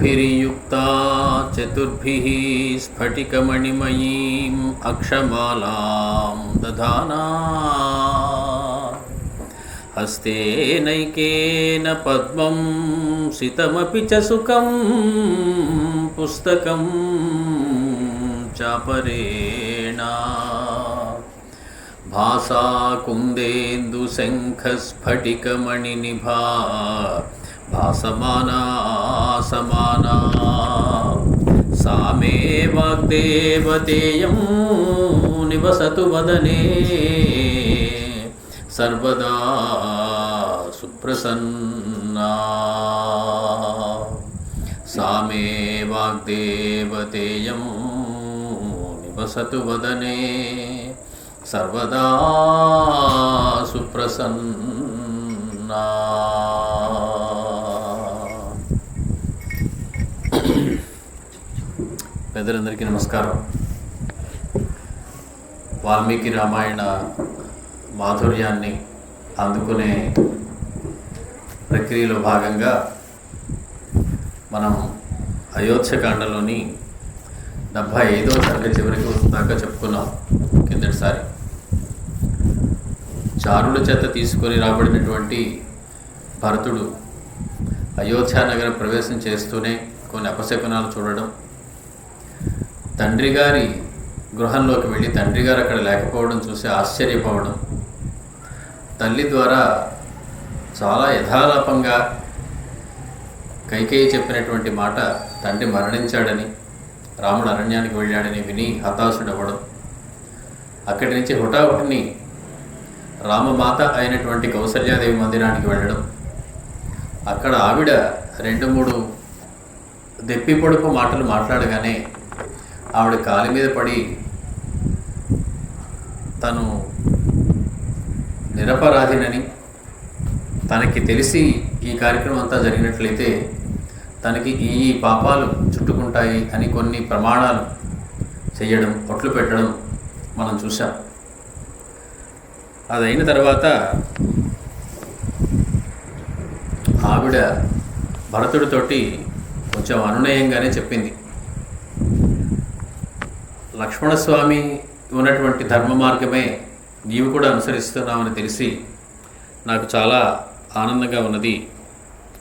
वाग्भिर्युक्ता चतुर्भिः स्फटिकमणिमयीम् अक्षमालां दधाना हस्तेनैकेन पद्मं सितमपि च सुखं पुस्तकं चापरेण भासा कुन्देन्दुशङ्खस्फटिकमणिनिभा भासमाना समाना सा मे वाग्देवतेयं निवसतु वदने सर्वदा सुप्रसन्ना सा मे वाग्देवतेयं निवसतु वदने सर्वदा सुप्रसन्ना. పెద్దలందరికీ నమస్కారం. వాల్మీకి రామాయణ మాధుర్యాన్ని అందుకునే ప్రక్రియలో భాగంగా మనం అయోధ్యకాండలోని 75వ సర్గ చివరికి దాకా చెప్పుకున్నాం. కిందటిసారి చారుల చేత తీసుకొని రాబడినటువంటి భరతుడు అయోధ్యానగరం ప్రవేశం చేస్తూనే కొన్ని అపశకునాలు చూడడం, తండ్రి గారి గృహంలోకి వెళ్ళి తండ్రి గారు అక్కడ లేకపోవడం చూసి ఆశ్చర్యపోవడం, తల్లి ద్వారా చాలా యథాలాపంగా కైకేయి చెప్పినటువంటి మాట తండ్రి మరణించాడని, రాముడు అరణ్యానికి వెళ్ళాడని విని హతాశుడవ్వడం, అక్కడి నుంచి హుటాహుటిని రామమాత అయినటువంటి కౌసల్యాదేవి మందిరానికి వెళ్ళడం, అక్కడ ఆవిడ 2-3 దెప్పి పొడుపు మాటలు మాట్లాడగానే ఆవిడ కాలి మీద పడి తను నిరపరాధినని, తనకి తెలిసి ఈ కార్యక్రమం అంతా జరిగినట్లయితే తనకి ఈ పాపాలు చుట్టుకుంటాయి అని కొన్ని ప్రమాణాలు చేయడం, ఒట్లు పెట్టడం మనం చూసాం. అదైన తర్వాత ఆవిడ భరతుడితోటి కొంచెం అనునయంగానే చెప్పింది, లక్ష్మణస్వామి ఉన్నటువంటి ధర్మ మార్గమే నీవు కూడా అనుసరిస్తున్నావని తెలిసి నాకు చాలా ఆనందంగా ఉన్నది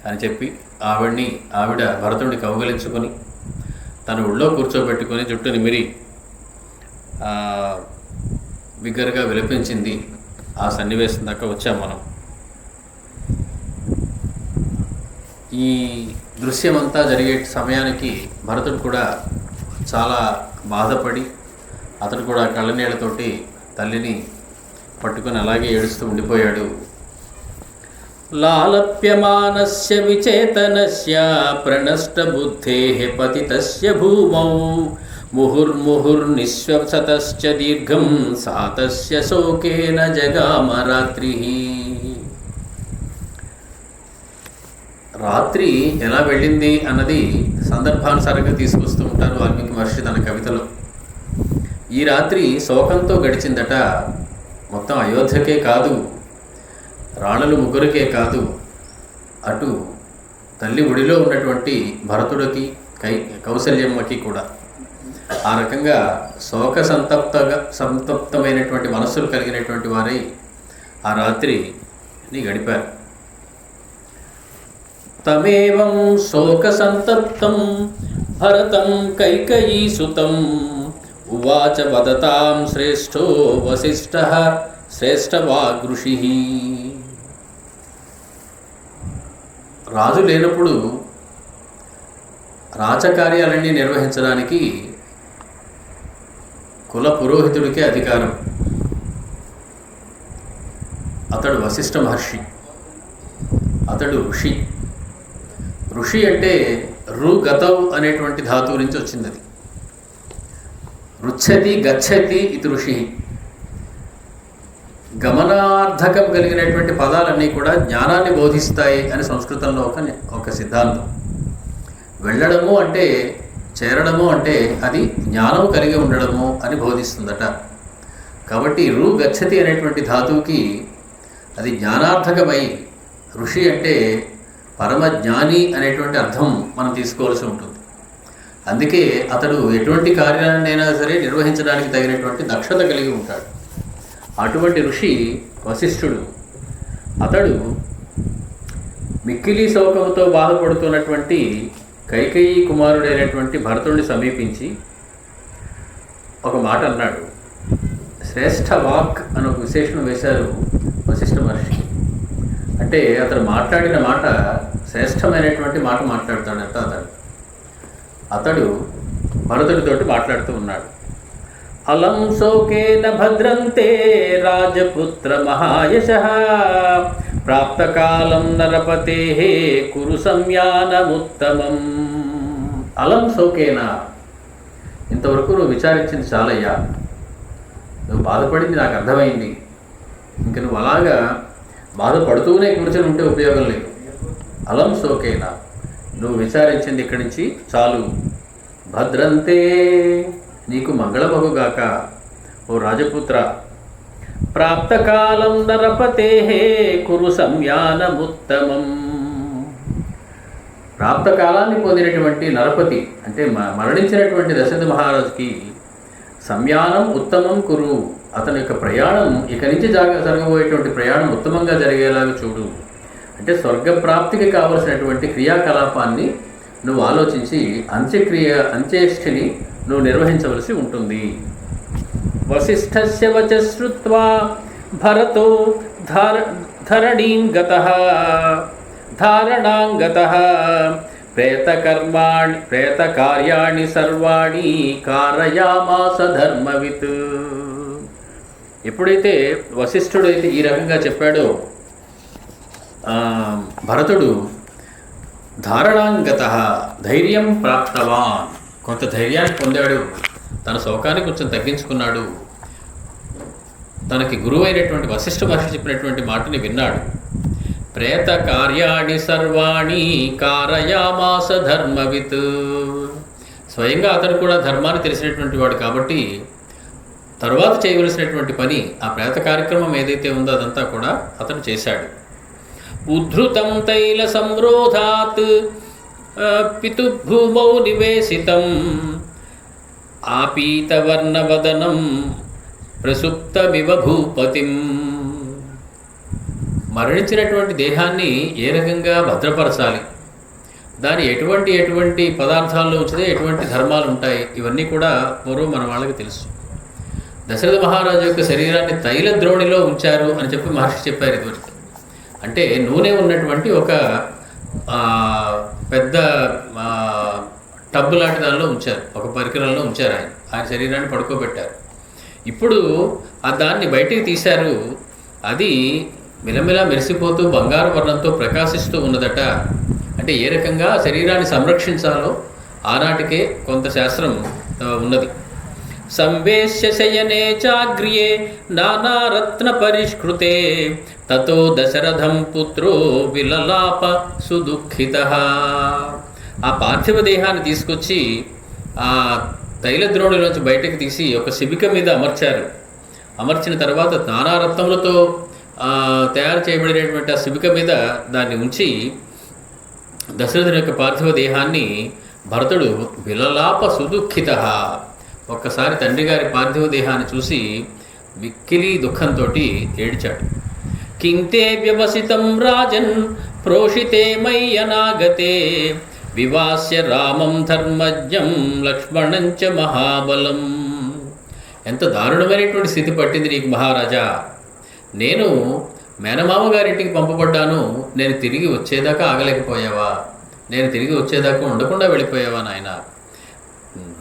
అని చెప్పి ఆవిడ భరతుడిని కౌగలించుకొని తన ఒళ్ళో కూర్చోబెట్టుకొని జుట్టు నిమిరి బిగ్గరగా విలపించింది. ఆ సన్నివేశం దాకా వచ్చాం మనం. ఈ దృశ్యమంతా జరిగే సమయానికి భరతుడు కూడా చాలా బాధపడి అతడు కూడా కళ్ళనీళ్లతోటి తల్లిని పట్టుకొని అలాగే ఏడుస్తూ ఉండిపోయాడు. లాలప్యమానస్య విచేతనస్య ప్రణష్టబుద్ధేః పతితస్య భూమౌ ముహుర్ముహుర్నిశ్వసతశ్చ దీర్ఘం సాతస్య శోకేన జగామ రాత్రిః. రాత్రి ఎలా వెళ్ళింది అన్నది సందర్భానుసారంగా తీసుకొస్తూ ఉంటారు వాల్మీకి మహర్షి తన కవితలో. ఈ రాత్రి శోకంతో గడిచిందట. మొత్తం అయోధ్యకే కాదు, రాణులు ముగ్గురికే కాదు, అటు తల్లి ఒడిలో ఉన్నటువంటి భరతుడికి కౌసల్యమ్మకి కూడా ఆ రకంగా శోక సంతప్తమైనటువంటి మనస్సులు కలిగినటువంటి వారై ఆ రాత్రిని గడిపారు. తమేవం శోక సంతప్తం భరతం కైకయీసుతం ఉవాచ వదతాం శ్రేష్ఠో వసిష్ఠః శ్రేష్ఠవాగృషి. రాజు లేనప్పుడు రాజకార్యాలన్నీ నిర్వహించడానికి కుల పురోహితుడికే అధికారం. అతడు వశిష్ఠ మహర్షి, అతడు ఋషి. ఋషి అంటే రుగతౌ అనేటువంటి ధాతువు నుంచి వచ్చింది. అది రుచ్చతి గచ్చతి ఇది ఋషి. గమనార్థకం కలిగినటువంటి పదాలన్నీ కూడా జ్ఞానాన్ని బోధిస్తాయి అని సంస్కృతంలో ఒక సిద్ధాంతం. వెళ్ళడము అంటే, చేరడము అంటే అది జ్ఞానము కలిగి ఉండడము అని బోధిస్తుందట. కాబట్టి రు గచ్చతి అనేటువంటి ధాతువుకి అది జ్ఞానార్థకమై ఋషి అంటే పరమజ్ఞాని అనేటువంటి అర్థం మనం తీసుకోవాల్సి ఉంటుంది. అందుకే అతడు ఎటువంటి కార్యాలైనా సరే నిర్వహించడానికి తగినటువంటి దక్షత కలిగి ఉంటాడు. అటువంటి ఋషి వశిష్ఠుడు. అతడు మిక్కిలి శోకముతో బాధపడుతున్నటువంటి కైకేయి కుమారుడైనటువంటి భరతుడిని సమీపించి ఒక మాట అన్నాడు. శ్రేష్ఠ వాక్ అని ఒక విశేషణం వేశారు వశిష్ఠ మహర్షికి. అంటే అతడు మాట్లాడిన మాట శ్రేష్టమైనటువంటి మాట మాట్లాడతాడట. అతడు భరతుడితోటి మాట్లాడుతూ ఉన్నాడు. అలం శోకేన భద్రంతే రాజపుత్ర మహాయశః ప్రాప్తకాలం నరపతే కురు సంయానముత్తమం. అలం శోకేన, ఇంతవరకు నువ్వు విచారించింది చాలయ్యా, నువ్వు బాధపడింది నాకు అర్థమైంది. ఇంక నువ్వు అలాగా బాధపడుతూనే కూర్చొని ఉంటే ఉపయోగం లేదు. అలం శోకేన, నువ్వు విచారించింది ఇక్కడి నుంచి చాలు. భద్రంతే, నీకు మంగళమగుగాక ఓ రాజపుత్ర. ప్రాప్తకాలం నరపతే కురు సంయానముత్తమం. ప్రాప్తకాలాన్ని పొందినటువంటి నరపతి అంటే మరణించినటువంటి దశరథ మహారాజుకి సంయానం ఉత్తమం కురు, అతని యొక్క ప్రయాణం ఇక నుంచి జరగబోయేటువంటి ప్రయాణం ఉత్తమంగా జరిగేలాగా చూడు. అంటే స్వర్గప్రాప్తికి కావలసినటువంటి క్రియాకలాపాన్ని నువ్వు ఆలోచించి అంత్యేష్టిని నువ్వు నిర్వహించవలసి ఉంటుంది. వశిష్ఠస్య వచ శ్రుత్వా భరతో ధరణీం గతః ధారణాంగతః ప్రేతకార్యాణి సర్వాణి కారయామాస ధర్మవిత్. ఎప్పుడైతే వశిష్ఠుడైతే ఈ రకంగా చెప్పాడో భరతుడు ధారణాంగతః, ధైర్యం ప్రాప్తవాన్, కొంత ధైర్యాన్ని పొందాడు. తన శోకాన్ని కొంచెం తగ్గించుకున్నాడు. తనకి గురువు అయినటువంటి వశిష్ఠ మహర్షి చెప్పినటువంటి మాటని విన్నాడు. ప్రేత కార్యాణి సర్వాణి కారయామాస ధర్మవిత్. స్వయంగా అతను కూడా ధర్మాన్ని తెలిసినటువంటి వాడు కాబట్టి తరువాత చేయవలసినటువంటి పని, ఆ ప్రేత కార్యక్రమం ఏదైతే ఉందో అదంతా కూడా అతను చేశాడు. ఉద్ధృతం తైల సంరోధాత్ పితుభూమౌ నివేశితం ఆపీతవర్ణవదనం ప్రసుప్తమివ భూపతిం. మరణించినటువంటి దేహాన్ని ఏ రకంగా భద్రపరచాలి, దాని ఎటువంటి పదార్థాల్లో ఉంచితే ఎటువంటి ధర్మాలు ఉంటాయి, ఇవన్నీ కూడా పూర్వం మన వాళ్ళకి తెలుసు. దశరథ మహారాజు యొక్క శరీరాన్ని తైల ద్రోణిలో ఉంచారు అని చెప్పి మహర్షి చెప్పారు ఇదివరకు. అంటే నూనె ఉన్నటువంటి ఒక పెద్ద టబ్బు లాంటి దానిలో ఉంచారు, ఒక పరికరంలో ఉంచారు. ఆయన శరీరాన్ని పడుకోబెట్టారు. ఇప్పుడు దాన్ని బయటికి తీశారు. అది మిలమిలా మెరిసిపోతూ బంగారు వర్ణంతో ప్రకాశిస్తూ ఉన్నదట. అంటే ఏ రకంగా శరీరాన్ని సంరక్షించాలో ఆనాటికే కొంత శాస్త్రం ఉన్నది. సంవేశ్య శయనే చాగ్ర్యే నానారత్న పరిష్కృతే తతో దశరథం పుత్రో విలలాప సుదుఃఖితః. ఆ పార్థివ దేహాన్ని తీసుకొచ్చి ఆ తైలద్రోణిలోంచి బయటకు తీసి ఒక శిబిక మీద అమర్చారు. అమర్చిన తర్వాత నానారత్నములతో తయారు చేయబడినటువంటి ఆ శిబిక మీద దాన్ని ఉంచి దశరథుని యొక్క పార్థివ దేహాన్ని భరతుడు విలలాప సుదుఃఖితః, ఒక్కసారి తండ్రి గారి పార్థివ దేహాన్ని చూసి మిక్కిలి దుఃఖంతో ఏడ్చాడు. కింతే వ్యవసితం రాజన్ ప్రోషితే మయ్యనాగతే వివాస్య రామం ధర్మజ్ఞం లక్ష్మణంచ మహాబలం. ఎంత దారుణమైనటువంటి స్థితి పట్టింది నీకు మహారాజా. నేను మేనమామ గారింటికి పంపబడ్డాను, నేను తిరిగి వచ్చేదాకా ఆగలేకపోయావా? నేను తిరిగి వచ్చేదాకా ఉండకుండా వెళ్ళిపోయావా నాయన?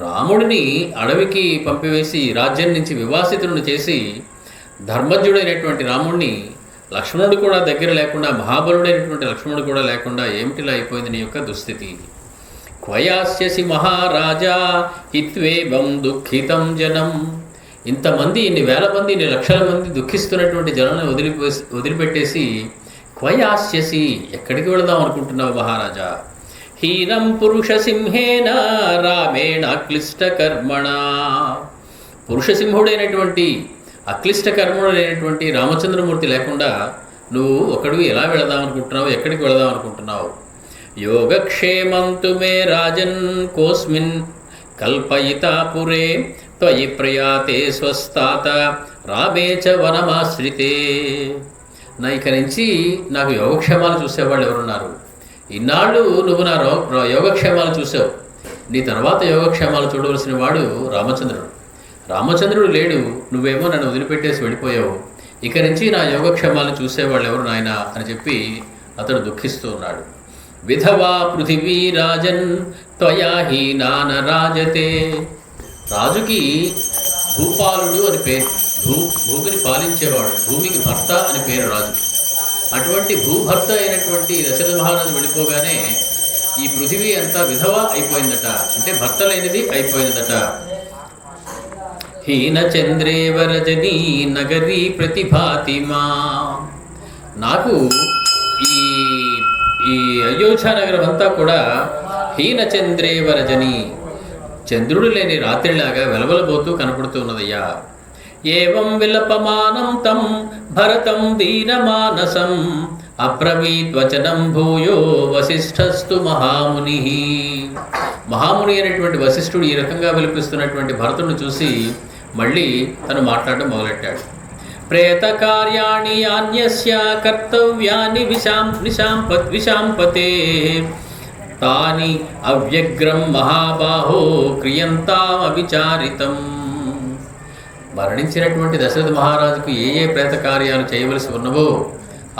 రాముడిని అడవికి పంపివేసి రాజ్యం నుంచి వివాసితుడిని చేసి ధర్మజ్ఞుడైనటువంటి రాముడిని లక్ష్మణుడు కూడా దగ్గర లేకుండా, మహాబలుడైనటువంటి లక్ష్మణుడు కూడా లేకుండా ఏమిటిలా అయిపోయింది నీ యొక్క దుస్థితి? క్వయాస్యసి మహారాజా హిత్వేవం దుఃఖితం జనం. ఇంతమంది, ఇన్ని వేల మంది, ఇన్ని లక్షల మంది దుఃఖిస్తున్నటువంటి జనాన్ని వదిలిపెట్టేసి క్వయాస్యసి, ఎక్కడికి వెళదాం అనుకుంటున్నావు మహారాజా? హీనం పురుష సింహేన రామేణ అక్లిష్ట కర్మణ. పురుషసింహుడైనటువంటి అక్లిష్ట కర్మడైనటువంటి రామచంద్రమూర్తి లేకుండా నువ్వు ఒకడు ఎలా వెళదాం అనుకుంటున్నావు, ఎక్కడికి వెళదాం అనుకుంటున్నావు? యోగక్షేమంతు మే రాజన్ కోస్మిన్ కల్పయితా పురే త్వయి ప్రయాతే స్వస్థాత రామే చ వనమాశ్రితే. నా ఇక నుంచి నాకు యోగక్షేమాలు చూసేవాళ్ళు ఎవరున్నారు? ఇన్నాళ్ళు నువ్వు నా యోగక్షేమాలు చూసావు, నీ తర్వాత యోగక్షేమాలు చూడవలసిన వాడు రామచంద్రుడు. రామచంద్రుడు లేడు, నువ్వేమో నన్ను వదిలిపెట్టేసి వెళ్ళిపోయావు. ఇక నుంచి నా యోగక్షేమాలు చూసేవాళ్ళు ఎవరు నాయనా అని చెప్పి అతడు దుఃఖిస్తూ ఉన్నాడు. విధవా పృథివీ రాజన్ త్వయా హీనాన రాజతే. రాజుకి భూపాలుడు అని పేరు, భూమిని పాలించేవాడు, భూమికి భర్త అని పేరు రాజు. అటువంటి భూభర్త అయినటువంటి దశరథ మహారాజు వెళ్ళిపోగానే ఈ పృథివీ అంతా విధవ అయిపోయిందట, అంటే భర్త లేనిది అయిపోయిందట. హీన చంద్రేవ రజనీ నగరీ ప్రతిభాతిమా. నాకు ఈ ఈ అయోధ్య నగరం అంతా కూడా హీన చంద్రేవ రజనీ, చంద్రుడు లేని రాత్రిలాగా వెలవలబోతూ కనపడుతున్నదయ్యా. ఏవం విలపమానం తం భరతం దీనమానసం అబ్రవీద్వచనం భూయో వశిష్ఠస్తు మహాముని. మహాముని అయినటువంటి వశిష్ఠుడు ఈ రకంగా విలపిస్తున్నటువంటి భరతుడిని చూసి మళ్ళీ తను మాట్లాడడం మొదలెట్టాడు. ప్రేత కార్యాణి అన్యస్య కర్తవ్యాని విశాంపతే తాని అవ్యగ్రం మహాబాహో క్రియంతామవిచారితం. మరణించినటువంటి దశరథ మహారాజుకు ఏ ఏ ప్రేత కార్యాలు చేయవలసి ఉన్నవో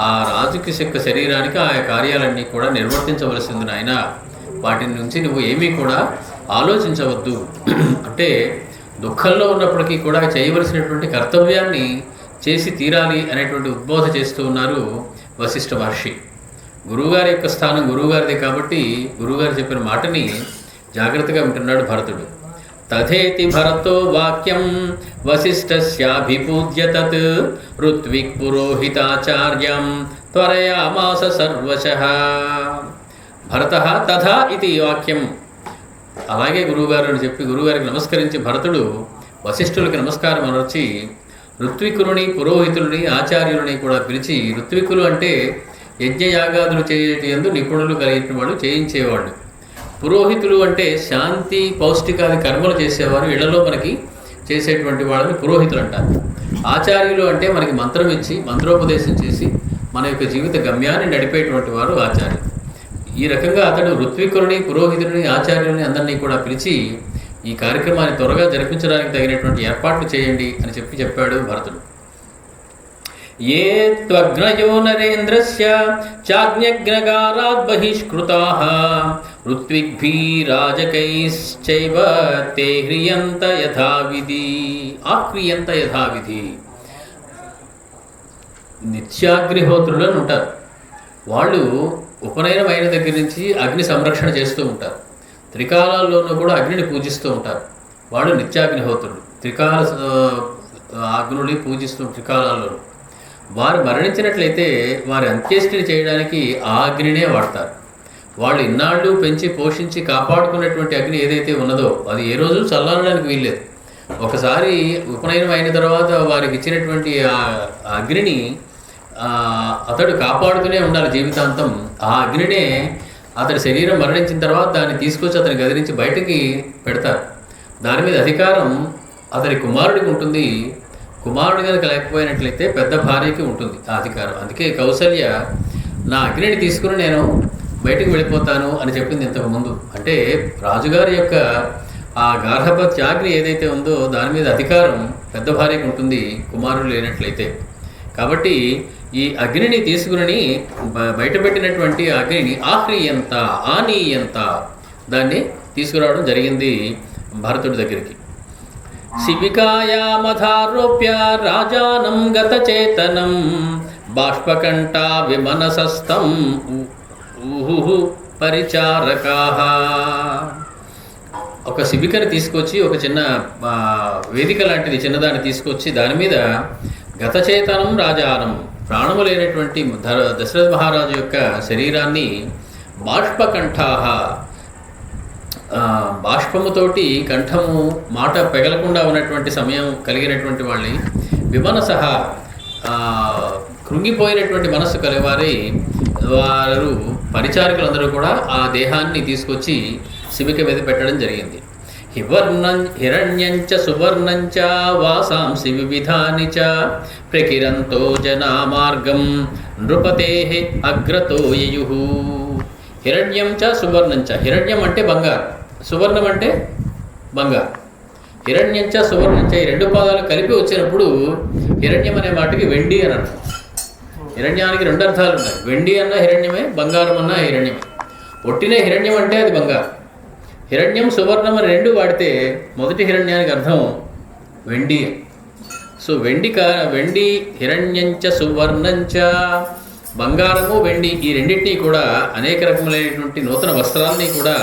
ఆ రాజుకి యొక్క శరీరానికి ఆ కార్యాలన్నీ కూడా నిర్వర్తించవలసింది నాయన. వాటి నుంచి నువ్వు ఏమీ కూడా ఆలోచించవద్దు. అంటే దుఃఖంలో ఉన్నప్పటికీ కూడా చేయవలసినటువంటి కర్తవ్యాన్ని చేసి తీరాలి అనేటువంటి ఉద్బోధ చేస్తూ ఉన్నారు వశిష్ఠ మహర్షి. గురువుగారి యొక్క స్థానం గురువుగారిదే కాబట్టి గురువుగారు చెప్పిన మాటని జాగ్రత్తగా వింటున్నాడు భరతుడు. తథేతి భరతో వాక్యం వశిష్ఠస్యాభిపూజ్య తత్ ఋత్విక్ పురోహితాచార్యం త్వరయామాస సర్వశః. భరతః తథా ఇది వాక్యం. అలాగే గురువుగారు అని చెప్పి గురువుగారికి నమస్కరించి భరతుడు వశిష్ఠులకి నమస్కారం అనర్చి ఋత్వికులని పురోహితులని ఆచార్యులని కూడా పిలిచి, ఋత్వికులు అంటే యజ్ఞయాగాదులు చేయటందు నిపుణులు కలిగిన వాళ్ళు, చేయించేవాళ్ళు. పురోహితులు అంటే శాంతి పౌష్టికాది కర్మలు చేసేవారు, ఇళ్లలో మనకి చేసేటువంటి వాళ్ళని పురోహితులు అంటారు. ఆచార్యులు అంటే మనకి మంత్రం ఇచ్చి మంత్రోపదేశం చేసి మన యొక్క జీవిత గమ్యాన్ని నడిపేటువంటి వారు ఆచార్యులు. ఈ రకంగా అతడు ఋత్వికులని పురోహితులని ఆచార్యులని అందరినీ కూడా పిలిచి ఈ కార్యక్రమాన్ని త్వరగా జరిపించడానికి తగినటువంటి ఏర్పాట్లు చేయండి అని చెప్పాడు భరతుడు. ఏ త్వగ్నయో నరేంద్రస్య చాజ్ఞగ్నగారాద్ బహిష్కృతాః ఋత్విగ్భిరాజకైశ్చైవ తే హ్రియంత యథావిధి ఆక్రియంత యథావిధి. నిత్యాగ్నిహోత్రులు అని ఉంటారు. వాళ్ళు ఉపనయనం అయిన దగ్గర నుంచి అగ్ని సంరక్షణ చేస్తూ ఉంటారు. త్రికాలాల్లోనూ కూడా అగ్నిని పూజిస్తూ ఉంటారు. వాళ్ళు నిత్యాగ్నిహోత్రులు, త్రికాల అగ్నుని పూజిస్తూ త్రికాలాల్లో. వారు మరణించినట్లయితే వారి అంత్యేష్టిని చేయడానికి ఆ అగ్నినే వాడతారు. వాళ్ళు ఇన్నాళ్ళు పెంచి పోషించి కాపాడుకున్నటువంటి అగ్ని ఏదైతే ఉన్నదో అది ఏ రోజు చల్లారడానికి వీల్లేదు. ఒకసారి ఉపనయనం అయిన తర్వాత వారికి ఇచ్చినటువంటి ఆ అగ్నిని అతడు కాపాడుతూనే ఉండాలి జీవితాంతం. ఆ అగ్నినే అతడి శరీరం మరణించిన తర్వాత దాన్ని తీసుకొచ్చి అతని గది నుంచి బయటికి పెడతారు. దాని మీద అధికారం అతని కుమారుడికి ఉంటుంది. కుమారుడు కనుక లేకపోయినట్లయితే పెద్ద భార్యకి ఉంటుంది ఆ అధికారం. అందుకే కౌసల్య నా అగ్నిని తీసుకుని నేను బయటికి వెళ్ళిపోతాను అని చెప్పింది ఇంతకుముందు. అంటే రాజుగారి యొక్క ఆ గార్హపత్యాగ్ని ఏదైతే ఉందో దాని మీద అధికారం పెద్ద భార్యకి ఉంటుంది కుమారుడు లేనట్లయితే. కాబట్టి ఈ అగ్నిని తీసుకుని బయటపెట్టినటువంటి అగ్నిని ఆహ్రియంత ఆనీయంత దాన్ని తీసుకురావడం జరిగింది భరతుడి దగ్గరికి. శిబికాయామధారోప్య రాజానం గతచేతనం బాష్పకంఠా విమనసస్తం ఊహు పరిచారకాః. ఒక శిబికని తీసుకొచ్చి ఒక చిన్న వేదిక లాంటిది చిన్నదాన్ని తీసుకొచ్చి దాని మీద గతచేతనం రాజానం, ప్రాణము లేనటువంటి దశరథ మహారాజు యొక్క శరీరాన్ని బాష్పకంఠాః, బాష్పముతోటి కంఠము మాట పెగలకుండా ఉన్నటువంటి సమయం కలిగినటువంటి వాళ్ళని విమనసహ కృంగిపోయినటువంటి మనస్సు కలివారి వారు పరిచారకులందరూ కూడా ఆ దేహాన్ని తీసుకొచ్చి శిబిక మీద పెట్టడం జరిగింది. హిరణ్యంచ సువర్ణంచ వాసాంసి వివిధాని చ ప్రకిరంతో జనా మార్గం నృపతే అగ్రతో యయుః. హిరణ్యం చ సువర్ణం చ. హిరణ్యం అంటే బంగారు, సువర్ణం అంటే బంగారు. హిరణ్యం చ సువర్ణం చ, ఈ రెండు పదాలు కలిపి వచ్చినప్పుడు హిరణ్యం అనే మాటకి వెండి అని అర్థం. హిరణ్యానికి రెండు అర్థాలు ఉన్నాయి. వెండి అన్న హిరణ్యమే, బంగారం అన్న హిరణ్యమే. ఒట్టిన హిరణ్యం అంటే అది బంగారు. హిరణ్యం సువర్ణం అని రెండు వాడితే మొదటి హిరణ్యానికి అర్థం వెండి. సో వెండి హిరణ్యంచ సువర్ణంచ, బంగారము వెండి ఈ రెండింటినీ కూడా అనేక రకములైనటువంటి నూతన వస్త్రాలని కూడా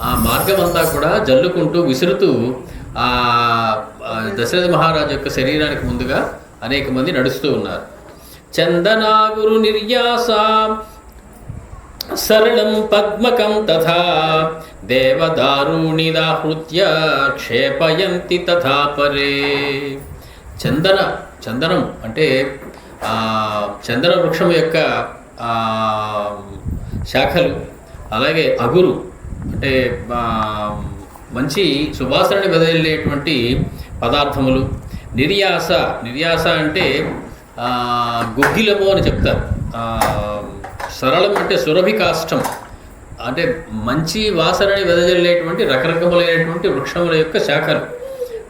ఆ మార్గం అంతా కూడా జల్లుకుంటూ విసురుతూ ఆ దశరథ మహారాజు యొక్క శరీరానికి ముందుగా అనేక మంది నడుస్తూ ఉన్నారు. చందనాగురు నిర్యాస సరళం పద్మకం తథా దేవదారుణిదాహృత్య క్షేపయంతి తథా పరే. చందనం అంటే చందన వృక్షం యొక్క శాఖలు, అలాగే అగురు అంటే మంచి సువాసనని వదిలేటువంటి పదార్థములు, నిర్యాస అంటే గుగ్గిలము అని చెప్తారు. సరళం అంటే సురభి కాష్టం అంటే మంచి వాసనని వెదజల్లేటువంటి రకరకములైనటువంటి వృక్షముల యొక్క శాఖలు,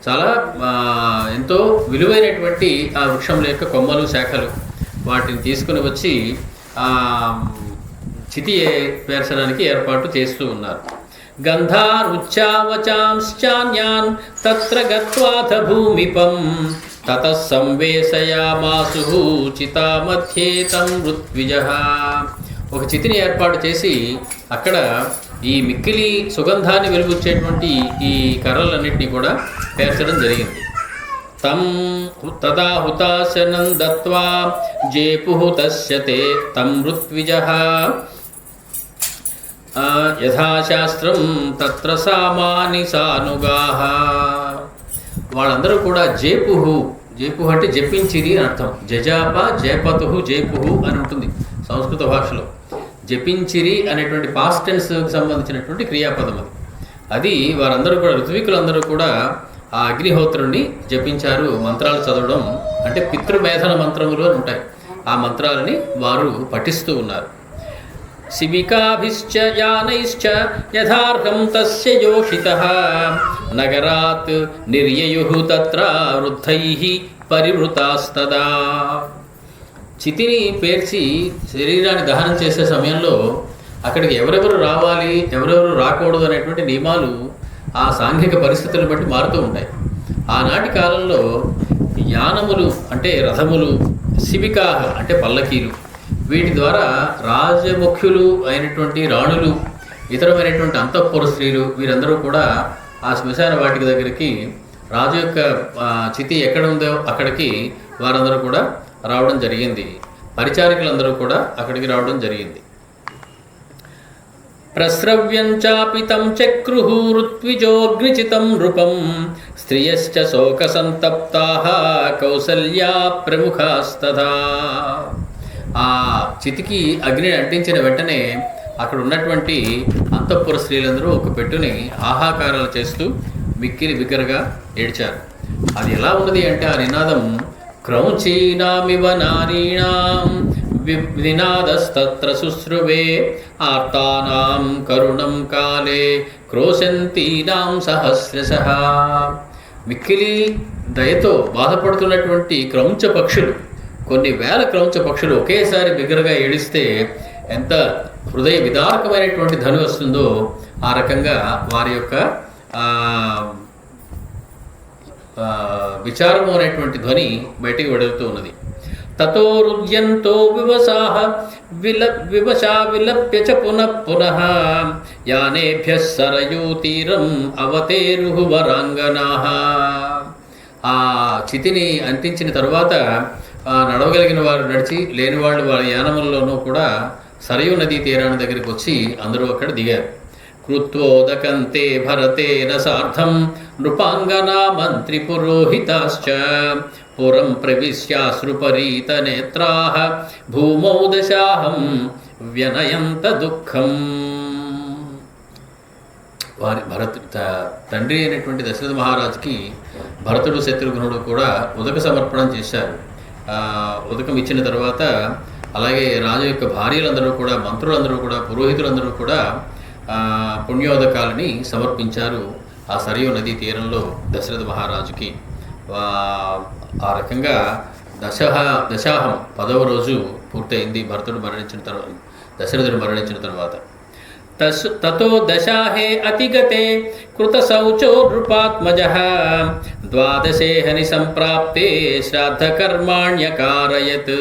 చాలా ఎంతో విలువైనటువంటి ఆ వృక్షముల యొక్క కొమ్మలు శాఖలు, వాటిని తీసుకుని వచ్చి చితి పేర్చడానికి ఏర్పాటు చేస్తూ ఉన్నారు. గంధారుచ్చావచాంశ్చాన్యాన్ తత్ర గత్వాథ భూమిపం తతః సంవేశయామాసు చితామధ్యే తం ఋత్విజః. ఒక చితిని ఏర్పాటు చేసి అక్కడ ఈ మిక్కిలి సుగంధాన్ని వెలుగుచ్చేటువంటి ఈ కర్రలన్నింటినీ కూడా పేర్చడం జరిగింది. తం తదా హుతాశనం దత్వా జేపుః తస్యతే తం ఋత్విజః యథాశాస్త్రం తత్ర సామాని సానుగాః. వాళ్ళందరూ కూడా జేపుః అంటే జపించిరి అని అర్థం. జజాప జయపతుః జేపుః అని ఉంటుంది సంస్కృత భాషలో. జపించిరి అనేటువంటి పాస్ట్ టెన్స్కి సంబంధించినటువంటి క్రియాపదం అది. అది వారందరూ కూడా ఋత్వికులందరూ కూడా ఆ అగ్నిహోత్రుణ్ణి జపించారు. మంత్రాలు చదవడం అంటే పితృమేధన మంత్రములు అని ఉంటాయి, ఆ మంత్రాలని వారు పఠిస్తూ ఉన్నారు. శిబికాభిశ్చ యానైశ్చ యథార్హం తస్య యోషితః నగరాత్ నిర్యయుః తత్ర వృద్ధైః పరివృతాస్తదా. చితిని పేర్చి శరీరాన్ని దహనం చేసే సమయంలో అక్కడికి ఎవరెవరు రావాలి, ఎవరెవరు రాకూడదు అనేటువంటి నియమాలు ఆ సాంఘిక పరిస్థితులను బట్టి మారుతూ ఉంటాయి. ఆనాటి కాలంలో యానములు అంటే రథములు, శిబికా అంటే పల్లకీలు, వీటి ద్వారా రాజముఖ్యులు అయినటువంటి రాణులు, ఇతరమైనటువంటి అంతఃపుర స్త్రీలు వీరందరూ కూడా ఆ శ్మశాన వాటిక దగ్గరికి రాజు యొక్క చితి ఎక్కడ ఉందో అక్కడికి వారందరూ కూడా రావడం జరిగింది. పరిచారికులందరూ కూడా అక్కడికి రావడం జరిగింది. ప్రస్రవ్యం చాపితం చక్రుః ఋత్విజోగ్నిచితం నృపం స్త్రియశ్చ శోక సంతప్తాః కౌసల్యా ప్రముఖాస్తథా. ఆ చితికి అగ్ని అంటించిన వెంటనే అక్కడ ఉన్నటువంటి అంతఃపుర స్త్రీలందరూ ఒక పెట్టుని ఆహాకారాలు చేస్తూ మిక్కిలి బిగ్గరగా ఏడ్చారు. అది ఎలా ఉన్నది అంటే ఆ నినాదం క్రౌంచీనామివ నారీణాం నినాదస్తత్ర శుశ్రువే ఆర్తానాం కరుణం కాలే క్రోశంతీనాం సహస్రశః. మిక్కిలి దయతో బాధపడుతున్నటువంటి క్రౌంచ పక్షులు, కొన్ని వేల క్రౌంచ పక్షులు ఒకేసారి బిగ్గరగా ఏడిస్తే ఎంత హృదయ విదారకమైనటువంటి ధ్వని వస్తుందో ఆ రకంగా వారి యొక్క విచారము అనేటువంటి ధ్వని బయటికి వెడుతూ ఉన్నది. తతో రుద్యంతో వివశా విలప్య చ పునః పునః యానేభ్యః సరయూతీరం అవతేరుః వరాంగనాః. ఆ చితిని అంటించిన తరువాత నడవగలిగిన వారు నడిచి, లేని వాళ్ళు వాళ్ళ యానములలోనూ కూడా సరయూ నదీ తీరాన్ని దగ్గరికి వచ్చి అందరూ అక్కడ దిగారు. కృత్వోదకంతే భరతేన సార్ధం నృపాంగనా మంత్రి పురోహితాశ్చ పురం ప్రవిశ్యాశ్రుపరీతనేత్రాః భూమౌ దశాహం వ్యనయంత దుఃఖం. వారి తండ్రి అయినటువంటి దశరథ మహారాజుకి భరతుడు శత్రుఘ్నుడు కూడా ఉదక సమర్పణం చేశారు. ఉదకం ఇచ్చిన తర్వాత అలాగే రాజు యొక్క భార్యలందరూ కూడా, మంత్రులందరూ కూడా, పురోహితులందరూ కూడా పుణ్యోదకాలని సమర్పించారు ఆ సరియు నదీ తీరంలో దశరథ మహారాజుకి. ఆ రకంగా దశాహం 10వ రోజు పూర్తయింది భరతుడు మరణించిన తర్వాత, దశరథుడు మరణించిన తర్వాత. తతో దశాహే అతిగతే కృత శౌచో నృపాత్మజః ద్వాదశే హని సంప్రాప్తే శ్రాద్ధకర్మాణ్యకారయత్.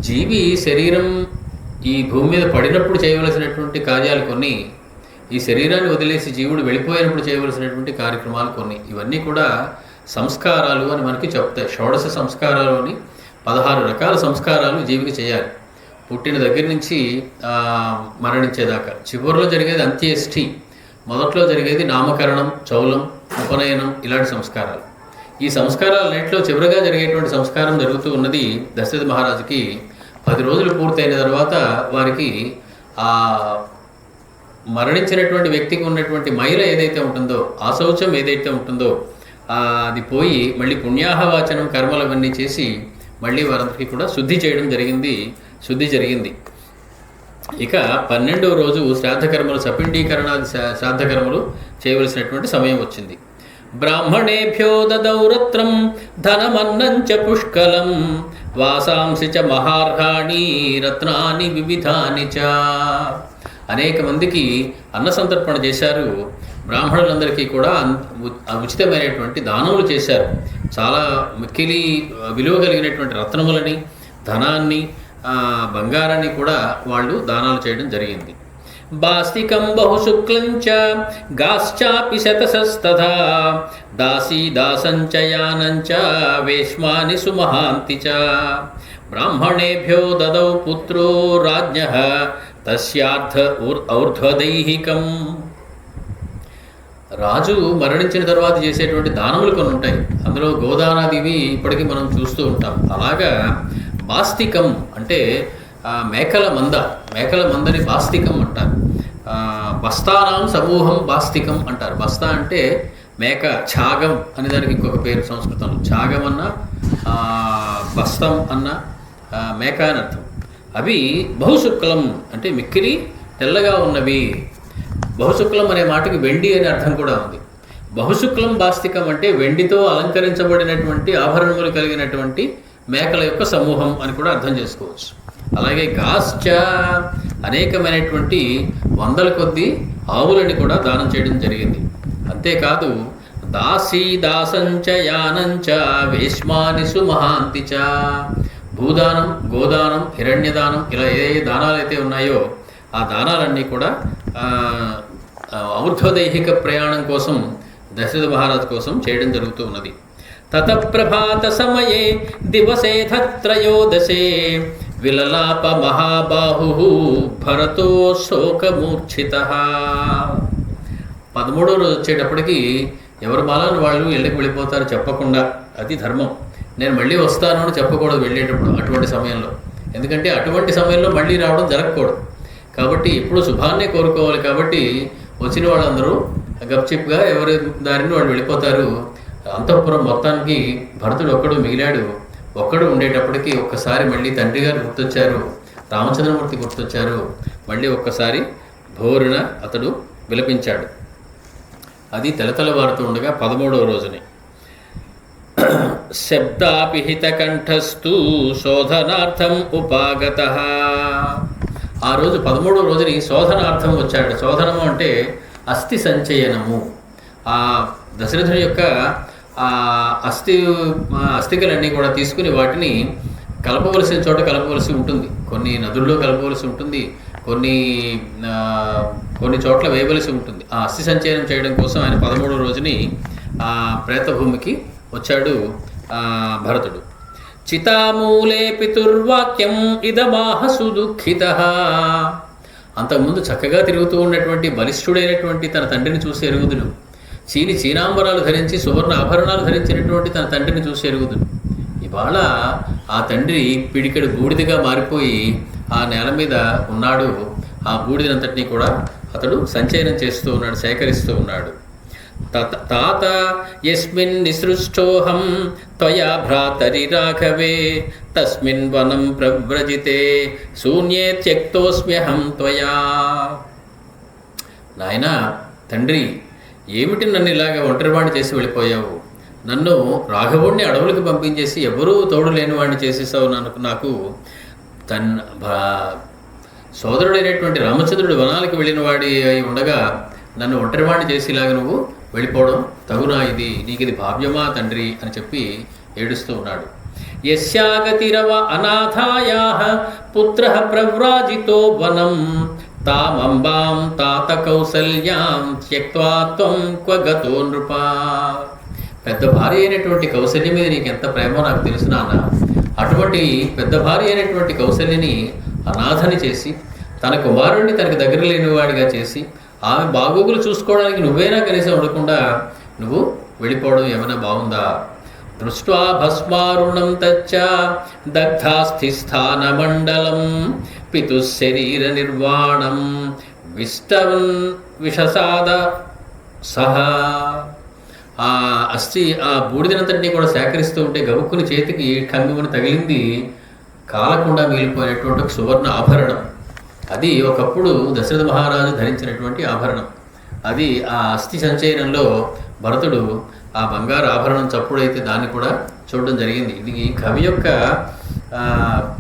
జీవి శరీరం ఈ భూమి మీద పడినప్పుడు చేయవలసినటువంటి కార్యాలు కొన్ని, ఈ శరీరాన్ని వదిలేసి జీవుడు వెళ్ళిపోయినప్పుడు చేయవలసినటువంటి కార్యక్రమాలు కొన్ని, ఇవన్నీ కూడా సంస్కారాలు అని మనకి చెప్తాయి. షోడశ సంస్కారాలు అని 16 రకాల సంస్కారాలు జీవికి చేయాలి. పుట్టిన దగ్గర నుంచి మరణించేదాకా. చివరిలో జరిగేది అంత్యేష్టి, మొదట్లో జరిగేది నామకరణం, చౌలం, ఉపనయనం, ఇలాంటి సంస్కారాలు. ఈ సంస్కారాలన్నింటిలో చివరిగా జరిగేటువంటి సంస్కారం జరుగుతూ ఉన్నది దశరథ మహారాజుకి. 10 రోజులు పూర్తయిన తర్వాత వారికి ఆ మరణించినటువంటి వ్యక్తికి ఉన్నటువంటి మైల ఏదైతే ఉంటుందో, ఆ శౌచం ఏదైతే ఉంటుందో అది పోయి మళ్ళీ పుణ్యాహవాచనం కర్మలవన్నీ చేసి మళ్ళీ వారందరికీ కూడా శుద్ధి జరిగింది. ఇక 12వ రోజు శ్రాద్ధకర్మలు, సపిండీకరణాది శ్రాద్ధకర్మలు చేయవలసినటువంటి సమయం వచ్చింది. బ్రాహ్మణేభ్యో దదౌ రత్రం ధనమన్నం చ పుష్కలం వాసాంసి చ మహార్హాణి రత్నాని వివిధాని చ. అనేక మందికి అన్న సంతర్పణ చేశారు. బ్రాహ్మణులందరికీ కూడా ఉచితమైనటువంటి దానములు చేశారు. చాలా మిక్కిలి విలువ కలిగినటువంటి రత్నములని, ధనాన్ని, బంగారాన్ని కూడా వాళ్ళు దానాలు చేయడం జరిగింది. బాస్తికం బహుశుక్లంచ గాశ్చాపి శతసస్తథా దాసీ దాసంచ యానంచ వేష్మాని సుమహాంతి చ. బ్రాహ్మణేభ్యో దదౌ పుత్రో రాజ్ఞః తస్యార్థ ఔర్ధ్వదైహికం. రాజు మరణించిన తర్వాత చేసేటువంటి దానములు కొన్ని ఉంటాయి. అందులో గోదానాదివి ఇప్పటికీ మనం చూస్తూ ఉంటాం. అలాగా బాస్తికం అంటే మేకల మందని బాస్తికం అంటారు. బస్తానాం సమూహం బాస్తికం అంటారు. బస్తా అంటే మేక, ఛాగం అనే దానికి ఇంకొక పేరు సంస్కృతంలో. ఛాగం అన్న, బస్తం అన్న మేక అని అర్థం. అవి బహుశుక్లం అంటే మిక్కిలి తెల్లగా ఉన్నవి. బహుశుక్లం అనే మాటకి వెండి అనే అర్థం కూడా ఉంది. బహుశుక్లం బాస్తికం అంటే వెండితో అలంకరించబడినటువంటి ఆభరణములు కలిగినటువంటి మేకల యొక్క సమూహం అని కూడా అర్థం చేసుకోవచ్చు. అలాగే గాశ్చ అనేకమైనటువంటి 100ల కొద్దీ ఆవులని కూడా దానం చేయడం జరిగింది. అంతేకాదు దాసీ దాసంచ యానంచ వేష్మాని సుమహాంతి చ. భూదానం, గోదానం, హిరణ్యదానం ఇలా ఏ దానాలు అయితే ఉన్నాయో ఆ దానాలన్నీ కూడా ఔర్ధ్వదైహిక ప్రయాణం కోసం దశరథ మహారాజు కోసం చేయడం జరుగుతూ ఉన్నది. తత ప్రభాత సమయే దివసే త్రయోదశే విలలాప మహాబాహు భరతో శోకమూర్ఛితః. 13వ రోజు వచ్చేటప్పటికి ఎవరి బాలాన్ని వాళ్ళు ఇళ్ళకి వెళ్ళిపోతారు చెప్పకుండా. అది ధర్మం. నేను మళ్ళీ వస్తాను అని చెప్పకూడదు వెళ్ళేటప్పుడు అటువంటి సమయంలో. ఎందుకంటే అటువంటి సమయంలో మళ్ళీ రావడం జరగకూడదు. కాబట్టి ఎప్పుడు శుభాన్నే కోరుకోవాలి. కాబట్టి వచ్చిన వాళ్ళందరూ గప్చిప్గా ఎవరి దారిని వాళ్ళు వెళ్ళిపోతారు. అంతఃపురం మొత్తానికి భరతుడు ఒక్కడు మిగిలాడు. ఒక్కడు ఉండేటప్పటికీ ఒక్కసారి మళ్ళీ తండ్రి గారు గుర్తొచ్చారు, రామచంద్రమూర్తి గుర్తొచ్చారు. మళ్ళీ ఒక్కసారి భోరున అతడు విలపించాడు. అది తెలతెలవారుతూ ఉండగా 13వ రోజుని శబ్దాపిహిత కంఠస్థు శోధనార్థం ఉపాగతః. ఆ రోజు 13వ రోజుని శోధనార్థం వచ్చాడు. శోధనము అంటే అస్థి సంచయనము. ఆ దశరథుని యొక్క అస్థికలన్నీ కూడా తీసుకుని వాటిని కలపవలసిన చోట కలపవలసి ఉంటుంది. కొన్ని నదుల్లో కలపవలసి ఉంటుంది, కొన్ని చోట్ల వేయవలసి ఉంటుంది. ఆ అస్థి సంచయనం చేయడం కోసం ఆయన 13వ రోజుని ఆ ప్రేతభూమికి వచ్చాడు భరతుడు. చితామూలే పితుర్వాక్యం ఇదమాహ సుదుఃఖితః. అంతకుముందు చక్కగా తిరుగుతూ ఉన్నటువంటి బలిష్ఠుడైనటువంటి తన తండ్రిని చూసి ఎరుగుదుడు చీనాంబరాలు ధరించి సువర్ణ ఆభరణాలు ధరించినటువంటి తన తండ్రిని చూసి ఎరుగుతుంది. ఇవాళ ఆ తండ్రి పిడికెడు బూడిదగా మారిపోయి ఆ నేల మీద ఉన్నాడు. ఆ బూడిదంతటినీ కూడా అతడు సంచయనం చేస్తూ ఉన్నాడు, సేకరిస్తూ ఉన్నాడు. తాత యస్మిన్ నిసృష్టోహం త్వయా భ్రాతరి రాఘవే తస్మిన్ వనం ప్రవ్రజితే శూన్యే త్యక్తోస్మ్యహం త్వయా. నాయనా, తండ్రి, ఏమిటి నన్ను ఇలాగ ఒంటరివాణ్ణి చేసి వెళ్ళిపోయావు? నన్ను రాఘవుణ్ణి అడవులకు పంపించేసి ఎవరూ తోడు లేనివాడిని చేసేసావు. నాకు సోదరుడైనటువంటి రామచంద్రుడు వనాలకు వెళ్ళిన వాడి అయి ఉండగా నన్ను ఒంటరివాణ్ణి చేసి ఇలాగ నువ్వు వెళ్ళిపోవడం తగునా? నీకు ఇది భావ్యమా తండ్రి అని చెప్పి ఏడుస్తూ ఉన్నాడు. యస్యాగతిరవ అనాథాయాః పుత్రః ప్రవ్రాజితో వనం తామంబాం తాత కౌసల్యాం త్యక్త్వా త్వం క్వ గతో నృపా. పెద్ద భార్య అయినటువంటి కౌసల్య మీద నీకు ఎంత ప్రేమో నాకు తెలుసు నాన్న. అటువంటి పెద్ద భార్య అయినటువంటి కౌసల్యని అనాథని చేసి తన కుమారుడిని తనకు దగ్గర లేనివాడిగా చేసి ఆమె బాగోగులు చూసుకోవడానికి నువ్వైనా కనీసం ఉండకుండా నువ్వు వెళ్ళిపోవడం ఏమైనా బాగుందా? దృష్ట్వా భస్మారుణం తచ్చ దగ్ధాస్థిస్థానమండలం పితుశరీర నిర్వాణం విష్టవన్ విషసాద సహా. ఆ బూడిదనంతటినీ కూడా సేకరిస్తూ ఉంటే గబుక్కుని చేతికి కంగుమని తగిలింది కాలకుండా మిగిలిపోయినటువంటి ఒక సువర్ణ ఆభరణం. అది ఒకప్పుడు దశరథ మహారాజు ధరించినటువంటి ఆభరణం. అది ఆ అస్థి సంచయనంలో భరతుడు ఆ బంగారు ఆభరణం చప్పుడైతే దాన్ని కూడా చూడడం జరిగింది. ఇది కవి యొక్క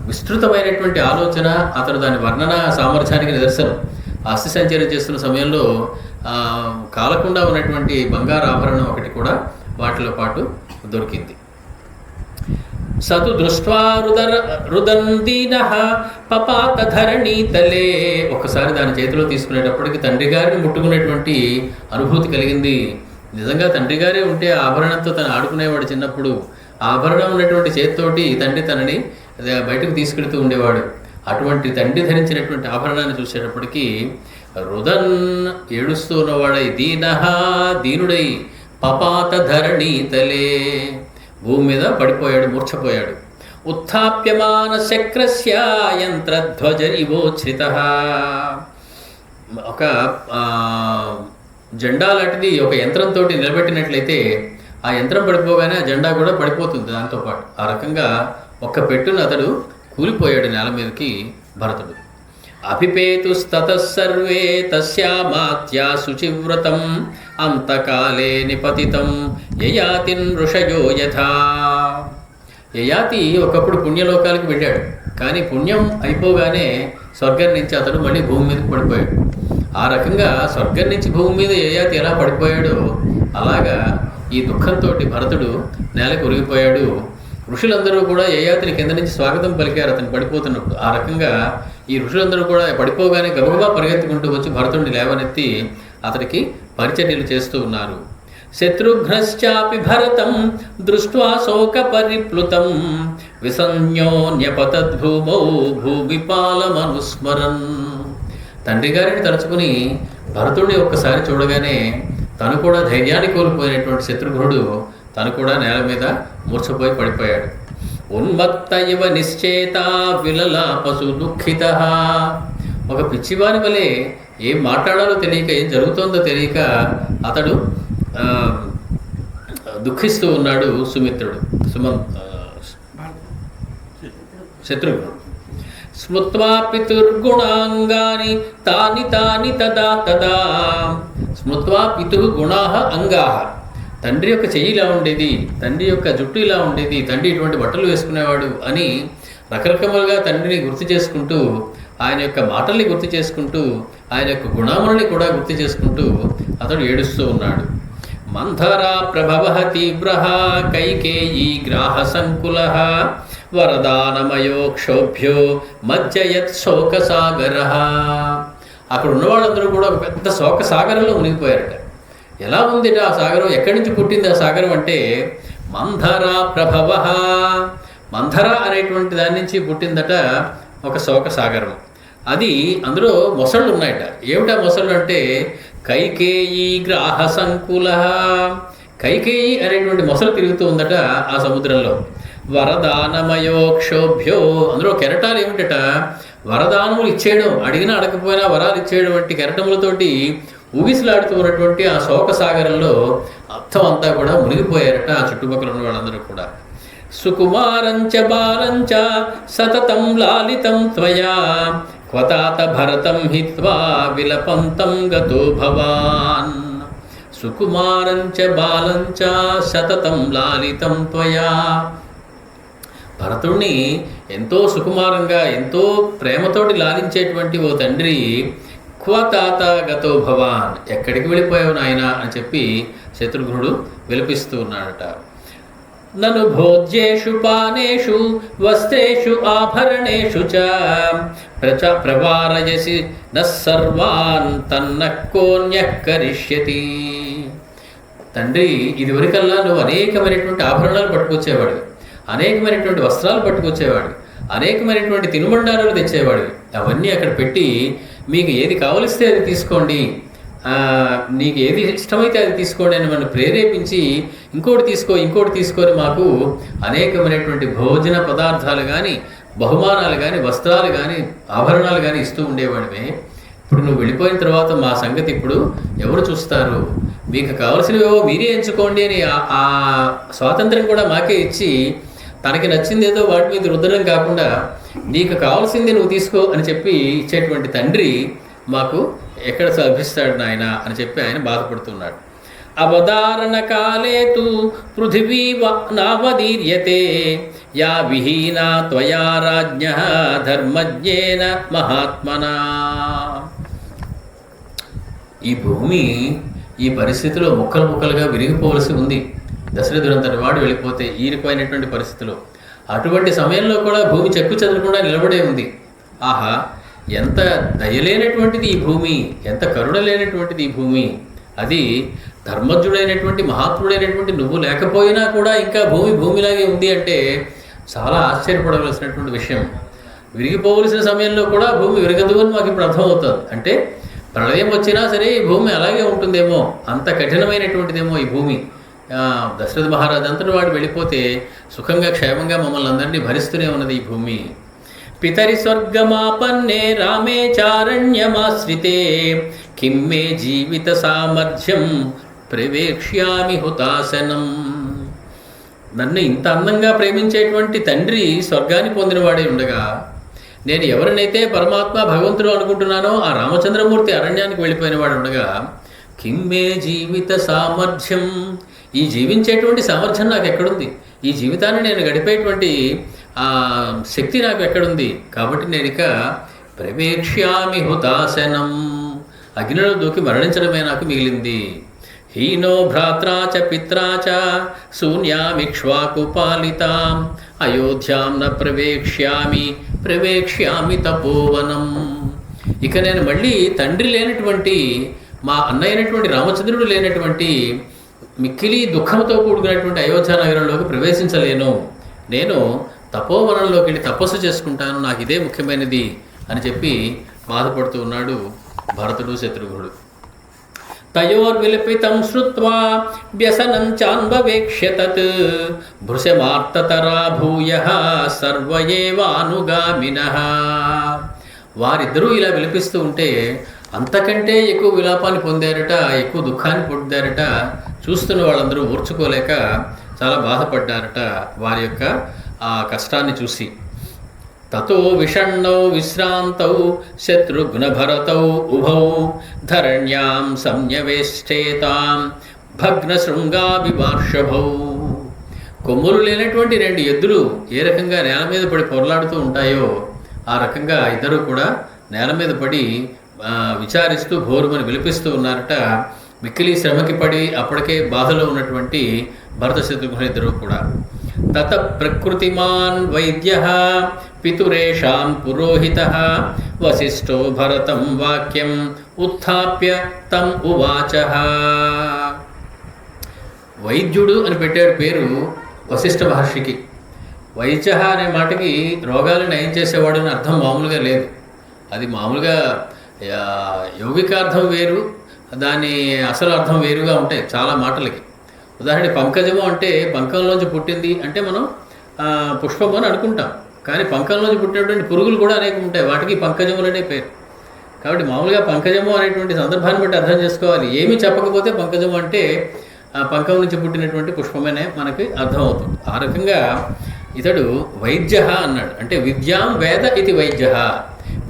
విస్తృతమైనటువంటి ఆలోచన, అతను దాని వర్ణన సామర్థ్యానికి నిదర్శనం. అస్థి సంచయనం చేస్తున్న సమయంలో కాలకుండా ఉన్నటువంటి బంగారు ఆభరణం ఒకటి కూడా వాటిలో పాటు దొరికింది. సతు దృష్ట్వా రుదందీనః పపాత ధరణీతలే. ఒకసారి దాని చేతిలో తీసుకునేటప్పటికి తండ్రి గారిని ముట్టుకునేటువంటి అనుభూతి కలిగింది. నిజంగా తండ్రి గారే ఉంటే ఆ ఆభరణంతో తను ఆడుకునేవాడు చిన్నప్పుడు. ఆభరణం ఉన్నటువంటి చేతితోటి తండ్రి తనని బయటకు తీసుకెడుతూ ఉండేవాడు. అటువంటి తండ్రి ధరించినటువంటి ఆభరణాన్ని చూసేటప్పటికీ రుదన్ ఏడుస్తూ ఉన్నవాడై దీనః దీనుడై పపాత ధరణీతలే భూమి మీద పడిపోయాడు, మూర్ఛపోయాడు. ఉత్థాప్యమాన చక్రస్య యంత్రధ్వజ ఇవోచ్ఛ్రితః. ఒక జెండా లాంటిది ఒక యంత్రంతో నిలబెట్టినట్లయితే ఆ యంత్రం పడిపోగానే ఆ జెండా కూడా పడిపోతుంది దాంతోపాటు. ఆ రకంగా ఒక్క పెట్టును అతడు కూలిపోయాడు నేల మీదకి భరతుడు. అభిపేతుస్తతః సర్వే తస్యామాత్యా శుచివ్రతం అంతకాలే నిపతితం యయాతిన్ ఋషయో యథా. యయాతి ఒకప్పుడు పుణ్యలోకాలకు వెళ్ళాడు, కానీ పుణ్యం అయిపోగానే స్వర్గం నుంచి అతడు మళ్ళీ భూమి మీదకి పడిపోయాడు. ఆ రకంగా స్వర్గం నుంచి భూమి మీద యయాతి ఎలా పడిపోయాడో అలాగా ఈ దుఃఖంతో భరతుడు నేలకు ఒరిగిపోయాడు. ఋషులందరూ కూడా యయాతిని కింద నుంచి స్వాగతం పలికారు అతను పడిపోతున్నప్పుడు. ఆ రకంగా ఈ ఋషులందరూ కూడా పడిపోగానే గబగబా పరిగెత్తుకుంటూ వచ్చి భరతుడిని లేవనెత్తి అతడికి పరిచర్యలు చేస్తూ ఉన్నారు. శత్రుఘ్నశ్చాపి భరతం దృష్ట్వా శోక పరిప్లుతం విసంజ్ఞోన్యపతద్భూమౌ భూమిపాలమనుస్మరన్. తండ్రి గారిని తలుచుకుని భరతుడిని ఒక్కసారి చూడగానే తను కూడా ధైర్యాన్ని కోల్పోయినటువంటి శత్రుఘ్నుడు తను కూడా నేల మీద మూర్ఛపోయి పడిపోయాడు. ఉన్మత్త ఇవ నిశ్చేత విలలాపసు దుఃఖిత. ఒక పిచ్చివాని వలె ఏం మాట్లాడాలో తెలియక, ఏం జరుగుతోందో తెలియక అతడు దుఃఖిస్తూ ఉన్నాడు. శత్రుఘ్నుడు స్మృత్వా పితుర్గుణాంగాని తాని తాని తదా తదా. స్మృత్వా పితు గుణాః అంగాః. తండ్రి యొక్క చెయ్యి ఇలా ఉండేది, తండ్రి యొక్క జుట్టు ఇలా ఉండేది, తండ్రి ఇటువంటి బట్టలు వేసుకునేవాడు అని రకరకాలుగా తండ్రిని గుర్తు చేసుకుంటూ, ఆయన యొక్క మాటల్ని గుర్తు చేసుకుంటూ, ఆయన యొక్క గుణాములని కూడా గుర్తు చేసుకుంటూ అతడు ఏడుస్తూ ఉన్నాడు. మంథరా ప్రభవ తీవ్రః కైకేయీ గ్రాహ సంకులః వరదానమయో క్షోభ్యో మజ్జయత్ శోకసాగరః. అక్కడ ఉన్నవాళ్ళందరూ కూడా ఒక పెద్ద శోకసాగరంలో మునిగిపోయారట. ఎలా ఉందిట ఆ సాగరం? ఎక్కడి నుంచి పుట్టింది ఆ సాగరం అంటే మంథరా ప్రభవ. మంథర అనేటువంటి దాని నుంచి పుట్టిందట ఒక శోక సాగరం. అది అందులో మొసళ్ళు ఉన్నాయట. ఏమిటా మొసళ్ళు అంటే కైకేయీ గ్రాహ సంకుల. కైకేయి అనేటువంటి మొసలు తిరుగుతూ ఉందట ఆ సముద్రంలో. వరదానమయోక్షోభ్యో, అందులో కెరటాలు ఏమిటట, వరదానములు ఇచ్చేయడం, అడిగినా అడగకపోయినా వరాలు ఇచ్చేయడం వంటి కెరటములతోటి ఊగిసలాడుతూ ఉన్నటువంటి ఆ శోక సాగరంలో అర్థం అంతా కూడా మునిగిపోయారట ఆ చుట్టుపక్కల ఉన్న వాళ్ళందరూ కూడా. సుకుమారంచ బాలంచ సతతం లాలితం త్వయా క్వతాత భరతం హిత్వా విలపంతం గతో భవాన్. సుకుమారంచ బాలంచ సతతం లాలితం త్వయా. భరతుణ్ణి ఎంతో సుకుమారంగా ఎంతో ప్రేమతోటి లాలించేటువంటి ఓ తండ్రి, క్వతాత గతో భవాన్, ఎక్కడికి వెళ్ళిపోయావు నాయన అని చెప్పి శత్రుఘ్నుడు విలపిస్తూ ఉన్నాడట. నను భోజ్యేషు పానేషు వస్త్రేషు ఆభరణేషు చ ప్రవారయసి నర్వాన్ తన్న కోన్యః కరిష్యతి. తండ్రి, ఇదివరకల్లా నువ్వు అనేకమైనటువంటి ఆభరణాలు పట్టుకొచ్చేవాడు, అనేకమైనటువంటి వస్త్రాలు పట్టుకొచ్చేవాడు, అనేకమైనటువంటి తినుబండారాలు తెచ్చేవాడు. అవన్నీ అక్కడ పెట్టి మీకు ఏది కావలిస్తే అది తీసుకోండి, నీకు ఏది ఇష్టమైతే అది తీసుకోండి అని మనం ప్రేరేపించి ఇంకోటి తీసుకొని మాకు అనేకమైనటువంటి భోజన పదార్థాలు కానీ, బహుమానాలు కానీ, వస్త్రాలు కానీ, ఆభరణాలు కానీ ఇస్తూ ఉండేవాడివే. ఇప్పుడు నువ్వు వెళ్ళిపోయిన తర్వాత మా సంగతి ఇప్పుడు ఎవరు చూస్తారు? మీకు కావలసినవేవో మీరే ఎంచుకోండి అని ఆ స్వాతంత్రం కూడా మాకే ఇచ్చి, తనకి నచ్చింది ఏదో వాటి మీద రుద్దడం కాకుండా నీకు కావాల్సింది నువ్వు తీసుకో అని చెప్పి ఇచ్చేటువంటి తండ్రి మాకు ఎక్కడ లభిస్తాడు నాయన అని చెప్పి ఆయన బాధపడుతున్నాడు. అవధారణ కాలే తు పృథివీ నావదీర్యతే యా విహీనా త్వయా రాజ్ఞః ధర్మజ్ఞేన మహాత్మనా. ఈ భూమి ఈ పరిస్థితిలో ముక్కలుగా విరిగిపోవలసి ఉంది. దశరథుడంతటి వాడు వెళ్ళిపోతే ఈరిపోయినటువంటి పరిస్థితిలో, అటువంటి సమయంలో కూడా భూమి చెక్కు చెదరకుండా నిలబడే ఉంది. ఆహా, ఎంత దయలేనటువంటిది ఈ భూమి, ఎంత కరుణ లేనటువంటిది ఈ భూమి. అది ధర్మజ్ఞుడైనటువంటి మహాత్ముడైనటువంటి నువ్వు లేకపోయినా కూడా ఇంకా భూమిలాగే ఉంది అంటే చాలా ఆశ్చర్యపడవలసినటువంటి విషయం. విరిగిపోవలసిన సమయంలో కూడా భూమి విరగదు అని మాకు ఇప్పుడు అర్థమవుతుంది. అంటే ప్రళయం వచ్చినా సరే ఈ భూమి అలాగే ఉంటుందేమో, అంత కఠినమైనటువంటిదేమో ఈ భూమి. దశరథ మహారాజు అంతటి వాడు వెళ్ళిపోతే సుఖంగా క్షేమంగా మమ్మల్ని అందరినీ భరిస్తూనే ఉన్నది ఈ భూమి. పితరి స్వర్గమాపన్నే రామే చారణ్యమాశ్రితే కిం మే జీవిత సామర్థ్యం ప్రవేక్ష్యామి హుతాసనం. నన్ను ఇంత అందంగా ప్రేమించేటువంటి తండ్రి స్వర్గాన్ని పొందినవాడే ఉండగా, నేను ఎవరినైతే పరమాత్మ భగవంతుడు అనుకుంటున్నానో ఆ రామచంద్రమూర్తి అరణ్యానికి వెళ్ళిపోయినవాడు ఉండగా, కిం మే జీవిత సామర్థ్యం, ఈ జీవించేటువంటి సామర్థ్యం నాకు ఎక్కడుంది? ఈ జీవితాన్ని నేను గడిపేటువంటి శక్తి నాకు ఎక్కడుంది? కాబట్టి నేను ఇక ప్రవేక్ష్యామి హుతాసనం, అగ్నిలో దూకి మరణించడమే నాకు మిగిలింది. హీనో భ్రాత్రా చ పిత్రా చ శూన్యామిక్ష్వాకు పాలితాం అయోధ్యాం న ప్రవేక్ష్యామి తపోవనం. ఇక నేను మళ్ళీ తండ్రి లేనటువంటి, మా అన్నయ్యనటువంటి రామచంద్రుడు లేనటువంటి మిక్కిలి దుఃఖంతో కూడుకున్నటువంటి అయోధ్య నగరంలోకి ప్రవేశించలేను. నేను తపోవనంలోకి వెళ్ళి తపస్సు చేసుకుంటాను, నాకు ఇదే ముఖ్యమైనది అని చెప్పి బాధపడుతూ ఉన్నాడు భరతుడు శత్రుఘ్నుడు. తయోర్విలపితం శ్రుత్వా వ్యసనం చాన్వవేక్ష్య తత్ భృశమార్తతరా భూయః సర్వ ఏవానుగామినః. వారిద్దరూ ఇలా విలపిస్తూ ఉంటే అంతకంటే ఎక్కువ విలాపాన్ని పొందారట, ఎక్కువ దుఃఖాన్ని పొందారట. చూస్తున్న వాళ్ళందరూ ఓర్చుకోలేక చాలా బాధపడ్డారట వారి యొక్క ఆ కష్టాన్ని చూసి. తతో విషణ్ణౌ విశ్రాంతౌ శత్రుఘ్న భరతౌ ఉభౌ ధరణ్యాం సంన్యవేష్టేతాం భగ్న శృంగాభివార్షభౌ. కొమ్ములు లేనటువంటి రెండు ఎద్దులు ఏ రకంగా నేల మీద పడి పొరలాడుతూ ఉంటాయో ఆ రకంగా ఇద్దరు కూడా నేల మీద పడి విచారిస్తూ ఘోరుమని విలిపిస్తూ ఉన్నారట. మిక్కిలి శ్రమకి పడి అప్పటికే బాధలో ఉన్నటువంటి భరత శత్రుఘ్నులు ఇద్దరు కూడా. తత ప్రకృతిమాన్ వైద్యః పితురేషాం పురోహితః వసిష్ఠో భరతం వాక్యం ఉత్థాప్య తం ఉవాచః. వైద్యుడు అని పెట్టాడు పేరు వశిష్ఠ మహర్షికి. వైద్య అనే మాటకి రోగాలను నయం చేసేవాడు అని అర్థం మామూలుగా లేదు. అది మామూలుగా యౌగికార్థం వేరు, దాని అసలు అర్థం వేరుగా ఉంటాయి చాలా మాటలకి. ఉదాహరణ పంకజము అంటే పంకంలోంచి పుట్టింది అంటే మనం పుష్పము అని అనుకుంటాం. కానీ పంకంలోంచి పుట్టినటువంటి పురుగులు కూడా అనేకం ఉంటాయి, వాటికి పంకజములు అనే పేరు. కాబట్టి మామూలుగా పంకజము అనేటువంటి సందర్భాన్ని బట్టి అర్థం చేసుకోవాలి. ఏమీ చెప్పకపోతే పంకజము అంటే పంకం నుంచి పుట్టినటువంటి పుష్పమనే మనకి అర్థమవుతుంది. ఆ రకంగా ఇతడు వైద్య అన్నాడు. అంటే విద్యాం వేద ఇది వైద్య,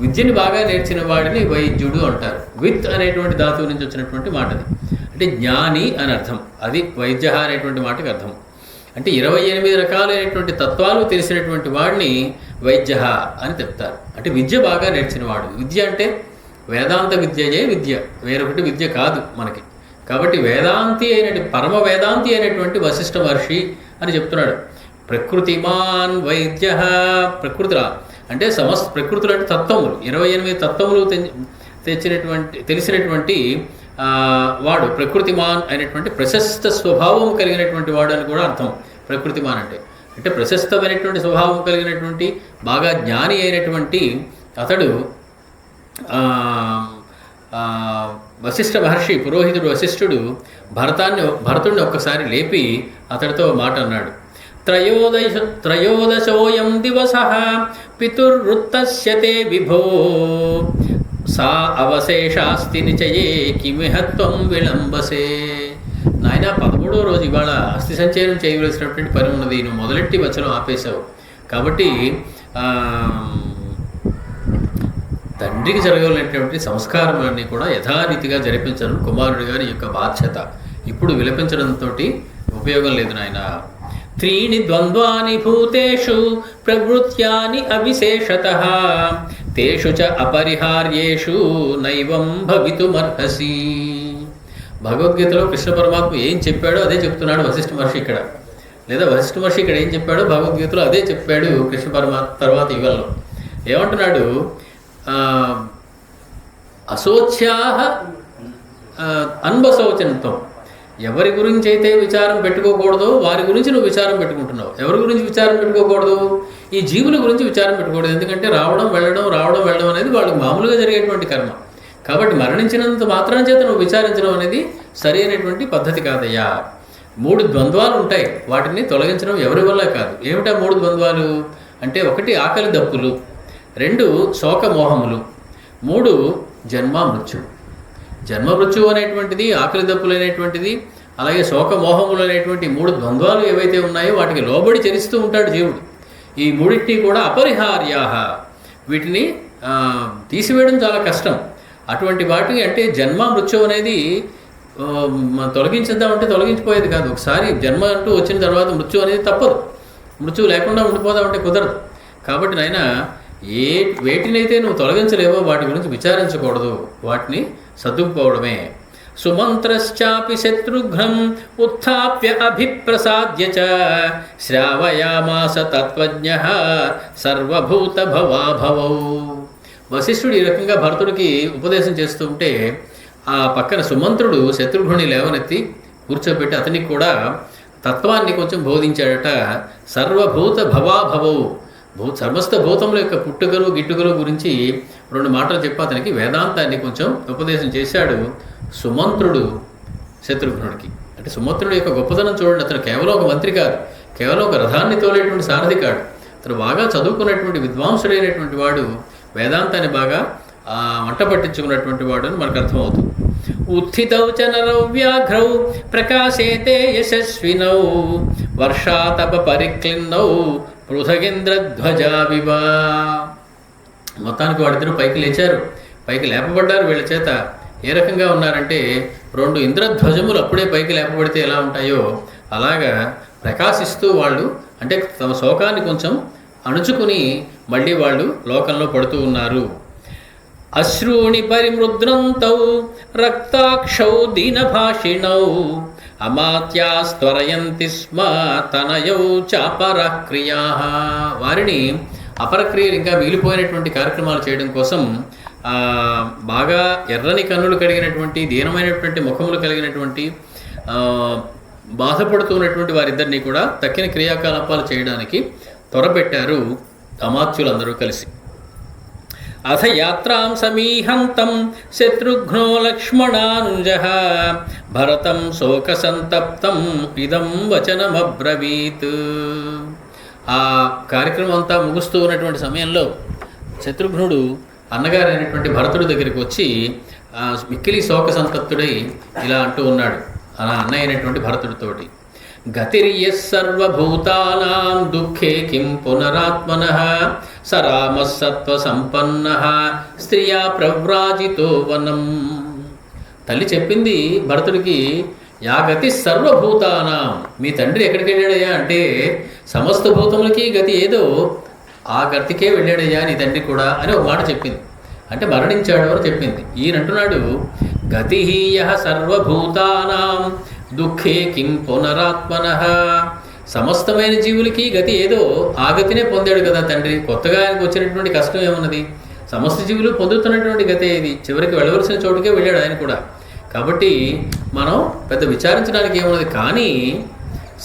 విద్యని బాగా నేర్చిన వాడిని వైద్యుడు అంటారు. విత్ అనేటువంటి ధాతువు నుంచి వచ్చినటువంటి మాటది. అంటే జ్ఞాని అని అర్థం. అది వైద్య అనేటువంటి మాటకి అర్థం. అంటే 28 రకాలైనటువంటి తత్వాలు తెలిసినటువంటి వాడిని వైద్య అని చెప్తారు. అంటే విద్య బాగా నేర్చినవాడు. విద్య అంటే వేదాంత విద్యయే విద్య, వేరొకటి విద్య కాదు మనకి. కాబట్టి వేదాంతి పరమ వేదాంతి అయినటువంటి వశిష్ఠ మహర్షి అని చెప్తున్నాడు. ప్రకృతిమాన్ వైద్య, ప్రకృతిరా అంటే ప్రకృతులు అంటే తత్వములు, 28 తత్వములు తెలిసినటువంటి వాడు ప్రకృతిమాన్ అయినటువంటి ప్రశస్త స్వభావం కలిగినటువంటి వాడు అని కూడా అర్థం. ప్రకృతిమాన్ అంటే ప్రశస్తమైనటువంటి స్వభావం కలిగినటువంటి బాగా జ్ఞాని అయినటువంటి అతడు వశిష్ఠ మహర్షి, పురోహితుడు వశిష్ఠుడు భరతుడిని ఒక్కసారి లేపి అతడితో మాట అన్నాడు. త్రయోదశోయం దివసః పితుర్వృత్తస్య తే విభో సా అవశేషాస్తి నిచయే కిమిహత్వం విళంబసే. నాయన 13వ రోజు ఇవాళ అస్థి సంచయనం చేయవలసినటువంటి పని ఉన్నది, నువ్వు మొదలెట్టి వచనం ఆపేశావు. కాబట్టి తండ్రికి జరగలేనటువంటి సంస్కారాలన్నీ కూడా యథారీతిగా జరిపించడం కుమారుడి గారి యొక్క బాధ్యత. ఇప్పుడు విలపించడంతో ఉపయోగం లేదు నాయన. 3 ద్వంద్వాని భూతేషు ప్రవృత్యాని అవిశేషతః తేషు చ అపరిహార్యేషు నైవం భవితుమర్హసి. భగవద్గీతలో కృష్ణ పరమాత్మ ఏం చెప్పాడో అదే చెప్తున్నాడు వశిష్ఠ మహర్షి ఇక్కడ. లేదా వశిష్ఠ మహర్షి ఇక్కడ ఏం చెప్పాడో భగవద్గీతలో అదే చెప్పాడు కృష్ణ పరమాత్మ తర్వాత ఇవాళలో. ఏమంటున్నాడు? అశోచ్యాహ అన్వశోచంతం. ఎవరి గురించి అయితే విచారం పెట్టుకోకూడదో వారి గురించి నువ్వు విచారం పెట్టుకుంటున్నావు. ఎవరి గురించి విచారం పెట్టుకోకూడదు? ఈ జీవుల గురించి విచారం పెట్టుకోకూడదు. ఎందుకంటే రావడం వెళ్ళడం అనేది వాళ్ళకి మామూలుగా జరిగేటువంటి కర్మ. కాబట్టి మరణించినంత మాత్రం చేత నువ్వు విచారించడం అనేది సరి అయినటువంటి పద్ధతి కాదయ్యా. 3 ద్వంద్వాలు ఉంటాయి, వాటిని తొలగించడం ఎవరి వల్ల కాదు. ఏమిటా 3 ద్వంద్వాలు అంటే? 1 ఆకలి దప్పులు, 2 శోకమోహములు, 3 జన్మ మృత్యు. జన్మ మృత్యు అనేటువంటిది, ఆకలి దప్పులు అనేటువంటిది, అలాగే శోకమోహములు అనేటువంటి 3 ద్వంద్వాలు ఏవైతే ఉన్నాయో వాటికి లోబడి చరిస్తూ ఉంటాడు జీవుడు. ఈ 3టిని కూడా అపరిహార్యాహ, వీటిని తీసివేయడం చాలా కష్టం. అటువంటి వాటిని అంటే జన్మ మృత్యు అనేది తొలగించేద్దామంటే తొలగించిపోయేది కాదు. ఒకసారి జన్మ అంటూ వచ్చిన తర్వాత మృత్యు అనేది తప్పదు. మృత్యు లేకుండా ఉండిపోదామంటే కుదరదు. కాబట్టి నాయన వేటినైతే నువ్వు తొలగించలేవో వాటి గురించి విచారించకూడదు, వాటిని సర్దుకుపోవడమే. సుమంత్రశ్చాపి శత్రుఘ్నం ఉత్థాప్య అభిప్రసాద్య చ శ్రావయామాస తత్వజ్ఞః సర్వభూత భవాభవౌ. వశిష్ఠుడు ఈ రకంగా భరతుడికి ఉపదేశం చేస్తూ ఉంటే ఆ పక్కన సుమంత్రుడు శత్రుఘ్నుని లేవనెత్తి కూర్చోబెట్టి అతనికి కూడా తత్వాన్ని కొంచెం బోధించాడట. సర్వభూత భవాభవౌ, సమస్త భూతముల యొక్క పుట్టుకలు గిట్టుకలు గురించి 2 మాటలు చెప్పి అతనికి వేదాంతాన్ని కొంచెం ఉపదేశం చేశాడు సుమంత్రుడు శత్రుఘ్నుడికి. అంటే సుమంత్రుడు యొక్క గొప్పతనం చూడండి. అతను కేవలం ఒక మంత్రి కాదు, కేవలం ఒక రథాన్ని తోలేటువంటి సారథి కాడు. అతను బాగా చదువుకున్నటువంటి విద్వాంసుడైనటువంటి వాడు, వేదాంతాన్ని బాగా వంట పట్టించుకున్నటువంటి వాడు అని మనకు అర్థమవుతుంది. ఉత్థితౌ చ నరౌ వ్యాఘ్రౌ ప్రకాశేతే యశస్వినౌ వర్షాతప పరిక్లిన్నౌ పృథగేంద్రధ్వజావివ. మొత్తానికి వాడిద్దరూ పైకి లేచారు, పైకి లేపబడ్డారు. వీళ్ళ చేత ఏ రకంగా ఉన్నారంటే 2 ఇంద్రధ్వజములు అప్పుడే పైకి లేపబడితే ఎలా ఉంటాయో అలాగా ప్రకాశిస్తూ వాళ్ళు అంటే తమ శోకాన్ని కొంచెం అణుచుకుని మళ్ళీ వాళ్ళు లోకంలో పడుతూ ఉన్నారు. అశ్రూణి పరిమృద్రంతౌ రక్తాక్షౌ దీనభాషిణౌ అమాత్యాస్త్వరయంతి స్మ తనయౌ చాపరక్రియాః. వారిని అపరక్రియలు ఇంకా మిగిలిపోయినటువంటి కార్యక్రమాలు చేయడం కోసం బాగా ఎర్రని కన్నులు కలిగినటువంటి దీనమైనటువంటి ముఖములు కలిగినటువంటి బాధపడుతున్నటువంటి వారిద్దరినీ కూడా తక్కిన క్రియాకలాపాలు చేయడానికి త్వరపెట్టారు అమాత్యులందరూ కలిసి. అథ యాత్రాం సమీహంతం శత్రుఘ్నో లక్ష్మణానుజః భరతం శోకసంతప్తం ఇదం వచనమబ్రవీత్. ఆ కార్యక్రమం అంతా ముగుస్తూ ఉన్నటువంటి సమయంలో శత్రుఘ్నుడు అన్నగారు అయినటువంటి భరతుడి దగ్గరికి వచ్చి మిక్కిలి శోక సంతప్తుడై ఇలా అంటూ ఉన్నాడు అలా అన్నయ్య అయినటువంటి భరతుడితోటి. గతిర్యస్ సర్వభూతానాం దుఃఖే కిం పునరాత్మనః సరామః సత్వ సంపన్నః స్త్రియా ప్రవ్రాజితో వనం. తల్లి చెప్పింది భరతుడికి, యా గతి సర్వభూతానాం, మీ తండ్రి ఎక్కడికి వెళ్ళాడయ్యా అంటే సమస్త భూతములకి గతి ఏదో ఆ గతికే వెళ్ళాడయ్యా నీ తండ్రి కూడా అని ఒక మాట చెప్పింది. అంటే మరణించాడు అని చెప్పింది. ఈయన అంటున్నాడు, గతి యః సర్వభూతానాం దుఃఖే కిం పునరాత్మనః, సమస్తమైన జీవులకి గతి ఏదో ఆ గతినే పొందాడు కదా తండ్రి, కొత్తగా ఆయనకు వచ్చినటువంటి కష్టం ఏమున్నది, సమస్త జీవులు పొందుతున్నటువంటి గతే ఇది, చివరికి వెళ్ళవలసిన చోటుకే వెళ్ళాడు ఆయన కూడా. కాబట్టి మనం పెద్ద విచారించడానికి ఏమున్నది. కానీ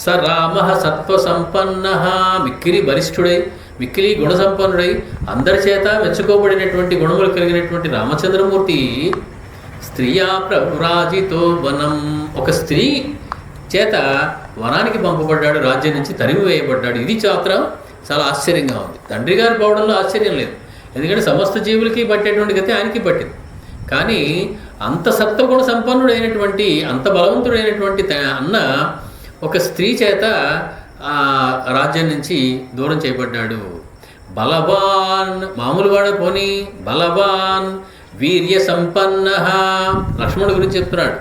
స రామః సత్వ సంపన్నః, మిక్కిలి బలిష్ఠుడై మిక్కిలి గుణసంపన్నుడై అందరి చేత మెచ్చుకోబడినటువంటి గుణములు కలిగినటువంటి రామచంద్రమూర్తి స్త్రియా ప్రవ్రాజితో వనం, ఒక స్త్రీ చేత వనానికి పంపబడ్డాడు, రాజ్యం నుంచి తరిమి వేయబడ్డాడు. ఇది మాత్రం చాలా ఆశ్చర్యంగా ఉంది. తండ్రి గారు పోవడంలో ఆశ్చర్యం లేదు, ఎందుకంటే సమస్త జీవులకి పట్టేటువంటి గతి ఆయనకి పట్టింది. కానీ అంత సత్వగుణ సంపన్నుడైనటువంటి అంత బలవంతుడైనటువంటి అన్న ఒక స్త్రీ చేత రాజ్యం నుంచి దూరం చేయబడ్డాడు. బలవాన్, మామూలు వాడ పోని బలవాన్ వీర్య సంపన్న, లక్ష్మణుడి గురించి చెప్తున్నాడు.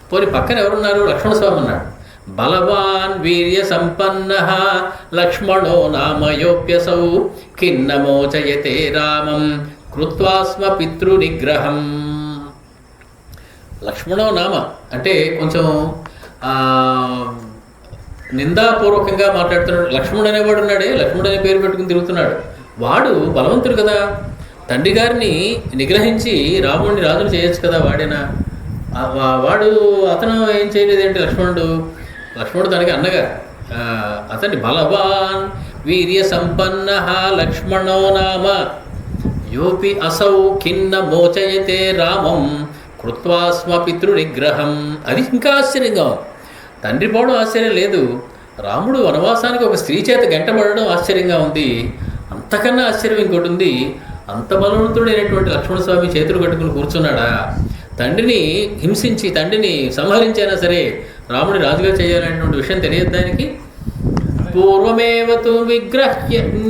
పోని పక్కన ఎవరున్నారు, లక్ష్మణస్వామి ఉన్నాడు. బలవాన్ వీర్య సంపన్న లక్ష్మణో నామయోప్యసౌ ఖిన్నమోచయతే రామం కృత్వా స్మ పితృనిగ్రహం. లక్ష్మణో నామ అంటే కొంచెం నిందాపూర్వకంగా మాట్లాడుతున్నాడు. లక్ష్మణుడు అనేవాడు ఉన్నాడే, లక్ష్మణుడు అనే పేరు పెట్టుకుని తిరుగుతున్నాడు. వాడు బలవంతుడు కదా, తండ్రి గారిని నిగ్రహించి రాముడిని రాజును చేయొచ్చు కదా వాడేనా. వాడు అతను ఏం చేయలేదేంటి లక్ష్మణుడు తనకి అన్నగా. అతన్ని బలవాన్ వీర్య సంపన్న లక్ష్మణో నామ యోపి అసౌ ఖిన్న మోచయతే రామం కృత్వా స్మ పితృనిగ్రహం. అది ఇంకా ఆశ్చర్యంగా ఉంది. తండ్రి పోవడం ఆశ్చర్యం లేదు, రాముడు వనవాసానికి ఒక స్త్రీ చేత గంటపడడం ఆశ్చర్యంగా ఉంది. అంతకన్నా ఆశ్చర్యం ఇంకోటి ఉంది. అంత బలవంతుడైనటువంటి లక్ష్మణస్వామి చేతులు కట్టుకుని కూర్చున్నాడా, తండ్రిని హింసించి తండ్రిని సంహరించైనా సరే రాముడి రాజుగా చేయాలనేటువంటి విషయం తెలియదు దానికి. పూర్వమేవ తు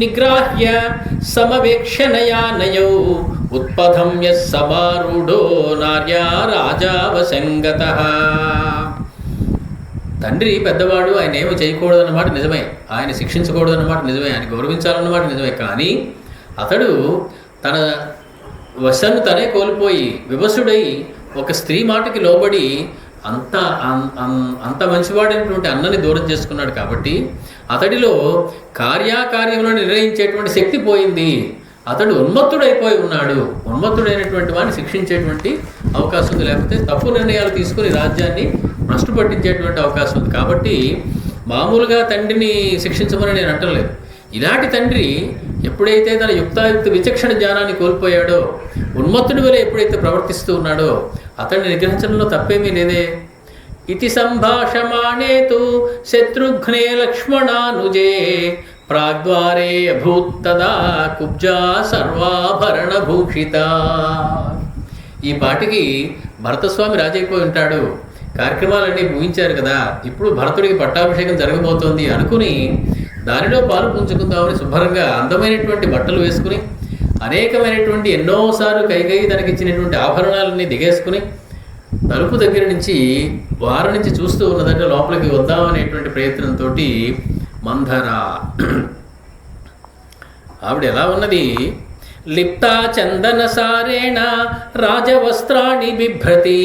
నిగ్రాహ్య సమవేక్షణయా నయౌ ఉత్పథం యస్ సమారూఢో నార్యా రాజావసంగతః. తండ్రి పెద్దవాడు, ఆయన ఏమి చేయకూడదన్నమాట నిజమే, ఆయన శిక్షించకూడదన్నమాట నిజమే, ఆయన గౌరవించాలన్నమాట నిజమే. కానీ అతడు తన వశాన్ని తనే కోల్పోయి వివసుడై ఒక స్త్రీ మాటకి లోబడి అంత మంచివాడైనటువంటి అన్నని దూరం చేసుకున్నాడు. కాబట్టి అతడిలో కార్యాకార్యములను నిర్ణయించేటువంటి శక్తి పోయింది. అతడు ఉన్మత్తుడైపోయి ఉన్నాడు. ఉన్మత్తుడైనటువంటి వాడిని శిక్షించేటువంటి అవకాశం ఉంది, లేకపోతే తప్పు నిర్ణయాలు తీసుకుని రాజ్యాన్ని భ్రష్టు పట్టించేటువంటి అవకాశం ఉంది. కాబట్టి మామూలుగా తండ్రిని శిక్షించమని నేను అంటలేదు. ఇలాంటి తండ్రి ఎప్పుడైతే తన యుక్తాయుక్త విచక్షణ జ్ఞానాన్ని కోల్పోయాడో, ఉన్మత్తుడి వలె ఎప్పుడైతే ప్రవర్తిస్తూ ఉన్నాడో అతన్ని నిగ్రహించడంలో తప్పేమీ లేదే. ఇతి సంభాషమాణే తు శత్రుఘ్నే లక్ష్మణానుజే ప్రాగ్ద్వారే అభూత్తదా కుబ్జా సర్వాభరణ భూషిత. ఈ పాటికి భరతస్వామి రాజైపోయి ఉంటాడు. కార్యక్రమాలన్నీ ముగించారు కదా, ఇప్పుడు భరతుడికి పట్టాభిషేకం జరగబోతోంది అనుకుని దానిలో పాలు పుంజుకుందామని శుభ్రంగా అందమైనటువంటి బట్టలు వేసుకుని అనేకమైనటువంటి ఎన్నోసార్లు కైకేయి తనకిచ్చినటువంటి ఆభరణాలన్నీ దిగేసుకుని తలుపు దగ్గర నుంచి వారి నుంచి చూస్తూ ఉన్నదంటే లోపలికి వద్దామనేటువంటి ప్రయత్నంతో మంధర ఆవిడ ఎలా ఉన్నది. లిప్తా చందన సారేణ రాజవస్త్రాణి బిభ్రతి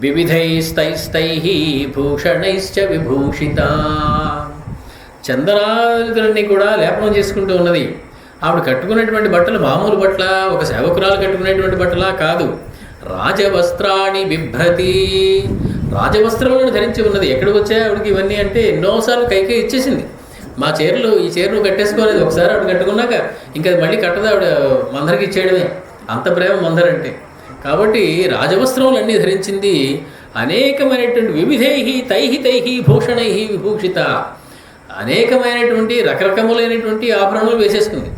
వివిధైస్తైస్తైః భూషణైశ్చ విభూషిత. చందనాదులన్నీ కూడా లేపనం చేసుకుంటూ ఉన్నది. ఆవిడ కట్టుకున్నటువంటి బట్టలు మామూలు బట్టల, ఒక సేవకురాలు కట్టుకునేటువంటి బట్టలా కాదు. రాజవస్త్రాణి బిభ్రతి, రాజవస్త్రములను ధరించి ఉన్నది. ఎక్కడికి వచ్చాయి ఆవిడకి ఇవన్నీ అంటే ఎన్నోసార్లు కైకేయి ఇచ్చేసింది. మా చీరలు ఈ చీరలు కట్టేసుకోలేదు, ఒకసారి ఆవిడ కట్టుకున్నాక ఇంకా అది మళ్ళీ కట్టదు, ఆవిడ మందరికి ఇచ్చేయడమే. అంత ప్రేమ మందరంటే. కాబట్టి రాజవస్త్రములన్నీ ధరించింది, అనేకమైనటువంటి వివిధై తై భూషణై విభూషిత, అనేకమైనటువంటి రకరకములైనటువంటి ఆభరణాలు వేసేసుకుంది.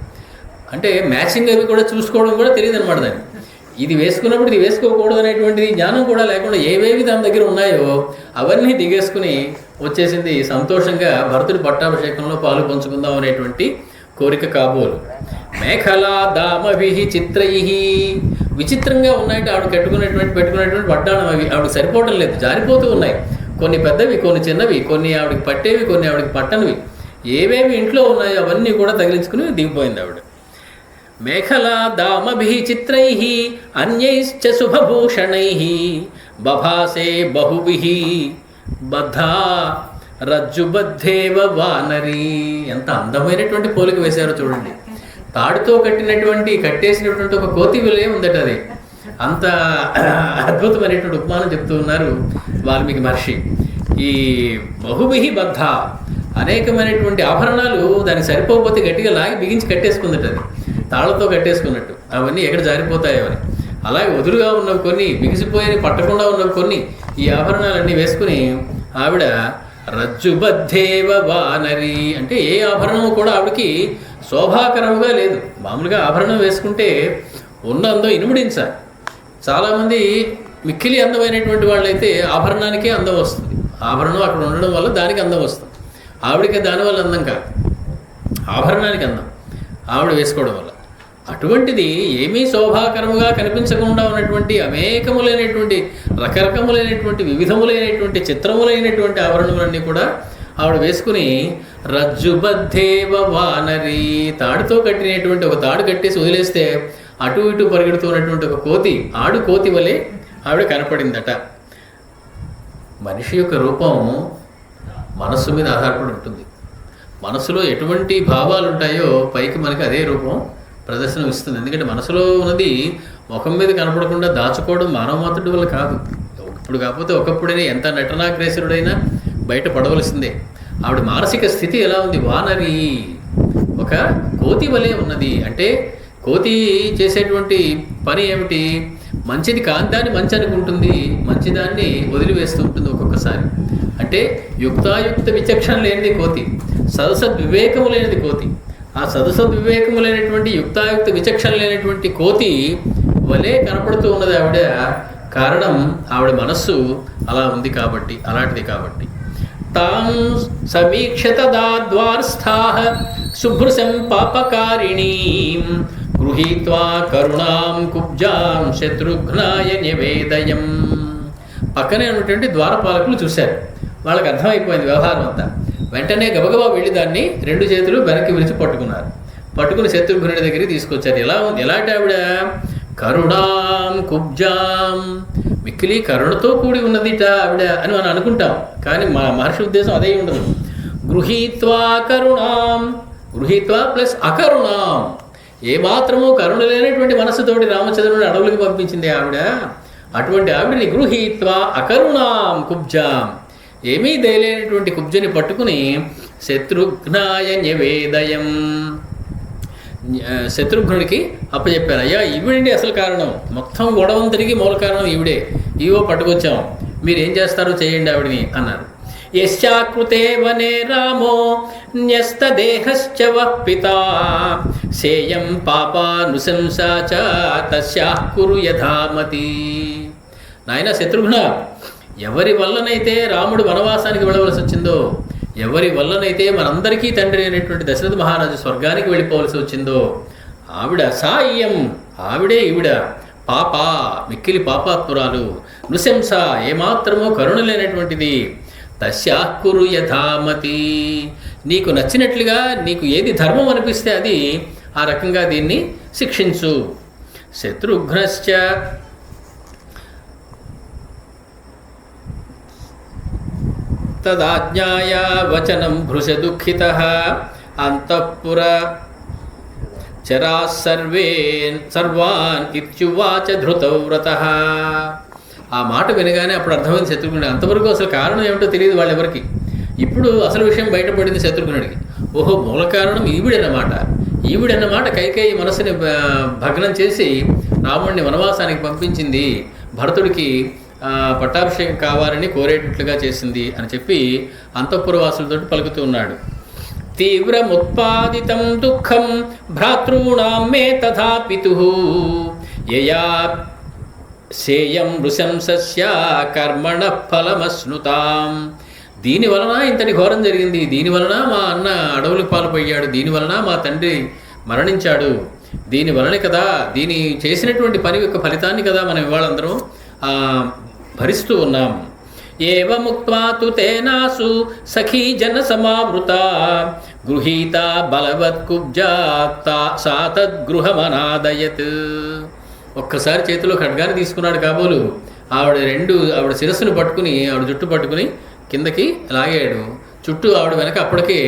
అంటే మ్యాచింగ్ అవి కూడా చూసుకోవడం కూడా తెలియదు అనమాట దాన్ని. ఇది వేసుకున్నప్పుడు ఇది వేసుకోకూడదు అనేటువంటిది జ్ఞానం కూడా లేకుండా ఏవేవి దాని దగ్గర ఉన్నాయో అవన్నీ దిగేసుకుని వచ్చేసింది. సంతోషంగా భరతుడి పట్టాభిషేకంలో పాలు పంచుకుందాం అనేటువంటి కోరిక కాబోలు. మేఖలా దామభి చిత్రై, విచిత్రంగా ఉన్నాయంటే ఆవిడ పెట్టుకునేటువంటి వడ్డాణం అవి ఆవిడకి సరిపోవడం లేదు, జారిపోతూ ఉన్నాయి. కొన్ని పెద్దవి, కొన్ని చిన్నవి, కొన్ని ఆవిడకి పట్టేవి, కొన్ని ఆవిడకి పట్టనివి. ఏవేవి ఇంట్లో ఉన్నాయో అవన్నీ కూడా తగిలించుకుని దిగిపోయింది ఆవిడ. మేఖలా దామభి చిత్రై అన్యైశ్చ శుభభూషణై బభాసే బహుభిః బద్ధా రజ్జుబద్ధేవ వానరీ. ఎంత అందమైనటువంటి పోలిక వేశారో చూడండి. తాడుతో కట్టేసినటువంటి ఒక కోతి విలే ఉందట అది. అంత అద్భుతమైనటువంటి ఉపమానం చెప్తూ ఉన్నారు వాల్మీకి మహర్షి. ఈ బహుభిః బద్ధ, అనేకమైనటువంటి ఆభరణాలు దానికి సరిపోకపోతే గట్టిగా లాగి బిగించి కట్టేసుకుందట అది, తాళ్లతో కట్టేసుకున్నట్టు. అవన్నీ ఎక్కడ జారిపోతాయో అని. అలాగే వదులుగా ఉన్నవి కొన్ని, బిగిసిపోయి పట్టకుండా ఉన్నవి కొన్ని, ఈ ఆభరణాలన్నీ వేసుకుని ఆవిడ రజ్జుబద్ధేవ వానరి, అంటే ఏ ఆభరణము కూడా ఆవిడకి శోభాకరముగా లేదు. మామూలుగా ఆభరణం వేసుకుంటే ఉన్న అందం ఇనుముడించాలి. చాలామంది మిక్కిలి అందమైనటువంటి వాళ్ళైతే ఆభరణానికే అందం వస్తుంది. ఆభరణం అక్కడ ఉండడం వల్ల దానికి అందం వస్తుంది. ఆవిడకి దానివల్ల అందం కాదు, ఆభరణానికి అందం ఆవిడ వేసుకోవడం వల్ల. అటువంటిది ఏమీ శోభాకరముగా కనిపించకుండా ఉన్నటువంటి అనేకములైనటువంటి రకరకములైనటువంటి వివిధములైనటువంటి చిత్రములైనటువంటి ఆభరణములన్నీ కూడా ఆవిడ వేసుకుని రజ్జుబద్ధేవ వానరి, తాడుతో కట్టినటువంటి ఒక తాడు కట్టేసి వదిలేస్తే అటు ఇటు పరిగెడుతున్నటువంటి ఒక కోతి, ఆడు కోతి వలె ఆవిడ కనపడిందట. మనిషి యొక్క రూపం మనస్సు మీద ఆధారపడి ఉంటుంది. మనసులో ఎటువంటి భావాలు ఉంటాయో పైకి మనకి అదే రూపం ప్రదర్శనం ఇస్తుంది. ఎందుకంటే మనసులో ఉన్నది ముఖం మీద కనపడకుండా దాచుకోవడం మానవ మాతృడి వల్ల కాదు. ఇప్పుడు కాకపోతే ఒకప్పుడైనా ఎంత నటనాగ్రేసరుడైనా బయట పడవలసిందే. ఆవిడ మానసిక స్థితి ఎలా ఉంది? వానరి, ఒక కోతి వలె ఉన్నది. అంటే కోతి చేసేటువంటి పని ఏమిటి? మంచిది కాని దాన్ని మంచి అనుకుంటుంది, మంచిదాన్ని వదిలివేస్తూ ఉంటుంది ఒక్కొక్కసారి. అంటే యుక్తాయుక్త విచక్షణ లేనిది కోతి, సదసద్వివేకము లేనిది కోతి. ఆ సదసద్వివేకము లేనటువంటి యుక్తాయుక్త విచక్షణ లేనటువంటి కోతి వలె కనపడుతూ ఉన్నది ఆవిడ. కారణం ఆవిడ మనస్సు అలా ఉంది కాబట్టి, అలాంటిది కాబట్టి. తాం సమీక్షత దాద్వార్స్థాః శుభ్రుశం పాపకారిణీం గృహీత్వా కరుణాం కుబ్జాం శత్రుఘ్నాయ నివేదయం. పక్కనే ఉన్నటువంటి ద్వారపాలకులు చూశారు, వాళ్ళకి అర్థమైపోయింది వ్యవహారం అంతా. వెంటనే గబగబా వెళ్ళి దాన్ని రెండు చేతులు వెనక్కి విరిచి పట్టుకున్నారు. పట్టుకుని శత్రుఘ్నుడి దగ్గరికి తీసుకొచ్చారు. ఎలా ఉంది? ఎలాంటి ఆవిడ? కరుణాం కుబ్జాం, మిక్కిలి కరుణతో కూడి ఉన్నదిట ఆవిడ అని మనం అనుకుంటాం, కానీ మా మహర్షి ఉద్దేశం అదే ఉండదు. గృహీత్వా కరుణాం, గృహీత్వా ప్లస్ అకరుణాం, ఏమాత్రము కరుణ లేనటువంటి మనస్సుతోటి రామచంద్రుని అడవులకు పంపించింది ఆవిడ. అటువంటి ఆవిడని గృహీత్వా అకరుణాం కుబ్జాం, ఏమీ దయలేనటువంటి కుబ్జని పట్టుకుని శత్రుఘ్నాయ నివేదయం, శత్రుఘ్నుడికి అప్పచెప్పారు. అయ్యా ఈవిడండి అసలు కారణం, మొత్తం గొడవంతరికి మూల కారణం ఈవిడే, ఇవో పట్టుకొచ్చాం, మీరేం చేస్తారో చేయండి ఆవిడని అన్నారు. యశ్చాకృతే వనే రామో న్యస్తదేహశ్చ వః పితా సేయం పాపానుశంసా చ తస్యాః కురు యథామతి. నాయన శత్రుఘ్న, ఎవరి వల్లనైతే రాముడు వనవాసానికి వెళ్ళవలసి వచ్చిందో, ఎవరి వల్లనైతే మనందరికీ తండ్రి అయినటువంటి దశరథ మహారాజు స్వర్గానికి వెళ్ళిపోవలసి వచ్చిందో, ఆవిడ సాయం, ఆవిడే ఈవిడ పాప, మిక్కిలి పాపాత్మురాలు, నృశంస, ఏమాత్రమో కరుణ లేనటువంటిది. తస్యాః కురు యథామతి, నీకు నచ్చినట్లుగా నీకు ఏది ధర్మం అనిపిస్తే అది ఆ రకంగా దీన్ని శిక్షించు. శత్రుఘ్నశ్చ తదాజ్ఞాయ వచనం భృశ దుఃఖితః అంతఃపుర చరాः సర్వాన్ ఇత్యువాచ ధృతవ్రతః. ఆ మాట వినగానే అప్పుడు అర్థమైంది శత్రుఘ్నుడు. అంతవరకు అసలు కారణం ఏమిటో తెలియదు వాళ్ళెవరికి. ఇప్పుడు అసలు విషయం బయటపడింది శత్రుఘ్నుడికి. ఓహో మూల కారణం ఈవిడన్నమాట కైకేయి మనసుని భగ్నం చేసి రాముడిని వనవాసానికి పంపించింది, భరతుడికి పట్టాభిషేకం కావాలని కోరేటట్లుగా చేసింది అని చెప్పి అంతఃపురవాసులతో పలుకుతూ ఉన్నాడు. తీవ్రముత్పాదితం దుఃఖం భ్రాతॄణాం మే తథా పితుః యయా సేయం నృశంసస్య కర్మణ ఫలమశ్నుతాం. దీని వలన ఇంతటి ఘోరం జరిగింది, దీని వలన మా అన్న అడవులకు పాల్పోయాడు, దీని వలన మా తండ్రి మరణించాడు, దీని వలనే కదా, దీని చేసినటువంటి పని యొక్క ఫలితాన్ని కదా మనం ఇవాళందరం భరిస్తూ ఉన్నాం. ఏవముక్త్వా తు తేనాసు సఖీ జన సమావృత గృహీత బలవత్కుబ్జా సా తద్గృహమనాదయత్. ఒక్కసారి చేతిలో ఖడ్గాన్ని తీసుకున్నాడు కాబోలు. ఆవిడ శిరస్సును పట్టుకుని, ఆవిడ జుట్టు పట్టుకుని కిందకి లాగాడు. చుట్టూ ఆవిడ వెనక అప్పటికే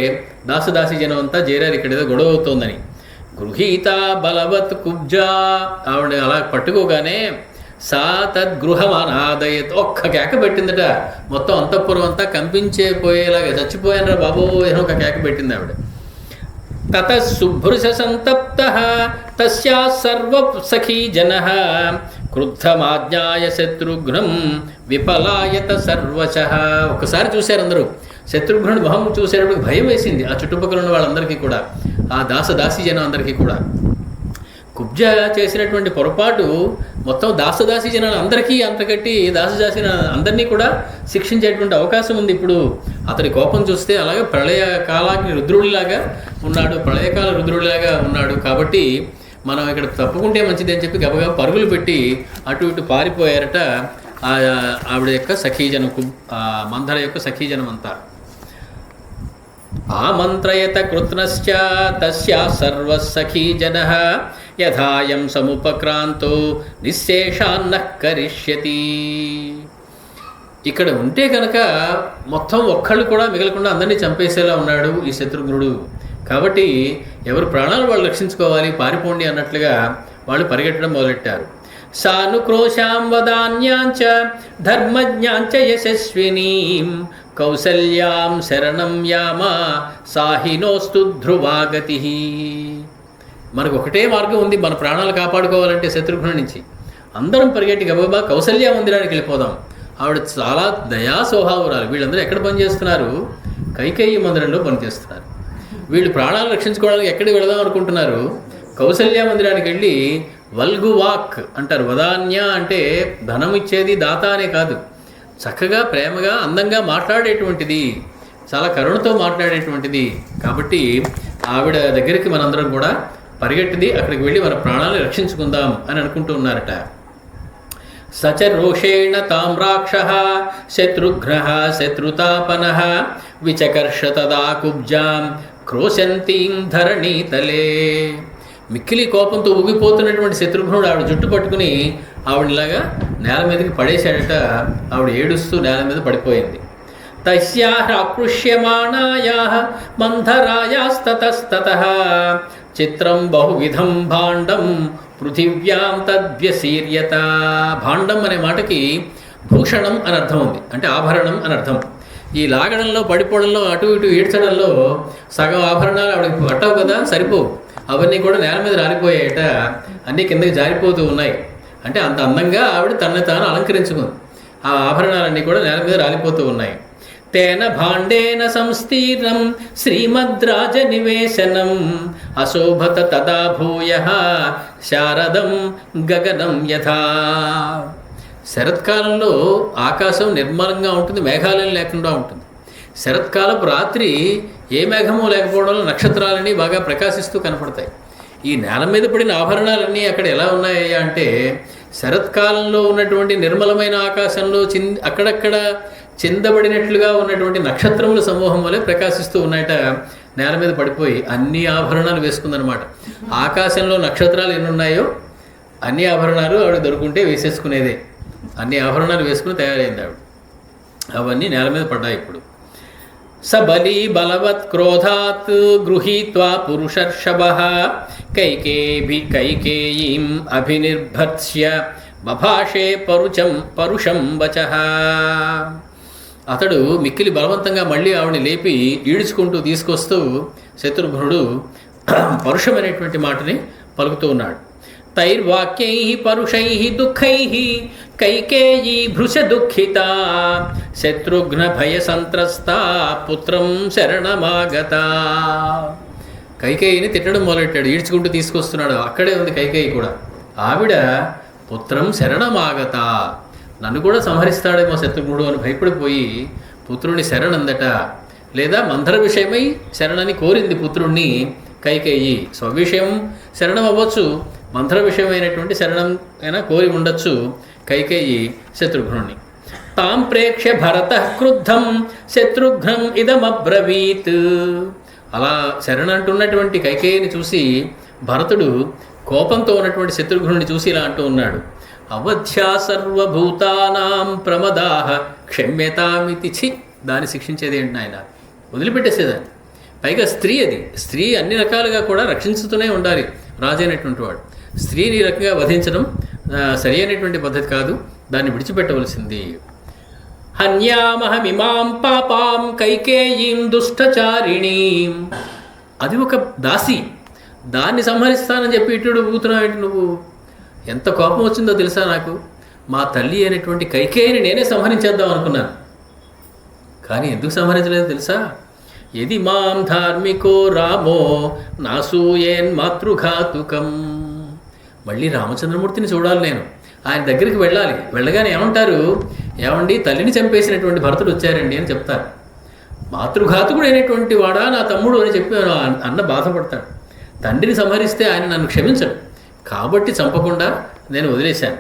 దాసదాసి జనం అంతా చేరారు, ఇక్కడ ఏదో గొడవ అవుతోందని. గృహీత బలవత్ కుబ్జా, ఆవిడ అలా పట్టుకోగానే సా తద్గృహమనాదయత్, ఒక్క కేక పెట్టిందట. మొత్తం అంతఃపురం అంతా కంపించేపోయేలాగా, చచ్చిపోయానరా బాబో అని ఒక కేక పెట్టింది ఆవిడ. తతః శుభ్రుష సంతప్తః తస్యా సర్వ సఖీ జనః క్రుద్ధమాజ్ఞాయ శత్రుఘ్నం విఫలాయత సర్వశః. ఒకసారి చూశారు అందరూ. శత్రుఘ్నుడి మొహం చూసేటప్పుడు భయం వేసింది ఆ చుట్టుపక్కల ఉన్న వాళ్ళందరికీ కూడా, ఆ దాసదాసి జనం అందరికీ కూడా. కుబ్జ చేసినటువంటి పొరపాటు మొత్తం దాసదాసి జనాలు అందరికీ అంతకట్టి దాసదాసి అందరినీ కూడా శిక్షించేటువంటి అవకాశం ఉంది. ఇప్పుడు అతడి కోపం చూస్తే అలాగే ప్రళయ కాలాగ్ని రుద్రుడిలాగా ఉన్నాడు, ప్రళయకాల రుద్రుడిలాగా ఉన్నాడు. కాబట్టి మనం ఇక్కడ తప్పుకుంటే మంచిది అని చెప్పి గబగబా పరుగులు పెట్టి అటు ఇటు పారిపోయారట ఆవిడ యొక్క సఖీజనం, మందర యొక్క సఖీజనం అంతా. ఆమంత్రయత కృత్నశ్చ తస్యా సర్వసఖీ జనః యథాయం సముపక్రాంతో నిశ్శేషాన్నః కరిష్యతి. ఇక్కడ ఉంటే కనుక మొత్తం ఒక్కళ్ళు కూడా మిగలకుండా అందరినీ చంపేసేలా ఉన్నాడు ఈ శత్రుఘ్నుడు. కాబట్టి ఎవరు ప్రాణాలు వాళ్ళు రక్షించుకోవాలి, పారిపోండి అన్నట్లుగా వాళ్ళు పరిగెట్టడం మొదలెట్టారు. సానుక్రోశాం వదాన్యాంచ ధర్మజ్ఞాంచ యశస్వినీం కౌసల్యాం శరణం యామ సాహినోస్తు ధ్రువాగతి. మనకు ఒకటే మార్గం ఉంది మన ప్రాణాలు కాపాడుకోవాలంటే శత్రుఘ్నుడి నుంచి. అందరం పరిగెట్టి గబగబా కౌసల్య మందిరానికి వెళ్ళిపోదాం. ఆవిడ చాలా దయా స్వభావరాలు. వీళ్ళందరూ ఎక్కడ పనిచేస్తున్నారు? కైకేయి మందిరంలో పనిచేస్తున్నారు. వీళ్ళు ప్రాణాలు రక్షించుకోవడానికి ఎక్కడికి వెళదాం అనుకుంటున్నారు? కౌసల్య మందిరానికి వెళ్ళి వల్గువాక్ అంటారు. వదాన్య అంటే ధనం ఇచ్చేది, దాత అనే కాదు, చక్కగా ప్రేమగా అందంగా మాట్లాడేటువంటిది, చాలా కరుణతో మాట్లాడేటువంటిది. కాబట్టి ఆవిడ దగ్గరికి మనందరం కూడా పరిగెట్టింది, అక్కడికి వెళ్ళి మన ప్రాణాలను రక్షించుకుందాం అని అనుకుంటూ ఉన్నారట. సచ రోషేణ తాం రాక్షః శత్రుఘ్నః శత్రుతాపనః విచకర్ష తదా కుబ్జాం క్రోశంతీం ధరణీతలే. మిక్కిలి కోపంతో ఊగిపోతున్నటువంటి శత్రుఘ్నుడు ఆవిడ జుట్టు పట్టుకుని ఆవిడలాగా నేల మీదకి పడేశాడట. ఆవిడ ఏడుస్తూ నేల మీద పడిపోయింది. తస్యాః ఆకృష్యమాణాయాః మంధరాయాస్తతస్తతః చిత్రం బహువిధం భాండం పృథివ్యాం తద్వ్యసీర్యత. భాండం అనే మాటకి భూషణం అని అర్థం ఉంది, అంటే ఆభరణం అని అర్థం. ఈ లాగడంలో పడిపోవడంలో అటు ఇటు ఈడ్చడంలో సగం ఆభరణాలు ఆవిడకి పట్టవు కదా, సరిపోవు. అవన్నీ కూడా నేల మీద రాలిపోయాయట, అన్నీ కిందకి జారిపోతూ ఉన్నాయి. అంటే అంత అందంగా ఆవిడ తనని తాను అలంకరించుకుంది. ఆ ఆభరణాలన్నీ కూడా నేల మీద రాలిపోతూ ఉన్నాయి. తేన భాండేన సంస్తీర్ణం శ్రీమద్రాజ నివేశనం అశోభత తదా భూయః శారదం గగనం యథా. శరత్కాలంలో ఆకాశం నిర్మలంగా ఉంటుంది, మేఘాలను లేకుండా ఉంటుంది. శరత్కాలపు రాత్రి ఏ మేఘము లేకపోవడం వల్ల నక్షత్రాలన్నీ బాగా ప్రకాశిస్తూ కనపడతాయి. ఈ నేల మీద పడిన ఆభరణాలన్నీ అక్కడ ఎలా ఉన్నాయా అంటే శరత్కాలంలో ఉన్నటువంటి నిర్మలమైన ఆకాశంలో అక్కడక్కడ చిందబడినట్లుగా ఉన్నటువంటి నక్షత్రముల సమూహం వలె ప్రకాశిస్తూ ఉన్నాయట. నేల మీద పడిపోయి అన్ని ఆభరణాలు వేసుకుందనమాట. ఆకాశంలో నక్షత్రాలు ఎన్ని ఉన్నాయో అన్ని ఆభరణాలు ఆవిడ దొరుకుంటే వేసేసుకునేదే. అన్ని ఆభరణాలు వేసుకుని తయారైంది ఆవిడ. అవన్నీ నేల మీద పడ్డాయి. ఇప్పుడు సబలీ బలవత్ క్రోధాత్ గృహీత్వా పురుషర్షభః కైకేయీం అభినిర్భత్స్య బభాషే పరుషం వచః. అతడు మిక్కిలి బలవంతంగా మళ్ళీ ఆవిడని లేపి ఈడ్చుకుంటూ తీసుకొస్తూ శత్రుఘ్నుడు పరుషమైనటువంటి మాటని పలుకుతూ ఉన్నాడు. తైర్వాక్యై పరుషై దుఃఖై కైకేయీ భృశ దుఃఖిత శత్రుఘ్న భయ సంత్రస్త పుత్రం శరణమాగత. కైకేయిని తిట్టడం మొదలెట్టాడు, ఈడ్చుకుంటూ తీసుకొస్తున్నాడు. అక్కడే ఉంది కైకేయి కూడా. ఆవిడ పుత్రం శరణమాగత, నన్ను కూడా సంహరిస్తాడేమో శత్రుఘ్నుడు అని భయపడిపోయి పుత్రుని శరణందట. లేదా మంధర విషయమై శరణని కోరింది పుత్రుణ్ణి కైకేయి. స్వవిషయం శరణం అవ్వచ్చు, మంత్ర విషయమైనటువంటి శరణం అయినా కోరి ఉండొచ్చు కైకేయి శత్రుఘ్నుని. తాం ప్రేక్ష్య భరత క్రుద్ధం శత్రుఘ్నం ఇదమబ్రవీత్. అలా శరణంటున్నటువంటి కైకేయిని చూసి భరతుడు కోపంతో ఉన్నటువంటి శత్రుఘ్నుని చూసి ఇలా అంటూ ఉన్నాడు. అవధ్యా సర్వభూతానాం ప్రమదాహ క్షమ్యతామితి. చి, దాన్ని శిక్షించేది ఏంటి నాయన, వదిలిపెట్టేసేదాన్ని. పైగా స్త్రీ, అది స్త్రీ అన్ని రకాలుగా కూడా రక్షించుతూనే ఉండాలి రాజు అయినటువంటి వాడు. స్త్రీని ఈ రకంగా వధించడం సరి అయినటువంటి పద్ధతి కాదు, దాన్ని విడిచిపెట్టవలసింది. హన్యామహమిమాం పాపాం కైకేయీం దుష్టచారిణీం. అది ఒక దాసి, దాన్ని సంహరిస్తానని చెప్పి ఇటుడు ఊగుతున్నావు నువ్వు. ఎంత కోపం వచ్చిందో తెలుసా నాకు. మా తల్లి అయినటువంటి కైకేయిని నేనే సంహరించేద్దాం అనుకున్నాను, కానీ ఎందుకు సంహరించలేదు తెలుసా? యది మాం ధార్మికో రామో నాసూయేన్ మాతృఘాతుకం. మళ్ళీ రామచంద్రమూర్తిని చూడాలి నేను, ఆయన దగ్గరికి వెళ్ళాలి. వెళ్ళగానే ఏమంటారు, ఏమండి తల్లిని చంపేసినటువంటి భరతుడు వచ్చారండి అని చెప్తారు. మాతృఘాతుకుడు అయినటువంటి వాడా నా తమ్ముడు అని చెప్పి అన్న బాధపడతాడు. తండ్రిని సంహరిస్తే ఆయన నన్ను క్షమించడు, కాబట్టి చంపకుండా నేను వదిలేశాను.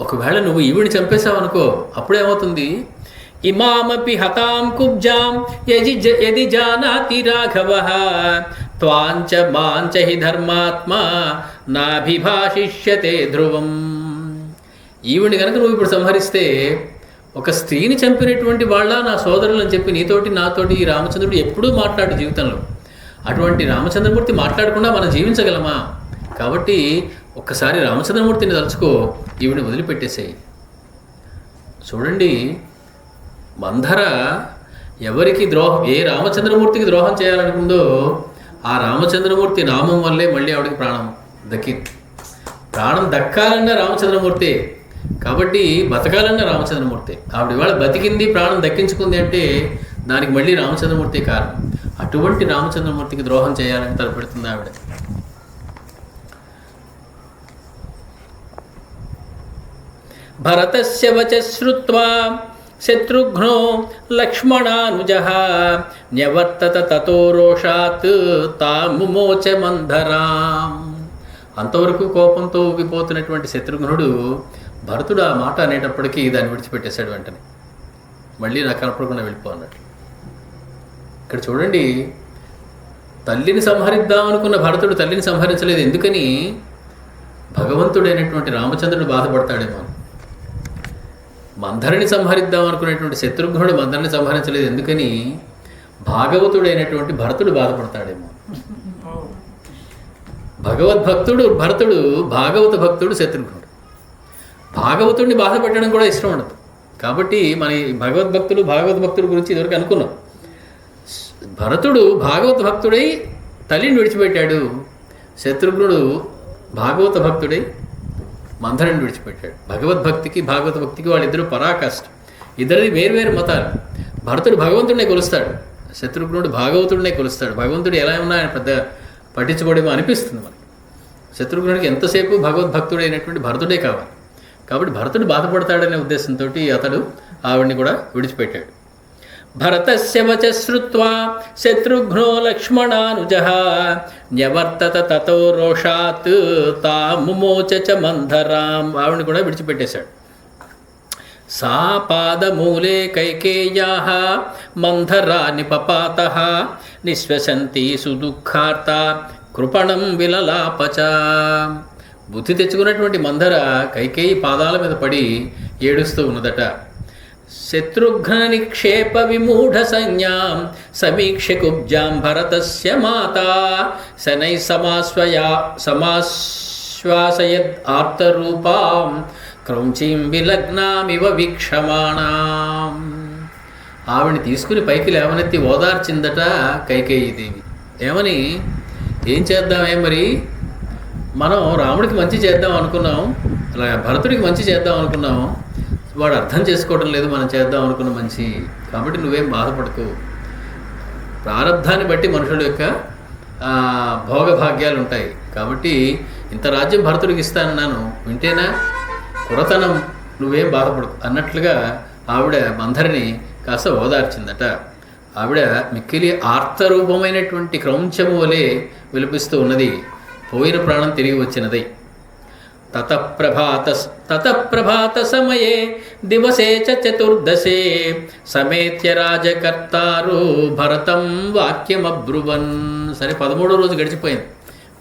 ఒకవేళ నువ్వు ఈవిడిని చంపేశావనుకో, అప్పుడేమవుతుంది? ఇమామపి హతాం కుబ్జాం యది జానాతి రాఘవః త్వాంచ మాంచ హి ధర్మాత్మా నాభిభాషిష్యతే ధ్రువం. ఈవిని కనుక నువ్వు ఇప్పుడు సంహరిస్తే ఒక స్త్రీని చంపినటువంటి వాళ్ళ నా సోదరులు అని చెప్పి నీతోటి నాతోటి ఈ రామచంద్రుడు ఎప్పుడూ మాట్లాడు జీవితంలో. అటువంటి రామచంద్రమూర్తి మాట్లాడకుండా మనం జీవించగలమా? కాబట్టి ఒక్కసారి రామచంద్రమూర్తిని తలుచుకో, ఈవిని వదిలిపెట్టేసేయి. చూడండి, మంధర ఎవరికి ఏ రామచంద్రమూర్తికి ద్రోహం చేయాలనుకుందో ఆ రామచంద్రమూర్తి నామం వల్లే మళ్ళీ ఆవిడకి ప్రాణం దక్కింది. ప్రాణం దక్కాలన్నా రామచంద్రమూర్తి, కాబట్టి బతకాలన్నా రామచంద్రమూర్తి. ఆవిడ ఇవాళ బతికింది, ప్రాణం దక్కించుకుంది అంటే దానికి మళ్ళీ రామచంద్రమూర్తి కారణం. అటువంటి రామచంద్రమూర్తికి ద్రోహం చేయాలని తలపెడుతుంది ఆవిడ. భరతస్య వచ శ్రుత్వా శత్రుఘ్నో లక్ష్మణానుజః న్యవర్తత తతో రోషాత్ తాముమోచ మంధరాం. అంతవరకు కోపంతో ఊగిపోతున్నటువంటి శత్రుఘ్నుడు భరతుడు ఆ మాట అనేటప్పటికీ దాన్ని విడిచిపెట్టేశాడు. వెంటనే మళ్ళీ నాకు కనపడకుండా వెళ్ళిపో అన్నట్టు. ఇక్కడ చూడండి, తల్లిని సంహరిద్దాం అనుకున్న భరతుడు తల్లిని సంహరించలేదు. ఎందుకని? భగవంతుడైనటువంటి రామచంద్రుడు బాధపడతాడేమో. మంధరిని సంహరిద్దాం అనుకునేటువంటి శత్రుఘ్నుడు మంధరిని సంహరించలేదు. ఎందుకని? భాగవతుడైనటువంటి భరతుడు బాధపడతాడేమో. భగవద్భక్తుడు భరతుడు, భాగవత భక్తుడు శత్రుఘ్నుడు. భాగవతుడిని బాధ పెట్టడం కూడా ఇష్టం ఉండదు. కాబట్టి మన భగవద్భక్తుడు భాగవత భక్తుడి గురించి ఇదివరకు అనుకున్నాం. భరతుడు భాగవత భక్తుడై తల్లిని విడిచిపెట్టాడు, శత్రుఘ్నుడు భాగవత భక్తుడై మంధరుని విడిచిపెట్టాడు. భగవద్భక్తికి భాగవత భక్తికి వాళ్ళిద్దరూ పరాకాష్ట. ఇద్దరిది వేర్వేరు మతాలు. భరతుడు భగవంతుడినే కొలుస్తాడు, శత్రుఘ్నుడు భాగవతుడినే కొలుస్తాడు. భగవంతుడు ఎలా ఉన్నా ఆయన పెద్ద పట్టించుకోవడమో అనిపిస్తుంది మనకి. శత్రుఘ్నుడికి ఎంతసేపు భగవద్భక్తుడైనటువంటి భరతుడే కావాలి. కాబట్టి భరతుడు బాధపడతాడనే ఉద్దేశంతో అతడు ఆవిడ్ని కూడా విడిచిపెట్టాడు. భరతస్య వచ శ్రుత్వా శత్రుఘ్నో లక్ష్మణానుజః న్యవర్తత తతో రోషాత్ తాముమోచ చ మంధరాం. ఆవిడ్ని కూడా విడిచిపెట్టేశాడు. సా పాదమూలే కైకేయ్యాః మంధరా నిపపాతః నిశ్వసంతి సుదుఃఖార్త కృపణం విలలాపచ. బుద్ధి తెచ్చుకున్నటువంటి మంధర కైకేయి పాదాల మీద పడి ఏడుస్తూ ఉన్నదట. శత్రుఘ్న నిక్షేప విమూఢ సంజ్ఞాం సమీక్ష కుబ్జాం భరతస్య మాతా శనై సమాశ్వాసయద్ ఆర్తరూపాం క్రౌంచీం విలగ్నామివ వీక్షమాణాం. ఆవిడని తీసుకుని పైకి లేవనెత్తి ఓదార్చిందట కైకేయీదేవి. ఏమని, ఏం చేద్దామే మరి, మనం రాముడికి మంచి చేద్దాం అనుకున్నాం, అలా భరతుడికి మంచి చేద్దాం అనుకున్నాం, వాడు అర్థం చేసుకోవడం లేదు మనం చేద్దాం అనుకున్న మంచి. కాబట్టి నువ్వేం బాధపడకు, ప్రారంధాన్ని బట్టి మనుషుల యొక్క భోగభాగ్యాలు ఉంటాయి. కాబట్టి ఇంత రాజ్యం భరతుడికి ఇస్తానన్నాను, వింటేనా, పురతనం, నువ్వేం బాధపడకు అన్నట్లుగా ఆవిడ మందరిని కాస్త ఓదార్చిందట. ఆవిడ మిక్కిలి ఆర్తరూపమైనటువంటి క్రౌంచము వలె విలిపిస్తూ ఉన్నది. పోయిన ప్రాణం తిరిగి వచ్చినది. తతప్రభాత సమయే దివసే చతుర్దశే సమేత్య రాజకర్తారు భరతం వాక్యమబ్రువన్. సరే, 13వ రోజు గడిచిపోయింది.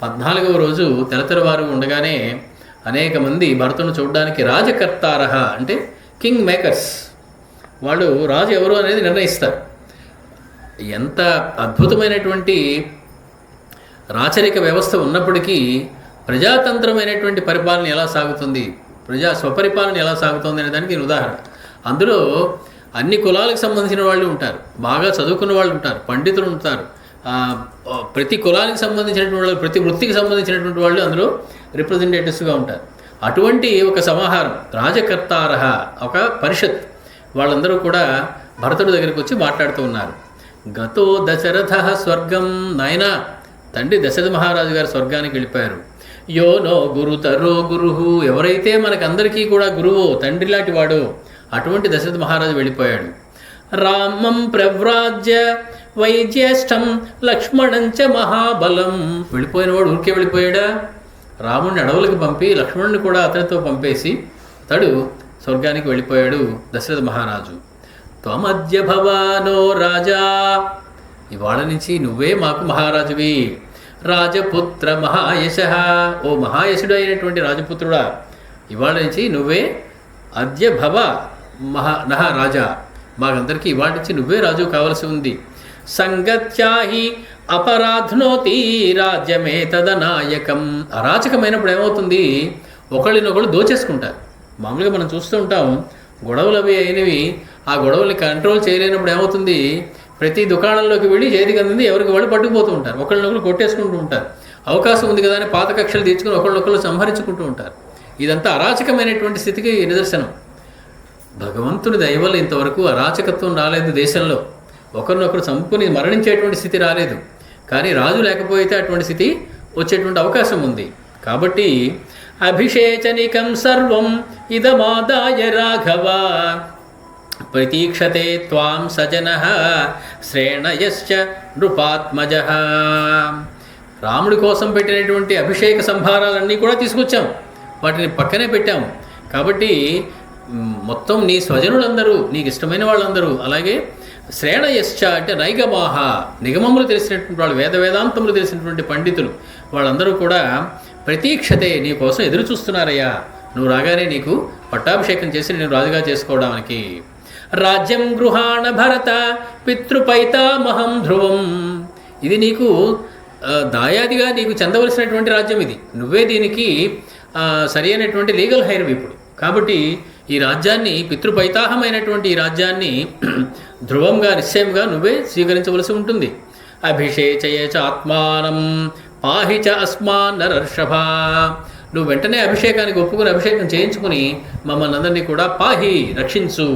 14వ రోజు తెలతెరవారు ఉండగానే అనేక మంది భరతుని చూడడానికి రాజకర్తారహ అంటే కింగ్ మేకర్స్, వాళ్ళు రాజు ఎవరు అనేది నిర్ణయిస్తారు. ఎంత అద్భుతమైనటువంటి రాచరిక వ్యవస్థ ఉన్నప్పటికీ ప్రజాతంత్రమైనటువంటి పరిపాలన ఎలా సాగుతుంది, స్వపరిపాలన ఎలా సాగుతుంది అనే దానికి ఉదాహరణ. అందులో అన్ని కులాలకు సంబంధించిన వాళ్ళు ఉంటారు, బాగా చదువుకున్న వాళ్ళు ఉంటారు, పండితులు ఉంటారు, ప్రతి కులానికి సంబంధించినటువంటి వాళ్ళు, ప్రతి వృత్తికి సంబంధించినటువంటి వాళ్ళు అందులో రిప్రజెంటేటివ్స్గా ఉంటారు. అటువంటి ఒక సమాహారం రాజకర్తారహ, ఒక పరిషత్, వాళ్ళందరూ కూడా భరతుడి దగ్గరికి వచ్చి మాట్లాడుతూ ఉన్నారు. గతో దశరథ స్వర్గం, నాయన తండ్రి దశరథ మహారాజు గారు స్వర్గానికి వెళ్ళిపోయారు. యోనో గురుతరో గురుహు, ఎవరైతే మనకందరికీ కూడా గురువు, తండ్రి లాంటి వాడు, అటువంటి దశరథ మహారాజు వెళ్ళిపోయాడు. రామం ప్రవ్రాజ్య వైజ్యేష్టం లక్ష్మణంచ మహాబలం, వెళ్ళిపోయినవాడు ఊరికే వెళ్ళిపోయాడా, రాముడిని అడవులకు పంపి లక్ష్మణుని కూడా అతనితో పంపేసి అతడు స్వర్గానికి వెళ్ళిపోయాడు దశరథ మహారాజు. త్వమద్య భవానో రాజా, ఇవాళ నుంచి నువ్వే మాకు మహారాజువి. రాజపుత్ర మహాయశ, ఓ మహాయశుడు అయినటువంటి రాజపుత్రుడా, ఇవాళ నుంచి నువ్వే అద్య భవ నహ రాజా, మాకందరికీ ఇవాళ నుంచి నువ్వే రాజు కావలసి ఉంది. సంగత్యాహి అపరాధ్నోతి రాజ్యమే తదనాయకం, అరాచకమైనప్పుడు ఏమవుతుంది, ఒకళ్ళనొకళ్ళు దోచేసుకుంటారు. మామూలుగా మనం చూస్తూ ఉంటాం, గొడవలు అవి అయినవి, ఆ గొడవల్ని కంట్రోల్ చేయలేనప్పుడు ఏమవుతుంది, ప్రతి దుకాణంలోకి వెళ్ళి చేతికి అందింది ఎవరికి వాళ్ళు పట్టుకుపోతూ ఉంటారు, ఒకళ్ళనొకళ్ళు కొట్టేసుకుంటూ ఉంటారు. అవకాశం ఉంది కదా అని పాత కక్షలు తీర్చుకుని ఒకళ్ళొకళ్ళు సంహరించుకుంటూ ఉంటారు. ఇదంతా అరాచకమైనటువంటి స్థితికి నిదర్శనం. భగవంతుని దయ వల్ల ఇంతవరకు అరాచకత్వం రాలేదు దేశంలో, ఒకరినొకరు చంపుకుని మరణించేటువంటి స్థితి రాలేదు. కానీ రాజు లేకపోతే అటువంటి స్థితి వచ్చేటువంటి అవకాశం ఉంది. కాబట్టి అభిషేచనికం సర్వం ఇదమాదాయ రాఘవ ప్రతీక్షతే త్వాం సజనః శ్రేణయశ్చ నృపాత్మజః. రాముడి కోసం పెట్టినటువంటి అభిషేక సంభారాలన్నీ కూడా తీసుకొచ్చాం, వాటిని పక్కనే పెట్టాం. కాబట్టి మొత్తం నీ స్వజనులందరూ, నీకు ఇష్టమైన వాళ్ళందరూ, అలాగే శ్రేణయశ్చ అంటే నైగమాహ, నిగమములు తెలిసినటువంటి వాళ్ళు, వేదాంతములు తెలిసినటువంటి పండితులు, వాళ్ళందరూ కూడా ప్రతీక్షతే, నీ కోసం ఎదురు చూస్తున్నారయ్యా, నువ్వు రాగానే నీకు పట్టాభిషేకం చేసి నేను రాజుగా చేసుకోవడానికి. రాజ్యం గృహాణ భరత పితృపైతామహం ధ్రువం, ఇది నీకు దాయాదిగా నీకు చెందవలసినటువంటి రాజ్యం, ఇది నువ్వే దీనికి సరి అయినటువంటి లీగల్ హైర్ ఇప్పుడు. కాబట్టి ఈ రాజ్యాన్ని, పితృపైతాహమైనటువంటి ఈ రాజ్యాన్ని ధ్రువంగా, నిశ్చయంగా నువ్వే స్వీకరించవలసి ఉంటుంది. అభిషేచయ చ ఆత్మానం పాహి చ అస్మాన్ నరర్షభ, నువ్వు వెంటనే అభిషేకానికి ఒప్పుకుని అభిషేకం చేయించుకుని మమ్మల్ని అందరినీ కూడా పాహి, రక్షించు.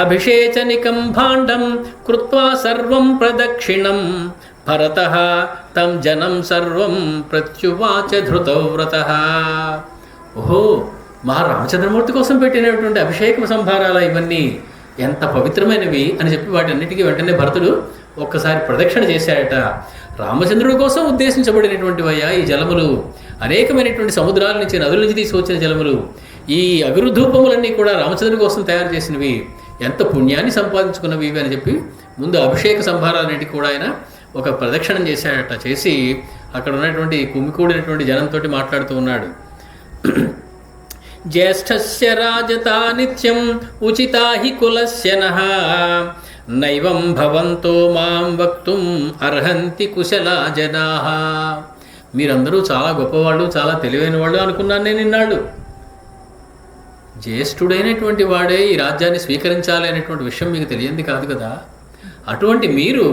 అభిషేచనికం భాండం కృత్వా సర్వం ప్రదక్షిణం భరతః తం జనం సర్వం ప్రత్యువాచ ధృతవ్రతః. ఓహో, మహారామచంద్రమూర్తి కోసం పెట్టినటువంటి అభిషేక సంభారాల ఇవన్నీ ఎంత పవిత్రమైనవి అని చెప్పి వాటన్నిటికీ వెంటనే భరతుడు ఒక్కసారి ప్రదక్షిణ చేశాడట. రామచంద్రుడి కోసం ఉద్దేశించబడినటువంటివయ్యా ఈ జలములు, అనేకమైనటువంటి సముద్రాల నుంచి, నదుల నుంచి తీసుకొచ్చిన జలములు. ఈ అగురుధూపములన్నీ కూడా రామచంద్రుడి కోసం తయారు చేసినవి, ఎంత పుణ్యాన్ని సంపాదించుకున్నవి ఇవి అని చెప్పి ముందు అభిషేక సంభారాలన్నిటికీ కూడా ఆయన ఒక ప్రదక్షిణం చేశాడట. చేసి అక్కడ ఉన్నటువంటి కుమ్మికూడినటువంటి జనంతో మాట్లాడుతూ ఉన్నాడు. జ్యేష్ఠస్య రాజతా నిత్యం ఉచితా హి కులస్య నః నైవం భవంతో మాం వక్తుం అర్హంతి కుశలా జనాః. మీరందరూ చాలా గొప్పవాళ్ళు, చాలా తెలివైన వాళ్ళు అనుకున్నాను నేను ఇన్నాళ్ళు. జ్యేష్ఠుడైనటువంటి వాడే ఈ రాజ్యాన్ని స్వీకరించాలి అనేటువంటి విషయం మీకు తెలియంది కాదు కదా. అటువంటి మీరు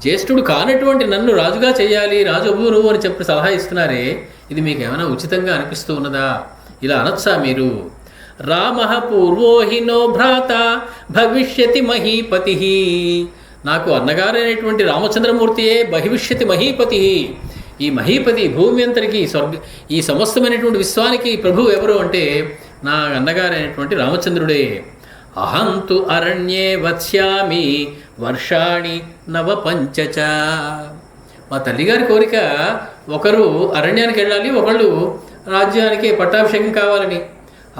జ్యేష్ఠుడు కానటువంటి నన్ను రాజుగా చేయాలి, రాజు నువ్వు అని చెప్పి సలహా ఇస్తున్నారే, ఇది మీకు ఏమైనా ఉచితంగా అనిపిస్తూ ఉన్నదా? ఇలా అనొచ్చా మీరు? రామ పూర్వోహినో భ్రాత భవిష్యతి మహీపతి. నాకు అన్నగారైనటువంటి రామచంద్రమూర్తియే భవిష్యతి మహీపతి. ఈ మహీపతి భూమి అంతరికి ఈ సమస్తమైనటువంటి విశ్వానికి ప్రభువు ఎవరు అంటే నా అన్నగారైనటువంటి రామచంద్రుడే. అహంతు అరణ్యే వత్స్యామి వర్షాణి నవపంచచ. మా తల్లిగారి కోరిక ఒకరు అరణ్యానికి వెళ్ళాలి, ఒకళ్ళు రాజ్యానికి పట్టాభిషేకం కావాలని.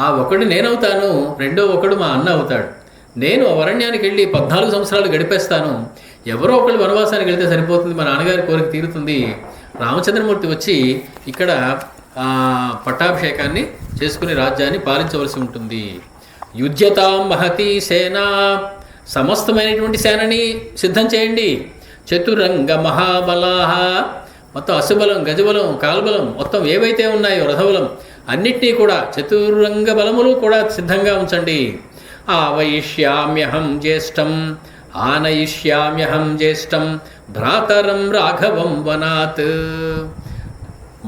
ఆ ఒకడు నేనవుతాను, రెండో ఒకడు మా అన్న అవుతాడు. నేను అరణ్యానికి వెళ్ళి 14 సంవత్సరాలు గడిపేస్తాను, ఎవరో ఒకళ్ళు వనవాసానికి వెళ్తే సరిపోతుంది, మా నాన్నగారి కోరిక తీరుతుంది. రామచంద్రమూర్తి వచ్చి ఇక్కడ పట్టాభిషేకాన్ని చేసుకుని రాజ్యాన్ని పాలించవలసి ఉంటుంది. యుజ్యతాం మహతి సేన, సమస్తమైనటువంటి సేనని సిద్ధం చేయండి. చతురంగ మహాబలాహ, మొత్తం అసుబలం, గజబలం, కాల్బలం మొత్తం ఏవైతే ఉన్నాయో రథబలం అన్నిటినీ కూడా చతురంగ బలములు కూడా సిద్ధంగా ఉంచండి. ఆవయిష్యామ్యహం జ్యేష్టం ఆనయిష్యామ్యహం జ్యేష్టం భ్రాతరం రాఘవం వనాత్.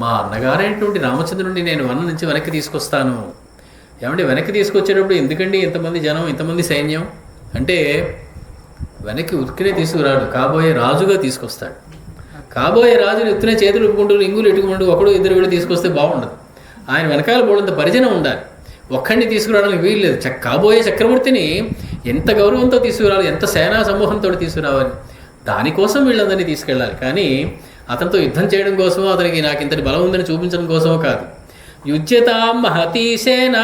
మా అన్నగారైనటువంటి రామచంద్రుడిని నేను వనం నుంచి వెనక్కి తీసుకొస్తాను. ఏమంటే వెనక్కి తీసుకొచ్చేటప్పుడు ఎందుకండి ఇంతమంది జనం, ఇంతమంది సైన్యం అంటే, వెనక్కి ఉతికినే తీసుకురాడు, కాబోయే రాజుగా తీసుకొస్తాడు. కాబోయే రాజుని ఎత్తునే చేతులు ఉప్పుకుంటూ ఇంగులు ఎట్టుకుంటూ ఒకడు ఇద్దరు కూడా తీసుకొస్తే బాగుండదు. ఆయన వెనకాల పోవడంత పరిజనం ఉండాలి. ఒక్కడిని తీసుకురావడానికి వీలు లేదు. కాబోయే చక్రవర్తిని ఎంత గౌరవంతో తీసుకురావాలి, ఎంత సేనా సమూహంతో తీసుకురావాలి. దానికోసం వీళ్ళందరినీ తీసుకెళ్ళాలి. కానీ అతనితో యుద్ధం చేయడం కోసమో, అతనికి నాకు ఇంతటి బలం ఉందని చూపించడం కోసమో కాదు. యుజ్యతాం మహతీ సేన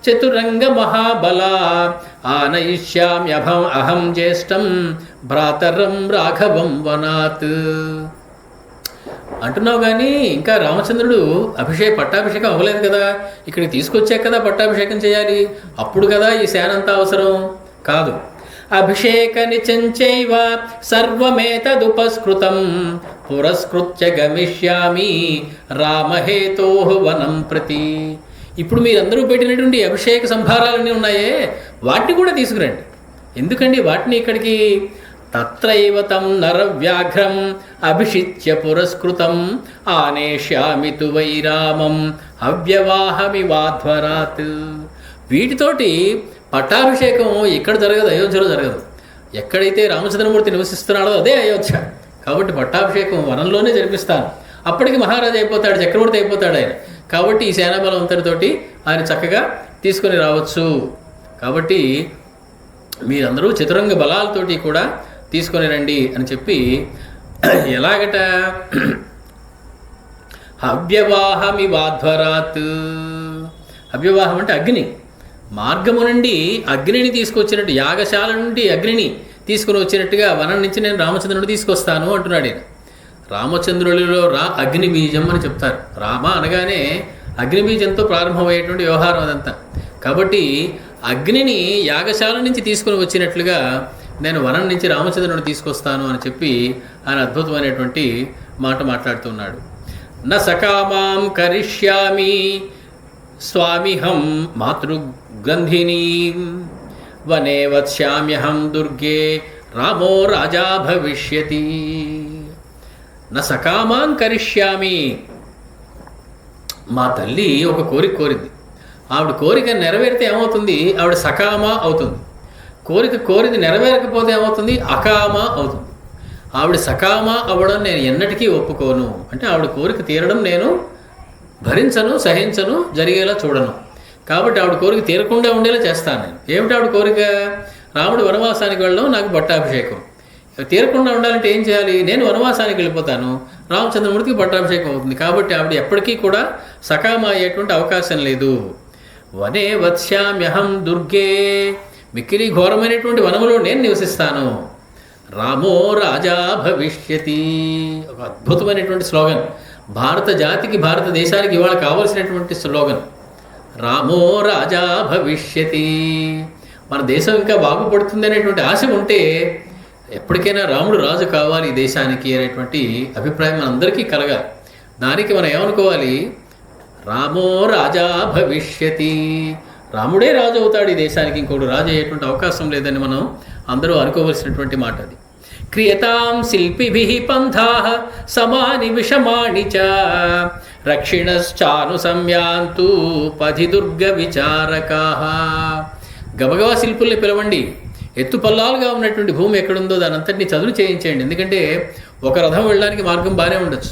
చతురంగ మహాబల ఆనయిష్యామ్యహం అహం జ్యేష్టం భ్రాతరం రాఘవం వనాత్ అంటున్నావు. కానీ ఇంకా రామచంద్రుడు పట్టాభిషేకం అవ్వలేదు కదా, ఇక్కడికి తీసుకొచ్చాక కదా పట్టాభిషేకం చేయాలి. అప్పుడు కదా ఈ సేన అంతా అవసరం కాదు. అభిషేక నిచంచైవ సర్వమేతదుపస్కృతం పురస్కృత్య గమిష్యామి రామహేతోః వనం ప్రతి. ఇప్పుడు మీరందరూ పెట్టినటువంటి అభిషేక సంభారాలన్నీ ఉన్నాయే, వాటిని కూడా తీసుకురండి. ఎందుకండి వాటిని ఇక్కడికి? తత్రైవ తం నరవ్యాఘ్రం అభిషిచ్య పురస్కృతం ఆనేష్యామి తు వై రామం అవ్యవాహమివాధ్వరాత్. వీటితోటి పట్టాభిషేకం ఇక్కడ జరగదు, అయోధ్యలో జరగదు. ఎక్కడైతే రామచంద్రమూర్తి నివసిస్తున్నాడో అదే అయోధ్య. కాబట్టి పట్టాభిషేకం వనంలోనే జరిపిస్తాను. అప్పటికి మహారాజు అయిపోతాడు, చక్రవర్తి అయిపోతాడు ఆయన. కాబట్టి ఈ సేనాబలం అంతటితోటి ఆయన చక్కగా తీసుకొని రావచ్చు. కాబట్టి మీరందరూ చతురంగ బలాలతోటి కూడా తీసుకొని రండి అని చెప్పి, ఎలాగట? అవ్యవాహమివాధ్వరాత్. అవ్యవాహం అంటే అగ్ని. మార్గము నుండి అగ్నిని తీసుకొచ్చినట్టు, యాగశాల నుండి అగ్నిని తీసుకుని వచ్చినట్టుగా వనం నుంచి నేను రామచంద్రుడు తీసుకొస్తాను అంటున్నాడు ఆయన. రామచంద్రుడిలో అగ్ని బీజం అని చెప్తారు. రామ అనగానే అగ్ని బీజంతో ప్రారంభమయ్యేటువంటి వ్యవహారం అదంతా. కాబట్టి అగ్నిని యాగశాల నుంచి తీసుకుని వచ్చినట్లుగా నేను వనం నుంచి రామచంద్రుడిని తీసుకొస్తాను అని చెప్పి ఆయన అద్భుతమైనటువంటి మాట మాట్లాడుతున్నాడు. న సకామాం కరిష్యామి స్వామిహం మాతృగంధినీ వనే వత్స్యామ్యహం దుర్గే రామో రాజా భవిష్యతి. న సకామాన్ కరిష్యామి. మా తల్లి ఒక కోరిక కోరింది. ఆవిడ కోరిక నెరవేరితే ఏమవుతుంది? ఆవిడ సకామ అవుతుంది. కోరిది నెరవేరకపోతే ఏమవుతుంది? అకామ అవుతుంది. ఆవిడ సకామ అవ్వడం నేను ఎన్నటికీ ఒప్పుకోను. అంటే ఆవిడ కోరిక తీరడం నేను భరించను, సహించను, జరిగేలా చూడను. కాబట్టి ఆవిడ కోరిక తీరకుండా ఉండేలా చేస్తాను నేను. ఏమిటి ఆవిడ కోరిక? రాముడు వనవాసానికి వెళ్ళడం, నాకు పట్టాభిషేకం. తీరకుండా ఉండాలంటే ఏం చేయాలి? నేను వనవాసానికి వెళ్ళిపోతాను, రామచంద్రమూర్తికి పట్టాభిషేకం అవుతుంది. కాబట్టి ఆవిడ ఎప్పటికీ కూడా సకామ అయ్యేటువంటి అవకాశం లేదు. వనే వత్స్యామ్యహం దుర్గే. మిక్కిలి ఘోరమైనటువంటి వనములో నేను నివసిస్తాను. రామో రాజా భవిష్యతి. ఒక అద్భుతమైనటువంటి స్లోగన్. భారత జాతికి, భారతదేశానికి ఇవాళ కావలసినటువంటి స్లోగన్ రామో రాజా భవిష్యతి. మన దేశం ఇంకా బాగుపడుతుంది అనేటువంటి ఆశ ఉంటే ఎప్పటికైనా రాముడు రాజు కావాలి ఈ దేశానికి అనేటువంటి అభిప్రాయం మనందరికీ కలగాలి. దానికి మనం ఏమనుకోవాలి? రామో రాజా భవిష్యతి. రాముడే రాజు అవుతాడు ఈ దేశానికి, ఇంకోటి రాజు అయ్యేటువంటి అవకాశం లేదని మనం అందరూ అనుకోవలసినటువంటి మాట అది. క్రియతాం శిల్పిభిః పంథాః సమాని విషమాణి చ రక్షిణశ్చాను సంయాంతు పథి దుర్గ విచారకాః. గబగబా శిల్పుల్ని పిలవండి, ఎత్తుపల్లాలుగా ఉన్నటువంటి భూమి ఎక్కడుందో దాని అంతటిని చదును చేయించేయండి. ఎందుకంటే ఒక రథం వెళ్ళడానికి మార్గం బాగానే ఉండొచ్చు,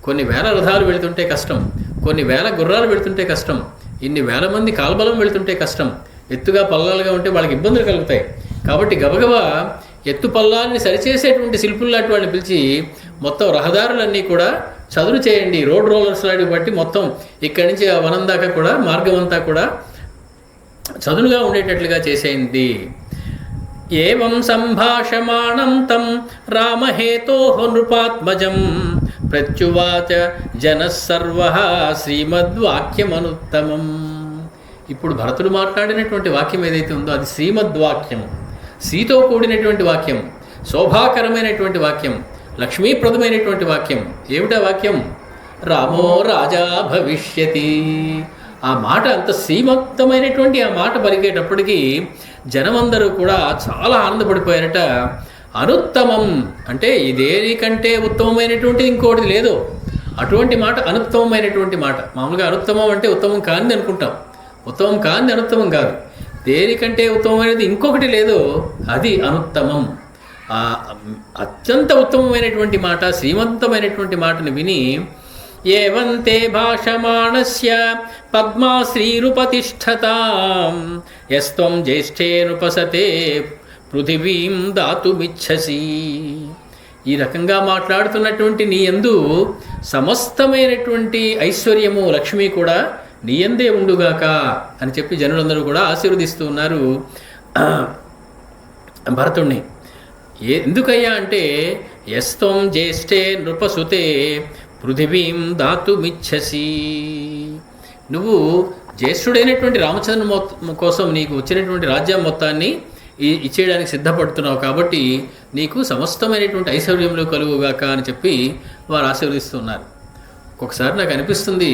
కొన్ని వేల రథాలు వెళుతుంటే కష్టం, కొన్ని వేల గుర్రాలు వెళుతుంటే కష్టం, ఇన్ని వేల మంది కాల్బలం వెళుతుంటే కష్టం, ఎత్తుగా పల్లాలుగా ఉంటే వాళ్ళకి ఇబ్బందులు కలుగుతాయి. కాబట్టి గబగబా ఎత్తు పల్లాన్ని సరిచేసేటువంటి శిల్పుల్లాంటి వాళ్ళని పిలిచి మొత్తం రహదారులన్నీ కూడా చదును చేయండి, రోడ్ రోలర్స్ లాంటివి బట్టి మొత్తం ఇక్కడి నుంచి ఆ వనం దాకా కూడా మార్గం అంతా కూడా చదునుగా ఉండేటట్లుగా చేసేయండి. ఏవం సంభాషమాణం తం రామహేతోః నృపాత్మజం ప్రత్యువాచ జనస్సర్వః శ్రీమద్వాక్యమనుత్తమం. ఇప్పుడు భరతుడు మాట్లాడినటువంటి వాక్యం ఏదైతే ఉందో అది శ్రీమద్వాక్యం, శ్రీతో కూడినటువంటి వాక్యం, శోభాకరమైనటువంటి వాక్యం, లక్ష్మీప్రదమైనటువంటి వాక్యం. ఏమిటా వాక్యం? రామో రాజా భవిష్యతి. ఆ మాట అంత శ్రీమక్తమైనటువంటి ఆ మాట పలికేటప్పటికీ జనమందరూ కూడా చాలా ఆనందపడిపోయారట. అనుత్తమం అంటే ఇదేనికంటే ఉత్తమమైనటువంటిది ఇంకోటి లేదు, అటువంటి మాట అనుత్తమమైనటువంటి మాట. మామూలుగా అనుత్తమం అంటే ఉత్తమం కానిది అనుకుంటాం, ఉత్తమం కానిది అనుత్తమం కాదు. దేనికంటే ఉత్తమమైనది ఇంకొకటి లేదు, అది అనుత్తమం. అత్యంత ఉత్తమమైనటువంటి మాట, శ్రీమంతమైనటువంటి మాటను విని ఏవంతే భాషమాణస్య పద్మాశ్రీరుపతిష్ఠతాం యస్త్వం జ్యేష్ఠేనుపసతే పృథివీం దాతుమిచ్చసి. ఈ రకంగా మాట్లాడుతున్నటువంటి నీ యందు సమస్తమైనటువంటి ఐశ్వర్యము లక్ష్మి కూడా నీ యందే ఉండుగాక అని చెప్పి జనులందరూ కూడా ఆశీర్వదిస్తూ ఉన్నారు భరతుణ్ణి. ఎందుకయ్యా అంటే యస్త్వం జ్యేష్ఠే నృపసుతే పృథివీం దాతుమిచ్చసి. నువ్వు జ్యేష్ఠుడైనటువంటి రామచంద్ర కోసం నీకు వచ్చినటువంటి రాజ్యం మొత్తాన్ని ఇచ్చేయడానికి సిద్ధపడుతున్నావు, కాబట్టి నీకు సమస్తమైనటువంటి ఐశ్వర్యంలో కలుగుగాక అని చెప్పి వారు ఆశీర్వదిస్తున్నారు. ఒక్కొక్కసారి నాకు అనిపిస్తుంది,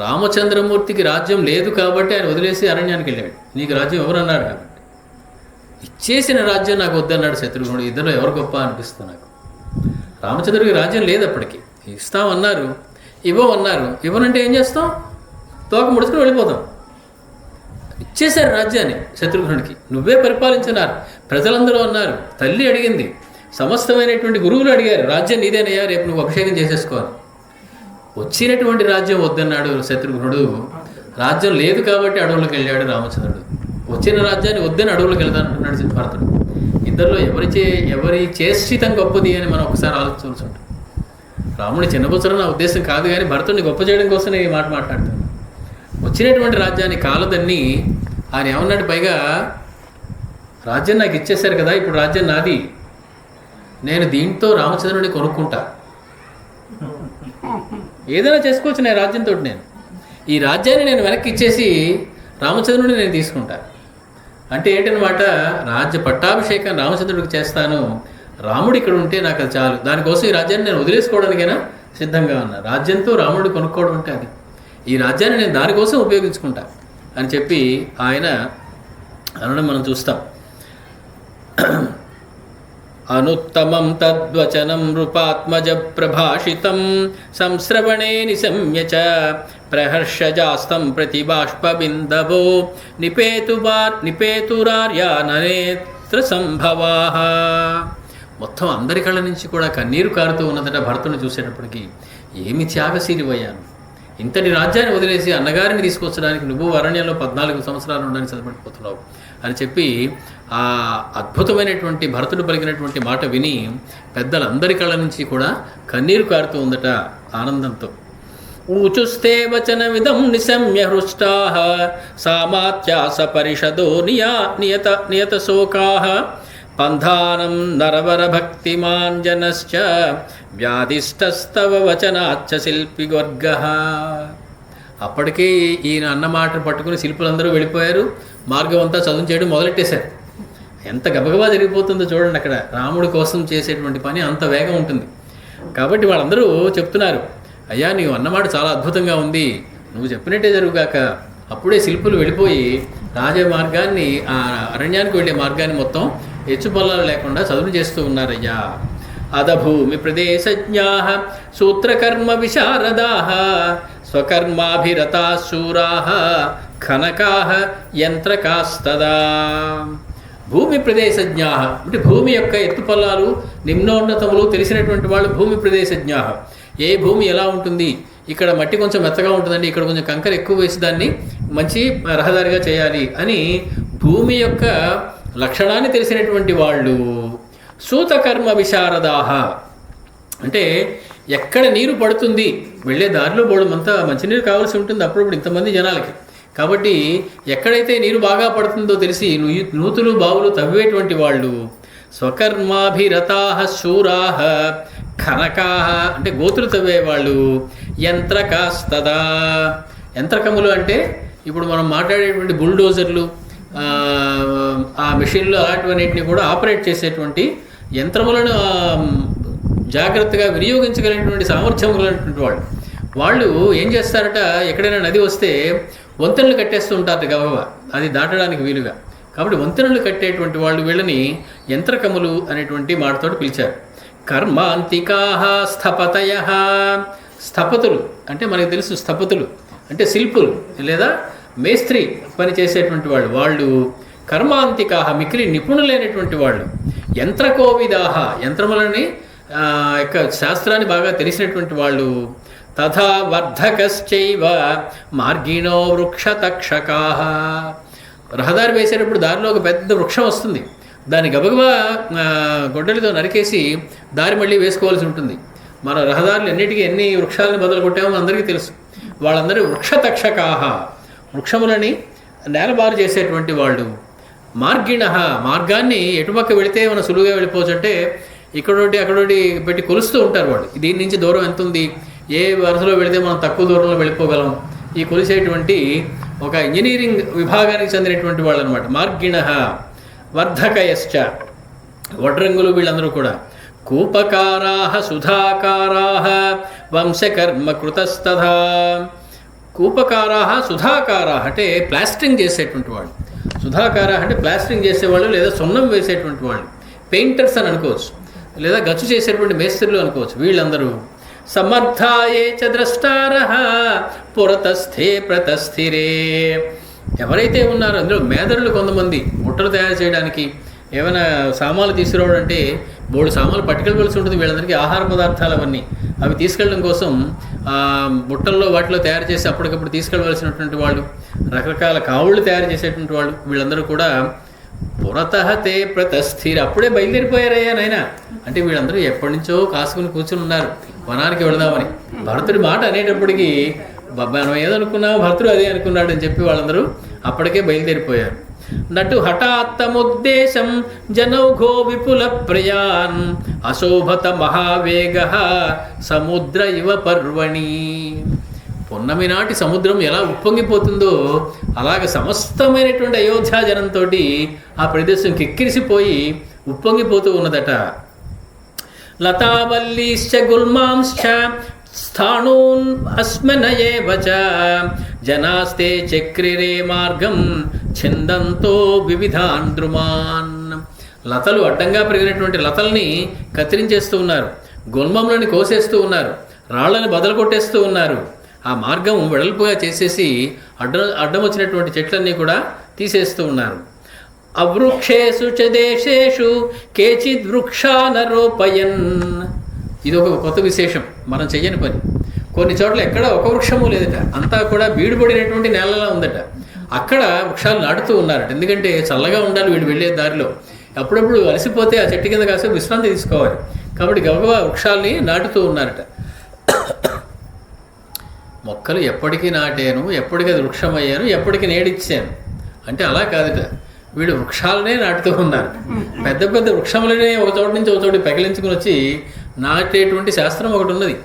రామచంద్రమూర్తికి రాజ్యం లేదు కాబట్టి ఆయన వదిలేసి అరణ్యానికి వెళ్ళాడు. నీకు రాజ్యం ఎవరన్నాడు? కాబట్టి ఇచ్చేసిన రాజ్యం నాకు వద్దన్నాడు శత్రుఘ్నుడు. ఇద్దరు ఎవరు గొప్ప అనిపిస్తుంది నాకు. రామచంద్రుడికి రాజ్యం లేదు, అప్పటికి ఇస్తామన్నారు, ఇవ్వమన్నారు. ఇవ్వనంటే ఏం చేస్తాం? తోక ముడుచుకుని వెళ్ళిపోతాం. ఇచ్చేశారు రాజ్యాన్ని శత్రుఘ్నుడికి. నువ్వే పరిపాలించినారు. ప్రజలందరూ అన్నారు, తల్లి అడిగింది, సమస్తమైనటువంటి గురువులు అడిగారు, రాజ్యం నీదేనయ్యా, రేపు నువ్వు అభిషేకం చేసేసుకోవాలి. వచ్చినటువంటి రాజ్యం వద్దన్నాడు శత్రుఘ్నుడు. రాజ్యం లేదు కాబట్టి అడవులకు వెళ్ళాడు రామచంద్రుడు. వచ్చిన రాజ్యాన్ని వద్దని అడవులకు వెళ్తానంటున్నాడు భరతుడు. ఇద్దరిలో ఎవరి చేష్టితం గొప్పది అని మనం ఒకసారి ఆలోచించవలసి ఉంటుంది. రాముడి చిన్నపుత్రుడు నా ఉద్దేశం కాదు, కానీ భరతుడిని గొప్ప చేయడం కోసం నేను ఈ మాట మాట్లాడుతాను. వచ్చినటువంటి రాజ్యాన్ని కాలదన్ని ఆయన ఏమన్నాడు? పైగా రాజ్యం నాకు ఇచ్చేశారు కదా, ఇప్పుడు రాజ్యం నాది, నేను దీంతో రామచంద్రుడిని కొనుక్కుంటా, ఏదైనా చేసుకోవచ్చు నేను రాజ్యంతో. నేను ఈ రాజ్యాన్ని నేను వెనక్కి ఇచ్చేసి రామచంద్రుడిని నేను తీసుకుంటా. అంటే ఏంటనమాట, రాజ్య పట్టాభిషేకం రామచంద్రుడికి చేస్తాను, రాముడు ఇక్కడ ఉంటే నాకు అది చాలు, దానికోసం ఈ రాజ్యాన్ని నేను వదిలేసుకోవడానికైనా సిద్ధంగా ఉన్నా. రాజ్యంతో రాముడు కొనుక్కోవడం అంటే అది, ఈ రాజ్యాన్ని నేను దానికోసం ఉపయోగించుకుంటా అని చెప్పి ఆయన అనడం మనం చూస్తాం. అనుత్తమం తద్వచనం నృపాత్మజ ప్రభాషితం సంశ్రవణే నిశమ్య చ ప్రహర్షజాస్తం ప్రతిబాష్పబిందవో నిపేతురార్యాననేత్ర సంభవాః. మొత్తం అందరి కళ్ళ నుంచి కూడా కన్నీరు కారుతూ ఉన్నదట భరతుని చూసేటప్పటికి. ఏమి త్యాగశీలివయ్యాను, ఇంతటి రాజ్యాన్ని వదిలేసి అన్నగారిని తీసుకొచ్చడానికి నువ్వు అరణ్యంలో 14 సంవత్సరాలు ఉండడానికి సిద్ధపడిపోతున్నావు అని చెప్పి ఆ అద్భుతమైనటువంటి భరతుడు పలికినటువంటి మాట విని పెద్దలందరి కళ్ళ నుంచి కూడా కన్నీరు కారుతూ ఉందట ఆనందంతో. ఊచుస్తే వచన విధం నిశమ్య హృష్టాః సామాత్యాస పరిషదో నియత శోకాః పంధానం నరవర భక్తిమాన్ జనశ్చ వ్యాధిష్టస్తవ వచనాచ్చ శిల్పివర్గః. అప్పటికే ఈయన అన్నమాట పట్టుకుని శిల్పులందరూ వెళ్ళిపోయారు. మార్గం అంతా చదువు చేయడం మొదలెట్టేశారు. ఎంత గబగబా జరిగిపోతుందో చూడండి. అక్కడ రాముడి కోసం చేసేటువంటి పని అంత వేగం ఉంటుంది. కాబట్టి వాళ్ళందరూ చెప్తున్నారు, అయ్యా నీవు అన్నమాట చాలా అద్భుతంగా ఉంది, నువ్వు చెప్పినట్టే జరుగుగాక అప్పుడే శిల్పులు వెళ్ళిపోయి రాజమార్గాన్ని, ఆ అరణ్యానికి వెళ్ళే మార్గాన్ని మొత్తం హెచ్చుపల్లాలు లేకుండా చదువు చేస్తూ ఉన్నారయ్యా. అదభూమి ప్రదేశజ్ఞా సూత్రకర్మ విశారదా స్వకర్మాభిరతా శూరా ఖనకా యంత్రకాస్తదా. భూమి ప్రదేశజ్ఞా అంటే భూమి యొక్క ఎత్తుపల్లాలు నిమ్నోన్నతములు తెలిసినటువంటి వాళ్ళు భూమి ప్రదేశజ్ఞా. ఏ భూమి ఎలా ఉంటుంది, ఇక్కడ మట్టి కొంచెం మెత్తగా ఉంటుందండి, ఇక్కడ కొంచెం కంకర ఎక్కువ వేసి దాన్ని మంచి రహదారిగా చేయాలి అని భూమి యొక్క లక్షణాన్ని తెలిసినటువంటి వాళ్ళు. సూతకర్మ విశారదాహ అంటే ఎక్కడ నీరు పడుతుంది, వెళ్ళే దారిలో పోవడమంతా మంచినీరు కావాల్సి ఉంటుంది అప్పుడప్పుడు ఇంతమంది జనాలకి. కాబట్టి ఎక్కడైతే నీరు బాగా పడుతుందో తెలిసి నూతులు బావులు తవ్వేటువంటి వాళ్ళు. స్వకర్మాభిరతాః శూరాః ఖనకాః అంటే గోతులు తవ్వేవాళ్ళు. యంత్రకాస్తదా యంత్రకములు అంటే ఇప్పుడు మనం మాట్లాడేటువంటి బుల్డోజర్లు, ఆ మెషిన్లు అలాంటివన్నింటినీ కూడా ఆపరేట్ చేసేటువంటి యంత్రములను జాగ్రత్తగా వినియోగించగలిగినటువంటి సామర్థ్యం కలిగినటువంటి వాళ్ళు ఏం చేస్తారట, ఎక్కడైనా నది వస్తే వంతెనలు కట్టేస్తూ ఉంటారు గబగబా అది దాటడానికి వీలుగా. కాబట్టి వంతెనలు కట్టేటువంటి వాళ్ళు వీళ్ళని యంత్రకములు అనేటువంటి మాటతో పిలిచారు. కర్మాంతికాః స్థపతయః స్థపతులు అంటే మనకు తెలుసు, స్థపతులు అంటే శిల్పులు లేదా మేస్త్రి పని చేసేటువంటి వాళ్ళు కర్మాంతికాః మిక్కిలి నిపుణులైనటువంటి వాళ్ళు. యంత్రకోవిదాః యంత్రములని యొక్క శాస్త్రాన్ని బాగా తెలిసినటువంటి వాళ్ళు. తథా వర్ధకశ్చైవ మార్గిణో వృక్షతక్షకాః రహదారి వేసేటప్పుడు దారిలో ఒక పెద్ద వృక్షం వస్తుంది, దాన్ని గబగబా గొడ్డలితో నరికేసి దారి మళ్ళీ వేసుకోవాల్సి ఉంటుంది. మన రహదారులు ఎన్ని వృక్షాలను బదులు కొట్టామో అందరికీ తెలుసు. వాళ్ళందరూ వృక్షతక్షకాః వృక్షములని నేలబారు చేసేటువంటి వాళ్ళు. మార్గిణ మార్గాన్ని ఎటుపక్క వెళితే మనం సులువుగా వెళ్ళిపోవచ్చు అంటే ఇక్కడోటి అక్కడోటి పెట్టి కొలుస్తూ ఉంటారు వాళ్ళు. దీని నుంచి దూరం ఎంత ఉంది, ఏ వరుసలో వెళితే మనం తక్కువ దూరంలో వెళ్ళిపోగలం, ఈ కొలిసేటువంటి ఒక ఇంజనీరింగ్ విభాగానికి చెందినటువంటి వాళ్ళు అనమాట. మార్గిణ వర్ధకయశ్చ వడ్రంగులు వీళ్ళందరూ కూడా. కూపకారాః సుధాకారాః వంశకర్మ కృతస్తథా కూపకారాః సుధాకారాః అంటే ప్లాస్టరింగ్ చేసేటువంటి వాళ్ళు. సుధాకార అంటే ప్లాస్టరింగ్ చేసేవాళ్ళు లేదా సున్నం వేసేటువంటి వాళ్ళు, పెయింటర్స్ అని అనుకోవచ్చు, లేదా గచ్చు చేసేటువంటి మేస్త్రులు అనుకోవచ్చు. వీళ్ళందరూ సమర్థాయే చ ద్రష్టారః పురతస్థే ప్రతస్థిరే ఎవరైతే ఉన్నారో అందులో మేదరులు కొంతమంది బుట్టలు తయారు చేయడానికి ఏమైనా సామాన్లు తీసుకురావడం అంటే బోడు సామాన్లు పట్టుకెళ్ళవలసి ఉంటుంది. వీళ్ళందరికీ ఆహార పదార్థాలు అవన్నీ అవి తీసుకెళ్ళడం కోసం బుట్టల్లో వాటిలో తయారు చేసి అప్పటికప్పుడు తీసుకెళ్ళవలసినటువంటి వాళ్ళు, రకరకాల కావుళ్ళు తయారు చేసేటువంటి వాళ్ళు వీళ్ళందరూ కూడా పురతః తే ప్రతస్థిర అప్పుడే బయలుదేరిపోయారయ్యా నాయన అంటే వీళ్ళందరూ ఎప్పటి నుంచో కాసుకుని కూర్చుని ఉన్నారు వనానికి వెళదామని. భరతుడి మాట అనేటప్పటికీ మనం ఏదనుకున్నామో భరతుడు అదే అనుకున్నాడు అని చెప్పి వాళ్ళందరూ అప్పటికే బయలుదేరిపోయారు. నటు హఠాత్తముద్దేశం జనౌఘో విపుల ప్రయాన్ అశోభత మహావేగ సముద్ర ఇవ పర్వణి. పున్నమి నాటి సముద్రం ఎలా ఉప్పొంగిపోతుందో అలాగ సమస్తమైనటువంటి అయోధ్యా జనంతో ఆ ప్రదేశం కిక్కిరిసిపోయి ఉప్పొంగిపోతూ ఉన్నదట. లతావల్లీశ్చ గుల్మాంశ్చ స్థాణూన్ అస్మనయేవ చ జనాస్తే చక్రిరే మార్గం ఛిందంతో వివిధాన్ ద్రుమాన్. లతలు అడ్డంగా పెరిగినటువంటి లతల్ని కత్తిరించేస్తూ ఉన్నారు, గుల్మంలని కోసేస్తూ ఉన్నారు, రాళ్లను బదలు కొట్టేస్తూ ఉన్నారు. ఆ మార్గం వెడల్పుగా చేసేసి అడ్డం వచ్చినటువంటి చెట్లన్నీ కూడా తీసేస్తూ ఉన్నారు. అవృక్షేషు చ దేశేషు కేచిద్ వృక్షానరోపయన్. ఇది ఒక కొత్త విశేషం, మనం చెయ్యని పని. కొన్ని చోట్ల ఎక్కడ ఒక వృక్షము లేదట, అంతా కూడా బీడుపడినటువంటి నేలలా ఉందట. అక్కడ వృక్షాలు నాటుతూ ఉన్నారట, ఎందుకంటే చల్లగా ఉండాలి వీళ్ళు వెళ్ళే దారిలో. అప్పుడప్పుడు అలసిపోతే ఆ చెట్టు కింద కాసేపు విశ్రాంతి తీసుకోవాలి, కాబట్టి గబగబా వృక్షాలని నాటుతూ ఉన్నారట. మొక్కలు ఎప్పటికీ నాటాను, ఎప్పటికీ అది వృక్షమయ్యాను, ఎప్పటికీ నేడిచ్చాను అంటే అలా కాదట, వీడు వృక్షాలనే నాటుతూ ఉన్నారు. పెద్ద పెద్ద వృక్షములనే ఒక చోటు నుంచి ఒక చోటు పెకిలించుకుని వచ్చి నాటేటువంటి శాస్త్రం ఒకటి ఉన్నది.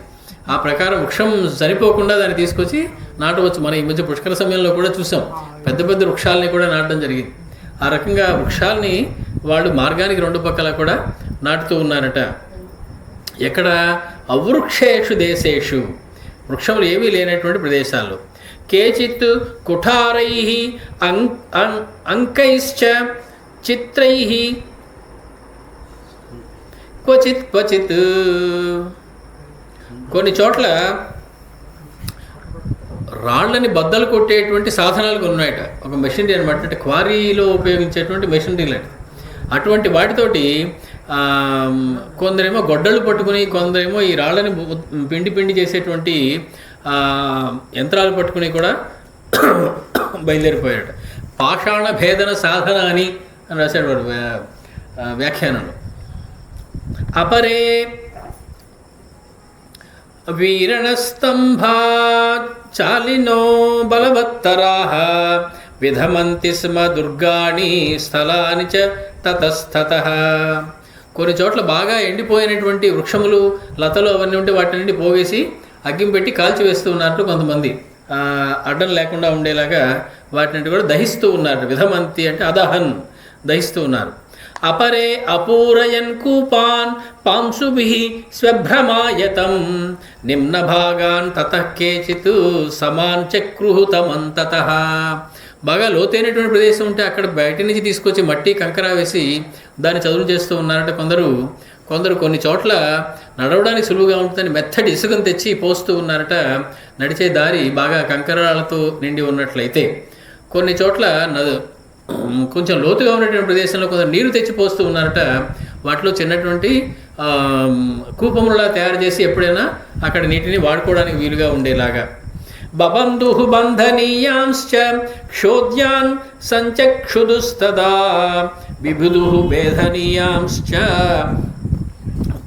ఆ ప్రకారం వృక్షం సరిపోకుండా దాన్ని తీసుకొచ్చి నాటవచ్చు. మనం ఈ మధ్య పుష్కర సమయంలో కూడా చూసాం, పెద్ద పెద్ద వృక్షాలని కూడా నాటడం జరిగింది. ఆ రకంగా వృక్షాలని వాళ్ళు మార్గానికి రెండు పక్కల కూడా నాటుతూ ఉన్నారట. ఎక్కడ అవృక్షేషు దేశేషు వృక్షములు ఏమీ లేనటువంటి ప్రదేశాల్లో. కేచిత్ కుఠారై అంకైశ్చ చిత్రై క్వచిత్ క్వచిత్. కొన్ని చోట్ల రాళ్ళని బద్దలు కొట్టేటువంటి సాధనాలు కొన్ని ఉన్నాయట. ఒక మెషినరీ అనమాట, అంటే క్వారీలో ఉపయోగించేటువంటి మెషినరీ లాంటి అటువంటి వాటితోటి కొందరేమో గొడ్డలు పట్టుకుని, కొందరేమో ఈ రాళ్ళని పిండి పిండి చేసేటువంటి యంత్రాలు పట్టుకుని కూడా బయలుదేరిపోయాడు. పాషాణ భేదన సాధన అని రాశాడు వాడు వ్యాఖ్యానంలో. అపరే వీరణస్తంభా చాలినో బలవత్తరాః విధమంతి స్మ దుర్గాణి స్థలాని చ తతస్తతః. కొన్ని చోట్ల బాగా ఎండిపోయినటువంటి వృక్షములు, లతలు అవన్నీ ఉంటే వాటిని పోగేసి అగ్గిం పెట్టి కాల్చివేస్తూ ఉన్నట్టు కొంతమంది, అడ్డం లేకుండా ఉండేలాగా వాటిని కూడా దహిస్తూ ఉన్నారు. విధమంతి అంటే అదహన్, దహిస్తూ ఉన్నారు. అపరే అపూరయన్ కూపాన్ పాంశుభిః స్వభ్రమాయతం నిమ్న భాగాన్ తతః కేచిత్ సమాన్ చక్రుః తమంతతః. బాగా లోతైనటువంటి ప్రదేశం ఉంటే అక్కడ బయట నుంచి తీసుకొచ్చి మట్టి కంకర వేసి దాన్ని చదును చేస్తూ ఉన్నారట కొందరు. కొన్ని చోట్ల నడవడానికి సులువుగా ఉంటుందని మెత్తటి ఇసుకను తెచ్చి పోస్తూ ఉన్నారట. నడిచే దారి బాగా కంకరాలతో నిండి ఉన్నట్లయితే. కొన్ని చోట్ల కొంచెం లోతుగా ఉన్నటువంటి ప్రదేశంలో కొందరు నీరు తెచ్చి పోస్తూ ఉన్నారట. వాటిలో చిన్నటువంటి కూపములా తయారు చేసి ఎప్పుడైనా అక్కడ నీటిని వాడుకోవడానికి వీలుగా ఉండేలాగా. బబంధుః బంధనీయాంశ్చ క్షోద్యాన్ సంచక్షుదుస్తదా విబుధుః భేదనీయాంశ్చ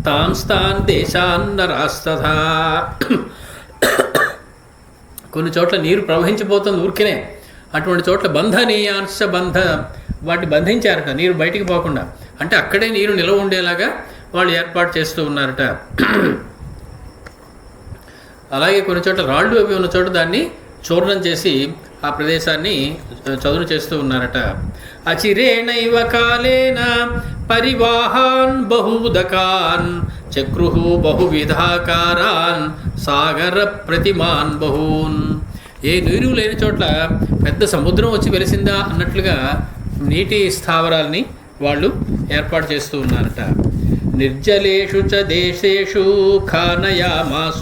తాంస్తాన్ దేశాన్నరాస్తథా. కొన్ని చోట్ల నీరు ప్రవహించిపోతుంది ఊరికినే, అటువంటి చోట్ల బంధనీయాంశ వాటిని బంధించారట నీరు బయటికి పోకుండా. అంటే అక్కడే నీరు నిలవ ఉండేలాగా వాళ్ళు ఏర్పాటు చేస్తూ ఉన్నారట. అలాగే కొన్ని చోట్ల రాళ్ళు అవి ఉన్న చోట దాన్ని చూర్ణం చేసి ఆ ప్రదేశాన్ని చదును చేస్తూ ఉన్నారట. అచిరేణైవ కాలేన పరివాహాన్ బహూదకాన్ చక్రుః బహువిధాకారాన్ సాగర ప్రతిమాన్ బహూన్. ఏ నీరు లేని చోట్ల పెద్ద సముద్రం వచ్చి వెలిసిందా అన్నట్లుగా నీటి స్థావరాల్ని వాళ్ళు ఏర్పాటు చేస్తూ ఉన్నారట. నిర్జలేషు చ దేశేషు ఖానయామాసురుత్తమాన్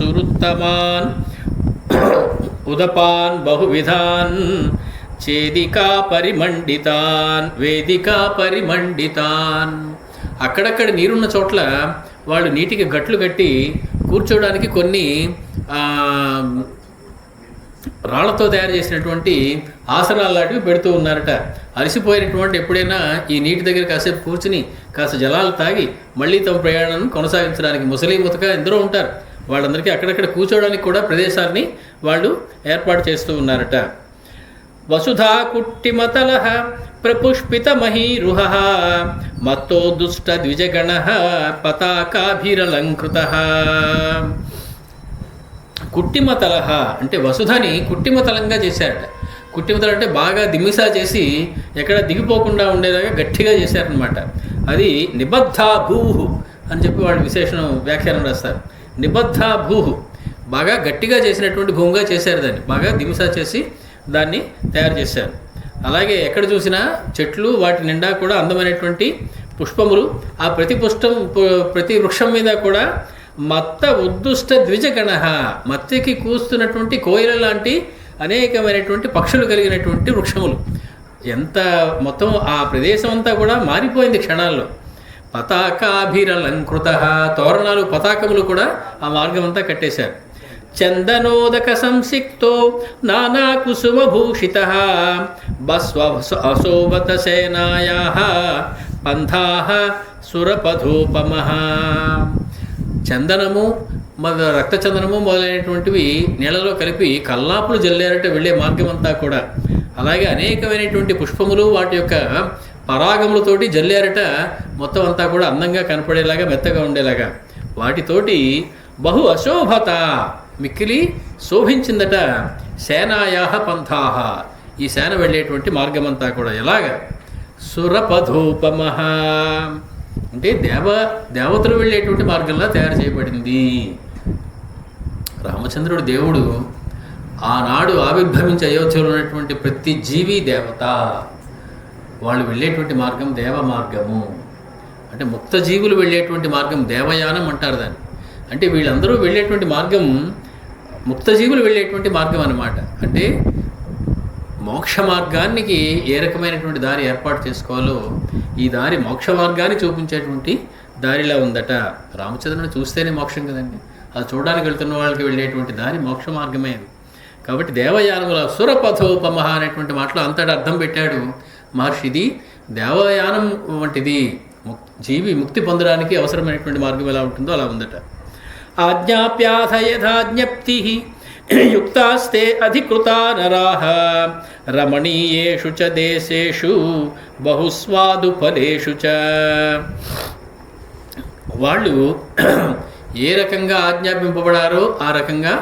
ఉదపాన్ బహువిధాన్ చేదికా పరిమండితాన్ వేదికా పరిమండితాన్. అక్కడక్కడ నీరున్న చోట్ల వాళ్ళు నీటికి గట్లు కట్టి కూర్చోవడానికి కొన్ని రాళ్లతో తయారు చేసినటువంటి ఆసనాలు లాంటివి పెడుతూ ఉన్నారట. అలసిపోయినటువంటి ఎప్పుడైనా ఈ నీటి దగ్గర కాసేపు కూర్చుని కాస్త జలాలు తాగి మళ్ళీ తమ ప్రయాణాన్ని కొనసాగించడానికి ముసలి ముతక ఎందరో ఉంటారు. వాళ్ళందరికీ అక్కడక్కడ కూర్చోవడానికి కూడా ప్రదేశాన్ని వాళ్ళు ఏర్పాటు చేస్తూ ఉన్నారట. వసుధా కుట్టిమతలః ప్రపుష్పితమహీరుహః మత్తో దుష్ట ద్విజగణః పతాకాభిరలంకృతః. కుట్టిమతలహ అంటే వసుధని కుట్టిమతలంగా చేశారట. కుట్టిమతలు అంటే బాగా దిమిసా చేసి ఎక్కడ దిగిపోకుండా ఉండేలాగా గట్టిగా చేశారనమాట. అది నిబద్ధా భూహు అని చెప్పి వాళ్ళు విశేషణం వ్యాఖ్యానం రాస్తారు. నిబద్ధా భూహు బాగా గట్టిగా చేసినటువంటి భూమిగా చేశారు. దాన్ని బాగా దిమిసా చేసి దాన్ని తయారు చేశారు. అలాగే ఎక్కడ చూసినా చెట్లు, వాటి నిండా కూడా అందమైనటువంటి పుష్పములు. ఆ ప్రతి వృక్షం మీద కూడా మత్త ఉద్దుష్ట ద్విజగణ, మత్తికి కూస్తున్నటువంటి కోయిల లాంటి అనేకమైనటువంటి పక్షులు కలిగినటువంటి వృక్షములు. ఎంత మొత్తం ఆ ప్రదేశం అంతా కూడా మారిపోయింది క్షణాల్లో. పతాకాభిరలంకృత, తోరణాలు పతాకములు కూడా ఆ మార్గం అంతా కట్టేశారు. చందనోదక సంసిక్తో నానా కుసుమభూషిత బస్వ అశోభత సేనాయా పంథా సురపధూపమ. చందనము, రక్తచందనము మొదలైనటువంటివి నీళ్ళలో కలిపి కల్లాపులు జల్లారట వెళ్ళే మార్గం అంతా కూడా. అలాగే అనేకమైనటువంటి పుష్పములు వాటి యొక్క పరాగములతోటి జల్లారట. మొత్తం అంతా కూడా అందంగా కనపడేలాగా, మెత్తగా ఉండేలాగా. వాటితోటి బహు అశోభత, మిక్కిలి శోభించిందట. సేనాయా పంథాహ, ఈ సేన వెళ్ళేటువంటి మార్గమంతా కూడా ఎలాగా? సురపధూపమ అంటే దేవతలు వెళ్ళేటువంటి మార్గంలా తయారు చేయబడింది. రామచంద్రుడు దేవుడు. ఆనాడు ఆవిర్భవించి అయోధ్యలో ఉన్నటువంటి ప్రతి జీవి దేవత. వాళ్ళు వెళ్ళేటువంటి మార్గం దేవ మార్గము. అంటే ముక్త జీవులు వెళ్ళేటువంటి మార్గం దేవయానం అంటారు దాన్ని. అంటే వీళ్ళందరూ వెళ్ళేటువంటి మార్గం ముక్త జీవులు వెళ్ళేటువంటి మార్గం అన్నమాట. అంటే మోక్ష మార్గానికి ఏ రకమైనటువంటి దారి ఏర్పాటు చేసుకోవాలో ఈ దారి మోక్ష మార్గాన్ని చూపించేటువంటి దారిలా ఉందట. రామచంద్రుని చూస్తేనే మోక్షం కదండి. అది చూడడానికి వెళ్తున్న వాళ్ళకి వెళ్ళేటువంటి దారి మోక్ష మార్గమే అది. కాబట్టి దేవయానముల సురపథోపమహ అనేటువంటి మాటలో అంతటా అర్థం పెట్టాడు మహర్షి. ఇది దేవయానం వంటిది. జీవి ముక్తి పొందడానికి అవసరమైనటువంటి మార్గం ఎలా ఉంటుందో అలా ఉందట. ఆజ్ఞాప్యాథ యథాజ్ఞప్తి యుక్తాస్తే అధికృతా నరాః రమణీయేషు చ దేశేషు బహుస్వాదు ఫలేషు చ. వాళ్ళు ఏ రకంగా ఆజ్ఞాపింపబడారో ఆ రకంగా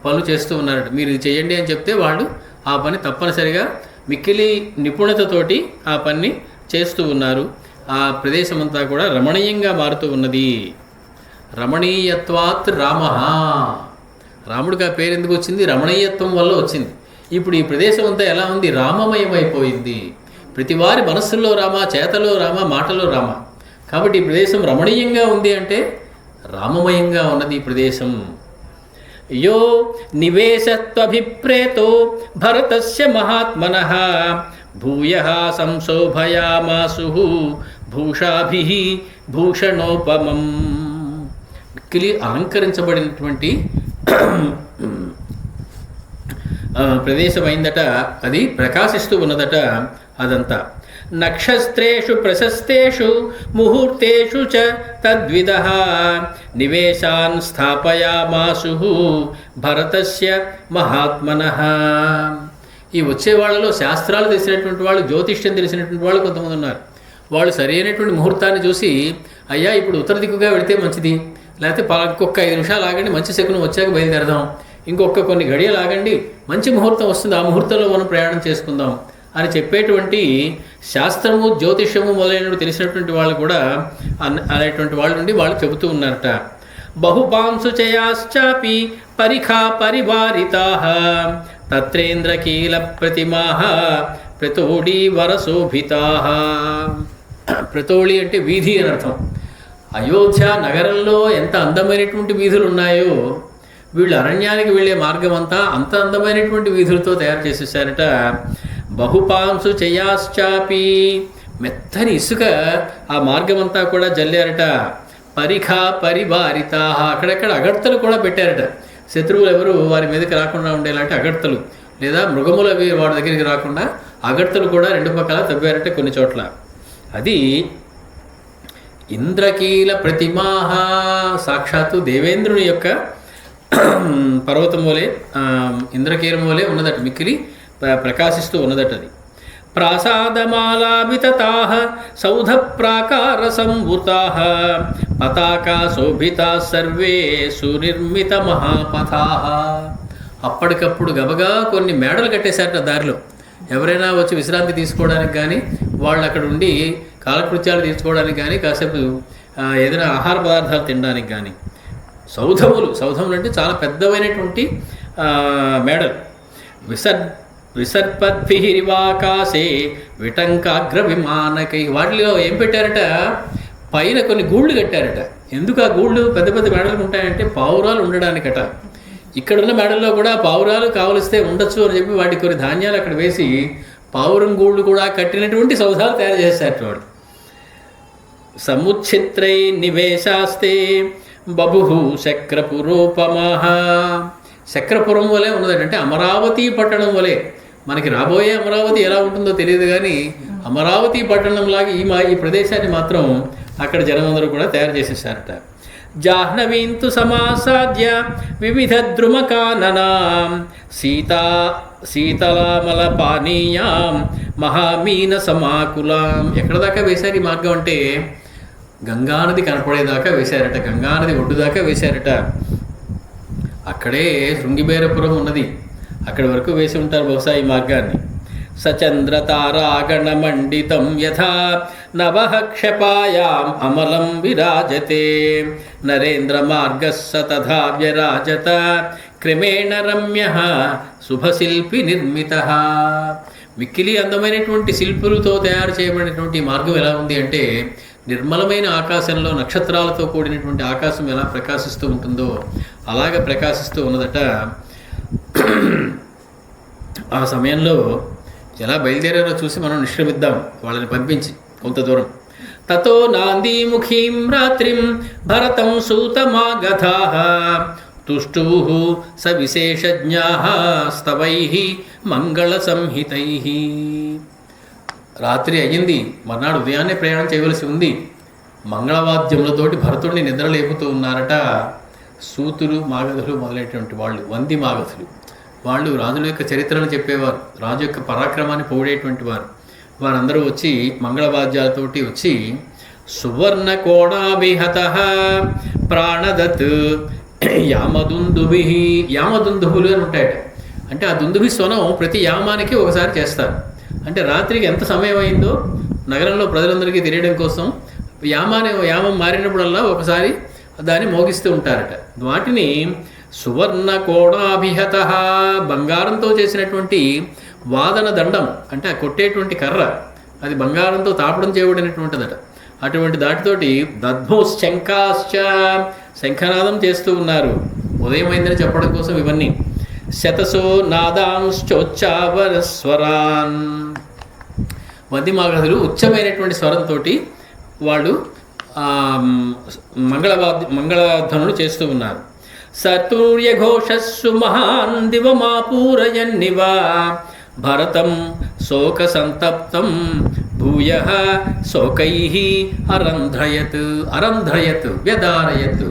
పనులు చేస్తూ ఉన్నారట. మీరు ఇది చేయండి అని చెప్తే వాళ్ళు ఆ పని తప్పనిసరిగా మిక్కిలి నిపుణతతోటి ఆ పని చేస్తూ ఉన్నారు. ఆ ప్రదేశం అంతా కూడా రమణీయంగా మారుతూ ఉన్నది. రమణీయత్వాత్ రామ. రాముడికి ఆ పేరు ఎందుకు వచ్చింది? రమణీయత్వం వల్ల వచ్చింది. ఇప్పుడు ఈ ప్రదేశం అంతా ఎలా ఉంది? రామమయమైపోయింది. ప్రతి వారి మనస్సుల్లో రామ, చేతలో రామ, మాటలో రామ. కాబట్టి ఈ ప్రదేశం రమణీయంగా ఉంది అంటే రామమయంగా ఉన్నది ఈ ప్రదేశం. యో నివేశత్వభిప్రేతో భరతస్య మహాత్మనః భూయః సంశోభయామాసు భూషాభిః భూషణోపమం. మిక్కిలి అలంకరించబడినటువంటి ప్రదేశమైందట. అది ప్రకాశిస్తూ ఉన్నదట అదంతా. నక్షత్రేషు ప్రశస్తేషు ముహూర్తేషు చ తద్విదః నివేశాన్ స్థాపయామాసు భరతస్య మహాత్మనః. ఈ వచ్చే వాళ్ళలో శాస్త్రాలు తెలిసినటువంటి వాళ్ళు, జ్యోతిష్యం తెలిసినటువంటి వాళ్ళు కొంతమంది ఉన్నారు. వాళ్ళు సరైనటువంటి ముహూర్తాన్ని చూసి, అయ్యా ఇప్పుడు ఉత్తర దిక్కుగా వెళితే మంచిది, లేకపోతే ఇంకొక 5 నిమిషాలు ఆగండి, మంచి శకునం వచ్చాక బయలుదేరదాం, ఇంకొక కొన్ని గడియలు ఆగండి, మంచి ముహూర్తం వస్తుంది, ఆ ముహూర్తంలో మనం ప్రయాణం చేసుకుందాం అని చెప్పేటువంటి శాస్త్రము, జ్యోతిష్యము మొదలైనవి తెలిసినటువంటి వాళ్ళు కూడా అనేటువంటి వాళ్ళ నుండి వాళ్ళు చెబుతూ ఉన్నారట. బహుపాంసు చయాశ్చాపి పరిఖా పరివారితాః తత్రేంద్రకీల ప్రతిమాః ప్రతోళీ వరశోభితాః. ప్రతోళి అంటే వీధి అని అర్థం. అయోధ్య నగరంలో ఎంత అందమైనటువంటి వీధులు ఉన్నాయో వీళ్ళు అరణ్యానికి వెళ్ళే మార్గం అంతా అంత అందమైనటువంటి వీధులతో తయారు చేసేసారట. బహుపాంసు చయాశ్చాపి, మెత్తని ఇసుక ఆ మార్గం అంతా కూడా జల్లారట. పరిఖా పరివారిత, అక్కడక్కడ అగడ్తలు కూడా పెట్టారట. శత్రువులు ఎవరు వారి మీదకి రాకుండా ఉండేలాంటి అగడ్తలు, లేదా మృగములు అవి వాడి దగ్గరికి రాకుండా అగడ్తలు కూడా 2 పక్కల తవ్వారట కొన్ని చోట్ల. అది ఇంద్రకీల ప్రతిమాహ, సాక్షాత్తు దేవేంద్రుని యొక్క పర్వతం వలె, ఇంద్రకీలం వలె ఉన్నదట, మిక్కిలి ప్రకాశిస్తూ ఉన్నదట. అది ప్రాసాదమాలాభితాః సౌధ ప్రాకార సంవృతాః పతాకా శోభితా సర్వే సునిర్మిత మహాపథాః. అప్పటికప్పుడు గబగా కొన్ని మేడలు కట్టేశారట దారిలో. ఎవరైనా వచ్చి విశ్రాంతి తీసుకోవడానికి కానీ, వాళ్ళు అక్కడ ఉండి కాలకృత్యాలు తీర్చుకోవడానికి కానీ, కాసేపు ఏదైనా ఆహార పదార్థాలు తినడానికి కానీ. సౌధములు అంటే చాలా పెద్దవైనటువంటి మేడలు. విసర్పద్భిరివాకాశే విటంకాగ్ర విమానకై, వాటిలో ఏం పెట్టారట, పైన కొన్ని గూళ్ళు కట్టారట. ఎందుకు ఆ గూళ్ళు పెద్ద పెద్ద మేడలు ఉంటాయంటే పావురాలు ఉండడానికట. ఇక్కడున్న మేడల్లో కూడా పావురాలు కావలిస్తే ఉండొచ్చు అని చెప్పి వాటికి కొన్ని ధాన్యాలు అక్కడ వేసి పావురం గూళ్ళు కూడా కట్టినటువంటి సౌధాలు తయారు చేశారట వాడు. సముచ్ఛిత్రై నివేశాస్తే బభుః శక్రపురోపమః. శక్రపురం వలె ఉన్నదట, అంటే అమరావతి పట్టణం వలె. మనకి రాబోయే అమరావతి ఎలా ఉంటుందో తెలియదు కానీ అమరావతి పట్టణంలాగా ఈ ప్రదేశాన్ని మాత్రం అక్కడ జనమందరూ కూడా తయారు చేసేసారట. జాహ్నవీంతు సమాసాద్య వివిధ ద్రుమకాననాం శీతలామల పానీయాం మహామీన సమాకులాం. ఎక్కడ దాకా వేశారు ఈ మార్గం అంటే గంగానది కనపడేదాకా వేశారట, గంగానది ఒడ్డు దాకా వేశారట. అక్కడే శృంగిబేరపురం ఉన్నది, అక్కడి వరకు వేసి ఉంటారు బహుశా ఈ మార్గాన్ని. సచంద్రతారాగణమండితం యథా నవః క్షపాయాం అమలం విరాజతే నరేంద్ర మార్గస్స తథా వ్యరాజత క్రమేణ రమ్య శుభశిల్పి నిర్మిత. మిక్కిలి అందమైనటువంటి శిల్పులతో తయారు చేయబడినటువంటి ఈ మార్గం ఎలా ఉంది అంటే, నిర్మలమైన ఆకాశంలో నక్షత్రాలతో కూడినటువంటి ఆకాశం ఎలా ప్రకాశిస్తూ ఉంటుందో అలాగ ప్రకాశిస్తూ ఉన్నదట. ఆ సమయంలో ఎలా బయలుదేరారో చూసి మనం నిష్క్రమిద్దాం, వాళ్ళని పంపించి కొంత దూరం. తతో నాందీముఖీం రాత్రిం భరతం సూతమాగతాః తుష్టూః స విశేషజ్ఞాః స్తవైః మంగళ సంహితైః. రాత్రి అయ్యింది, మర్నాడు ఉదయాన్నే ప్రయాణం చేయవలసి ఉంది. మంగళవాద్యములతోటి భరతుడిని నిద్రలేపుతూ ఉన్నారట సూతులు, మాగధులు మొదలైనటువంటి వాళ్ళు, వంది మాగధులు. వాళ్ళు రాజుల యొక్క చరిత్రను చెప్పేవారు, రాజు యొక్క పరాక్రమాన్ని పొగిడేటువంటి వారు. వారందరూ వచ్చి మంగళవాద్యాలతోటి వచ్చి సువర్ణ కోణాభిహతః ప్రాణదత్ యామదుందుభి. యామదుందుభులు అని ఉంటాయట. అంటే ఆ దుందుభి స్వనం ప్రతి యామానికి ఒకసారి చేస్తారు. అంటే రాత్రికి ఎంత సమయం అయిందో నగరంలో ప్రజలందరికీ తెలియడం కోసం యామం మారినప్పుడల్లా ఒకసారి దాన్ని మోగిస్తూ ఉంటారట. వాటిని సువర్ణ కోణాభిహత, బంగారంతో చేసినటువంటి వాదన దండం, అంటే ఆ కొట్టేటువంటి కర్ర అది బంగారంతో తాపడం చేయబడినటువంటిదట. అటువంటి దాటితోటి దద్భోశ్చంకాశ్చ, శంఖనాదం చేస్తూ ఉన్నారు. ఉదయమైందని చెప్పడం కోసం ఇవన్నీ. శతసో నాదాంశ్చోచ్చావరస్వరాన్, వందిమాగధులు ఉచ్చమైనటువంటి స్వరంతో వాళ్ళు మంగళధ్వనులు చేస్తూ ఉన్నారు. సతూర్యఘోషస్సు మహాన్ దివమాపూరయన్నివ భరతం శోక సంతప్తం భూయ శోకైః అరంధ్రయత్. అరంధ్రయత్ వ్యదారయత్.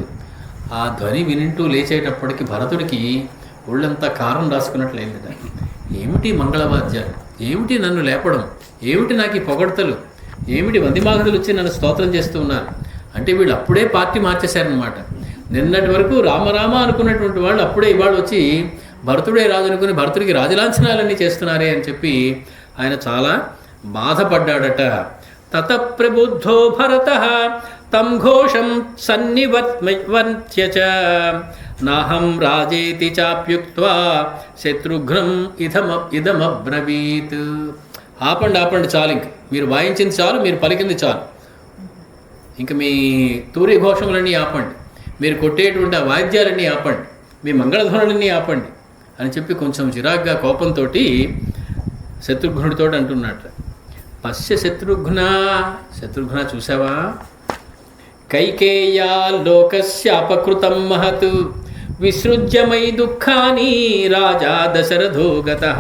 ఆ ధ్వని వినింటూ లేచేటప్పటికి భరతుడికి ఒళ్ళంతా కారం రాసుకున్నట్లయింది. ఏమిటి మంగళవాద్యాలు, ఏమిటి నన్ను లేపడం, ఏమిటి నాకు ఈ పొగడ్తలు, ఏమిటి వందిమాగధులు వచ్చి నన్ను స్తోత్రం చేస్తూ ఉన్నారు అంటే వీళ్ళు అప్పుడే పార్టీ మార్చేశారనమాట. నిన్నటి వరకు రామరామ అనుకున్నటువంటి వాళ్ళు అప్పుడే ఇవాళ వచ్చి భరతుడే రాజు అనుకుని భరతుడికి రాజలాంఛనాలన్నీ చేస్తున్నారే అని చెప్పి ఆయన చాలా బాధపడ్డాడట. తత ప్రబుద్ధో భరతః తం ఘోషం సన్నివర్త్య చ నాహం రాజేతి చాప్యుక్త్వా శత్రుఘ్నం ఇదమబ్రవీత్. ఆపండి ఆపండి, చాలు, ఇంక మీరు వాయించింది చాలు, మీరు పలికింది చాలు, ఇంక మీ తూరి ఘోషములన్నీ ఆపండి, మీరు కొట్టేటువంటి ఆ వాద్యాలన్నీ ఆపండి, మీ మంగళధ్వనులన్నీ ఆపండి అని చెప్పి కొంచెం చిరాగ్గా కోపంతో శత్రుఘ్నుడితో అంటున్నట్ట. పశ్య శత్రుఘ్న, శత్రుఘ్న చూసావా, కైకేయా లోకస్య అపకృతం మహత్ విసృజ్యమై దుఃఖాని రాజా దశరథో గతః.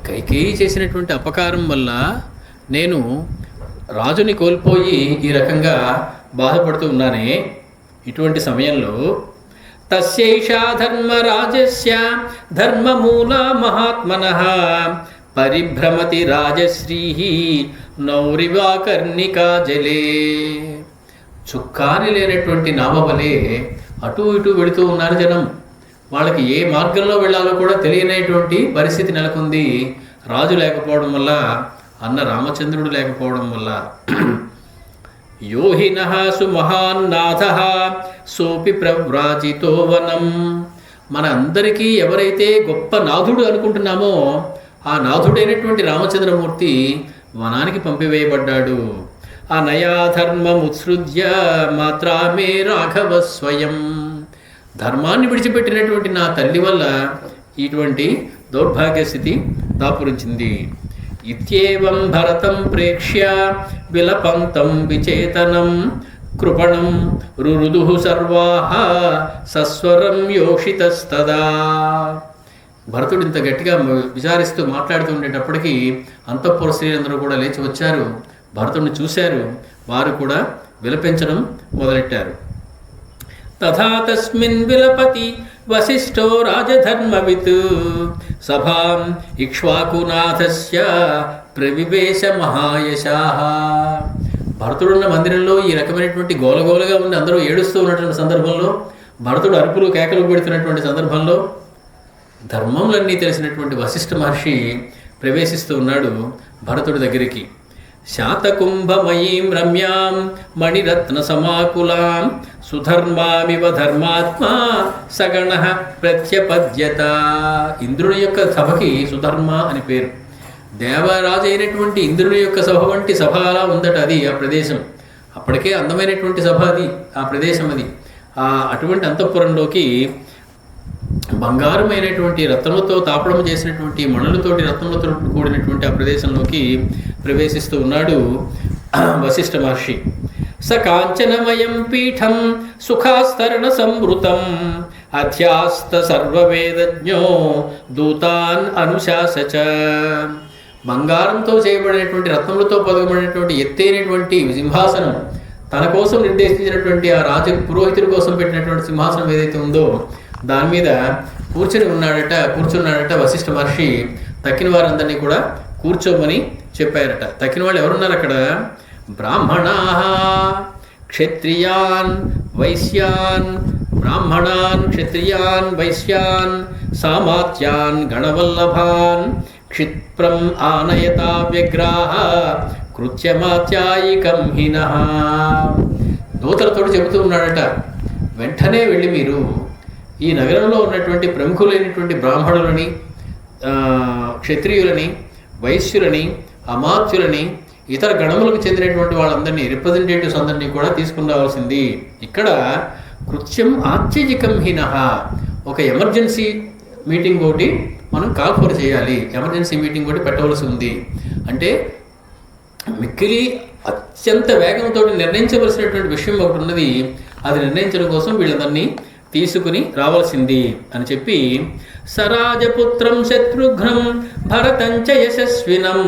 కైకేయి చేసినటువంటి అపకారం వల్ల నేను రాజుని కోల్పోయి ఈ రకంగా బాధపడుతూ ఉన్నానే. ఇటువంటి సమయంలో తస్యైషా ధర్మరాజస్య ధర్మమూల మహాత్మనః పరిభ్రమతి రాజశ్రీః నౌరివాకర్ణికా జలే. చుక్కాని లేనటువంటి నామవలే అటు ఇటు వెళుతూ ఉన్నారు జనం. వాళ్ళకి ఏ మార్గంలో వెళ్ళాలో కూడా తెలియనటువంటి పరిస్థితి నెలకొంది. రాజు లేకపోవడం వల్ల, అన్న రామచంద్రుడు లేకపోవడం వల్ల. యోహినః సుమహాన్నాథః సోపి ప్రవ్రాజితో వనం. మన అందరికీ ఎవరైతే గొప్ప నాథుడు అనుకుంటున్నామో ఆ నాథుడైనటువంటి రామచంద్రమూర్తి వనానికి పంపివేయబడ్డాడు. అనయా ధర్మముత్సృజ్య మాత్రా మే రాఘవ స్వయం. ధర్మాన్ని విడిచిపెట్టినటువంటి నా తల్లి వల్ల ఇటువంటి దౌర్భాగ్య స్థితి దాపురించింది. ఇత్యేవం భరతం ప్రేక్ష్య విలపంతం విచేతనం కృపణం రురుదుః సర్వాః సస్వరం యోషితస్తదా. భరతుడు ఇంత గట్టిగా విచారిస్తూ మాట్లాడుతూ ఉండేటప్పటికీ అంతఃపుర స్త్రీలందరూ కూడా లేచి వచ్చారు, భరతుడిని చూశారు, వారు కూడా విలపించడం మొదలెట్టారు. తథా తస్మిన్ విలపతి వశిష్ఠో రాజధర్మవిత్ సభాం ఇక్ష్వాకునాథస్య ప్రవివేశ మహాయశాః. భరతుడున్న మందిరంలో ఈ రకమైనటువంటి గోలగోలుగా ఉండి అందరూ ఏడుస్తూ ఉన్నటువంటి సందర్భంలో, భరతుడు అరుపులు కేకలు పెడుతున్నటువంటి సందర్భంలో ధర్మములన్నీ తెలిసినటువంటి వశిష్ఠ మహర్షి ప్రవేశిస్తూ ఉన్నాడు భరతుడి దగ్గరికి. శాతకుంభమయీం రమ్యాం మణిరత్న సమాకులాం సుధర్మామివ ధర్మాత్మా సగణ ప్రత్యపద్యత. ఇంద్రుని యొక్క సభకి సుధర్మ అని పేరు. దేవరాజు అయినటువంటి ఇంద్రుని యొక్క సభ వంటి సభ అలా ఉందట అది ఆ ప్రదేశం. అప్పటికే అందమైనటువంటి సభ అది, ఆ ప్రదేశం అది. అటువంటి అంతఃపురంలోకి బంగారమైనటువంటి రత్నములతో తాపడం చేసినటువంటి మణులతోటి రత్నములతో కూడినటువంటి ఆ ప్రదేశంలోకి ప్రవేశిస్తూ ఉన్నాడు వశిష్ఠ మహర్షి. స కాంచనమయం పీఠం సుఖాస్తరణ సంవృతం అధ్యాస్త సర్వవేదజ్ఞో దూతాన్ అనుశాసచ. బంగారంతో చేయబడినటువంటి రత్నములతో పొదగబడినటువంటి ఎత్తైనటువంటి సింహాసనం, తన కోసం నిర్దేశించినటువంటి ఆ రాజ పురోహితుడి కోసం పెట్టినటువంటి సింహాసనం ఏదైతే ఉందో దాని మీద కూర్చున్నాడట వశిష్ఠ మహర్షి. తక్కిన వారందరినీ కూడా కూర్చోమని చెప్పారట. తక్కిన వాళ్ళు ఎవరున్నారు అక్కడ? బ్రాహ్మణా క్షత్రియాన్ వైశ్యాన్, బ్రాహ్మణాన్ క్షత్రియాన్ వైశ్యాన్ సామాత్యాన్ గణవల్లభాన్ క్షిప్రం ఆనయతా వ్యగ్రాహ కృత్యమాత్యాయికం హినః. దూతలతో చెబుతూ ఉన్నాడట, వెంటనే వెళ్ళి మీరు ఈ నగరంలో ఉన్నటువంటి ప్రముఖులైనటువంటి బ్రాహ్మణులని, క్షత్రియులని, వైశ్యులని, అమాత్యులని, ఇతర గణములకు చెందినటువంటి వాళ్ళందరినీ, రిప్రజెంటేటివ్స్ అందరినీ కూడా తీసుకుని రావాల్సింది. ఇక్కడ కృత్యం ఆత్యజికం హినః, ఒక ఎమర్జెన్సీ మీటింగ్ ఒకటి మనం కాల్ఫర్ చేయాలి, ఎమర్జెన్సీ మీటింగ్ ఒకటి పెట్టవలసి ఉంది. అంటే మిక్కిలి అత్యంత వేగంతో నిర్ణయించవలసినటువంటి విషయం ఒకటి ఉన్నది. అది నిర్ణయించడం కోసం వీళ్ళందరినీ తీసుకుని రావాల్సింది అని చెప్పి, సరాజపుత్రం శత్రుఘ్నం భరతంచ యశస్వినం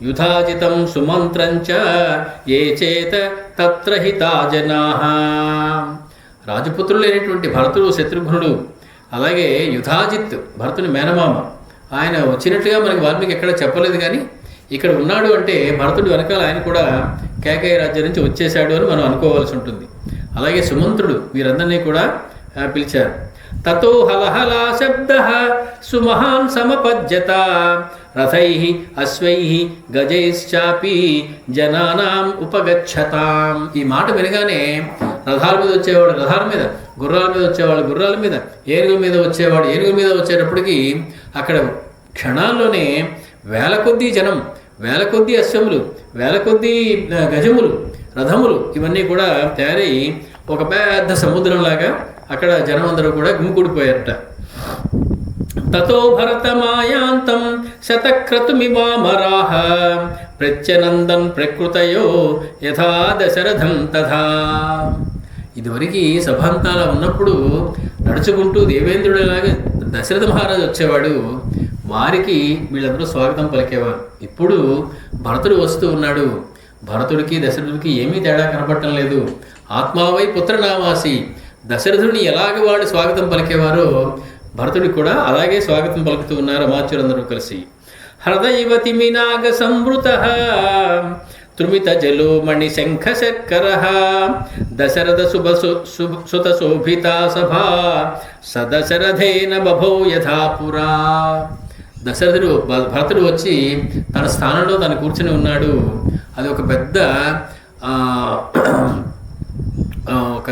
యుధాజితం సుమంత్రంచ ఏ చేత తత్ర హితా జనాః. రాజపుత్రులైనటువంటి భరతుడు, శత్రుఘ్నుడు, అలాగే యుధాజిత్ భరతుని మేనమామ, ఆయన వచ్చినట్టుగా మనకి వాల్మీకి ఎక్కడ చెప్పలేదు. కానీ ఇక్కడ ఉన్నాడు అంటే భరతుడి వెనకాల ఆయన కూడా కేకయ రాజ్యం నుంచి వచ్చేశాడు అని మనం అనుకోవాల్సి ఉంటుంది. అలాగే సుమంత్రుడు, వీరందరినీ కూడా పిలిచారు. తతో హలహలా శబ్ద సుమహాన్ సమపజ్యత రథైః అశ్వైః గజైశ్చాపి జనానాం ఉపగచ్చతాం. ఈ మాట వినగానే రథాల మీద వచ్చేవాడు రథాల మీద, గుర్రాల మీద వచ్చేవాడు గుర్రాల మీద, ఏనుగుల మీద వచ్చేవాడు ఏనుగుల మీద వచ్చేటప్పటికి అక్కడ క్షణాల్లోనే వేల కొద్దీ జనం, వేల కొద్దీ అశ్వములు, వేల కొద్దీ గజములు, రథములు ఇవన్నీ కూడా తయారై ఒక పెద్ద సముద్రంలాగా అక్కడ జనం అందరూ కూడా గుమికూడిపోయారట. తతో భరతమాయాంతం శతక్రతుమివామరాః ప్రత్యనందన్ ప్రకృతయో యథా దశరథం తథా. ఇదివరకు సభంతాల ఉన్నప్పుడు నడుచుకుంటూ దేవేంద్రుడిలాగా దశరథ మహారాజు వచ్చేవాడు, వారికి వీళ్ళందరూ స్వాగతం పలికేవారు. ఇప్పుడు భరతుడు వస్తూ ఉన్నాడు. భరతుడికి దశరథుడికి ఏమీ తేడా కనపడటం లేదు. ఆత్మావై పుత్రనామాసి, దశరథుడిని ఎలాగ వాడు స్వాగతం పలికేవారో భరతుడికి కూడా అలాగే స్వాగతం పలుకుతూ ఉన్నారు అమాత్యులందరూ కలిసి. హృదయవతి మినాగ సంవృత త్రుమిత జలో మణి శంఖ శర్కర దశరథ సుత శోభితా సభా సదశరథేన బభౌ యథాపురా. దశరథుడు భరతుడు వచ్చి తన స్థానంలో తను కూర్చుని ఉన్నాడు. అది ఒక పెద్ద ఒక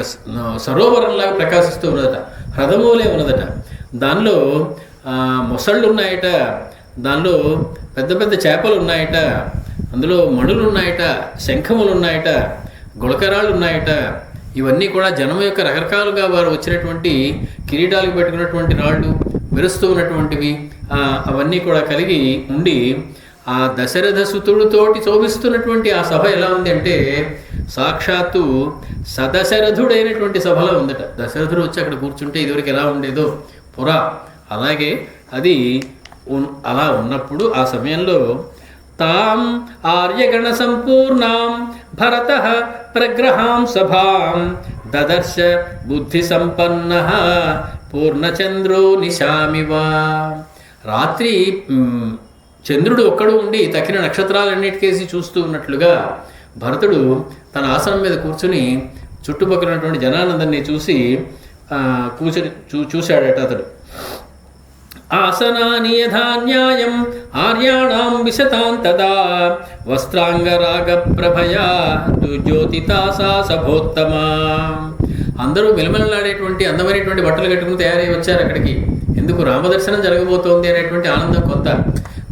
సరోవరంలాగా ప్రకాశిస్తూ ఉన్నదట, హ్రదమూలే ఉన్నదట. దానిలో మొసళ్ళు ఉన్నాయట, దానిలో పెద్ద పెద్ద చేపలు ఉన్నాయట, అందులో మణులు ఉన్నాయట, శంఖములు ఉన్నాయట, గుళకరాళ్ళు ఉన్నాయట. ఇవన్నీ కూడా జనం యొక్క రకరకాలుగా వారు వచ్చినటువంటి కిరీటాలకు పెట్టుకున్నటువంటి రాళ్ళు, మెరుస్తూ ఉన్నటువంటివి, అవన్నీ కూడా కలిగి ఉండి ఆ దశరథ సుతుడితోటి శోభిస్తున్నటువంటి ఆ సభ ఎలా ఉంది అంటే సాక్షాత్తు సదశరథుడైనటువంటి సభలో ఉందట. దశరథుడు వచ్చి అక్కడ కూర్చుంటే ఇదివరకు ఎలా ఉండేదో పురా, అలాగే అది అలా ఉన్నప్పుడు ఆ సమయంలో తాం ఆర్యగణ సంపూర్ణాం భరత ప్రగ్రహాం సభాం దదర్శ బుద్ధి సంపన్న పూర్ణచంద్రో నిశామివ. రాత్రి చంద్రుడు ఒక్కడు ఉండి తక్కిన నక్షత్రాలన్నిటికేసి చూస్తూ ఉన్నట్లుగా భరతుడు తన ఆసనం మీద కూర్చుని చుట్టుపక్కల ఉన్నటువంటి జనానందరినీ చూసి చూశాడట అతడు. ఆసనాని యథాన్యాయం ఆర్యాణాం విశతాం తదా వస్త్రాంగరాగ ప్రభయా దుర్జ్యోతితా సా సభోత్తమా. అందరూ మిలమిలలాడేటువంటి అందమైనటువంటి బట్టలు కట్టుకుని తయారై వచ్చారు అక్కడికి. ఎందుకు? రామదర్శనం జరగబోతోంది అనేటువంటి ఆనందం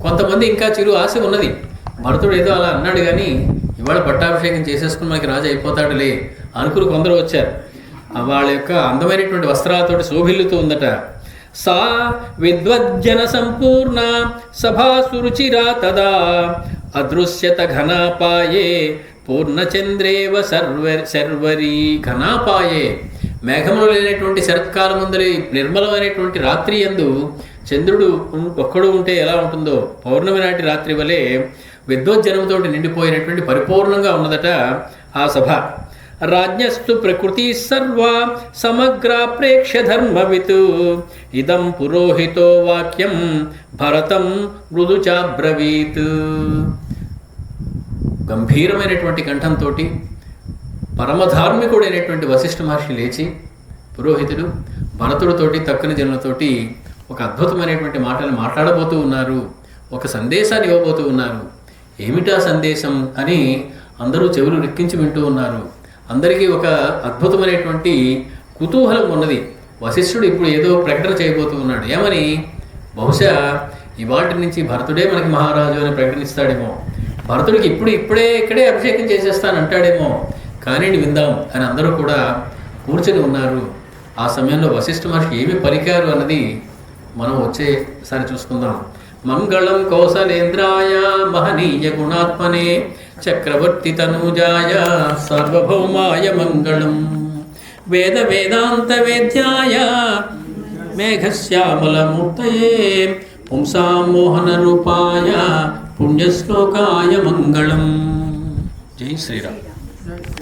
కొంతమంది ఇంకా చిరు ఆశ ఉన్నది. భరతుడు ఏదో అలా అన్నాడు కానీ ఇవాళ పట్టాభిషేకం చేసేసుకుని మనకి రాజు అయిపోతాడులే అనుకుని కొందరు వచ్చారు. వాళ్ళ యొక్క అందమైనటువంటి వస్త్రాలతోటి శోభిల్లుతూ ఉందట. సా విద్వజ్జన సంపూర్ణ సభాసురుచిరా తదా అదృశ్యత ఘనాపాయే పూర్ణచంద్రేవ శర్వరీ. ఘనాపాయే మేఘములు లేనటువంటి శరత్కాలం ముందరి నిర్మలమైనటువంటి రాత్రి యందు చంద్రుడు ఒక్కడు ఉంటే ఎలా ఉంటుందో పౌర్ణమి నాటి రాత్రి వలె విద్వజ్జనంతో నిండిపోయినటువంటి పరిపూర్ణంగా ఉన్నదట ఆ సభ. రాజ్ఞస్తు ప్రకృతి సర్వా సమగ్ర ప్రేక్ష ధర్మవిత్ ఇదం పురోహితో వాక్యం భరతం మృదు చాబ్రవీత్. గంభీరమైనటువంటి కంఠంతో పరమధార్మికుడైనటువంటి వశిష్ఠ మహర్షి లేచి పురోహితుడు భరతుడితోటి తక్కని జనులతోటి ఒక అద్భుతమైనటువంటి మాటలు మాట్లాడబోతూ ఉన్నారు, ఒక సందేశాన్ని ఇవ్వబోతూ ఉన్నారు. ఏమిటా సందేశం అని అందరూ చెవులు రిక్కించి వింటూ ఉన్నారు. అందరికీ ఒక అద్భుతమైనటువంటి కుతూహలం ఉన్నది. వశిష్ఠుడు ఇప్పుడు ఏదో ప్రకటన చేయబోతూ ఉన్నాడు. ఏమని? బహుశా ఇవాటి నుంచి భరతుడే మనకి మహారాజు అని ప్రకటిస్తాడేమో, భరతుడికి ఇక్కడే అభిషేకం చేసేస్తానంటాడేమో, కానీ విందాం అని అందరూ కూడా కూర్చొని ఉన్నారు. ఆ సమయంలో వశిష్ఠ మహర్షి ఏమి పలికారు అన్నది మనం వచ్చేసారి చూసుకుందాం. మంగళం కౌసలేంద్రాయ మహనీయ గుణాత్మనే చక్రవర్తి తనూజాయ సార్వభౌమాయ మంగళం. వేద వేదాంత వేద్యాయ మేఘశ్యామలమూర్తయే పుంసాం మోహన రూపాయ పుణ్యశ్లోకాయ మంగళం. జై శ్రీరామ్.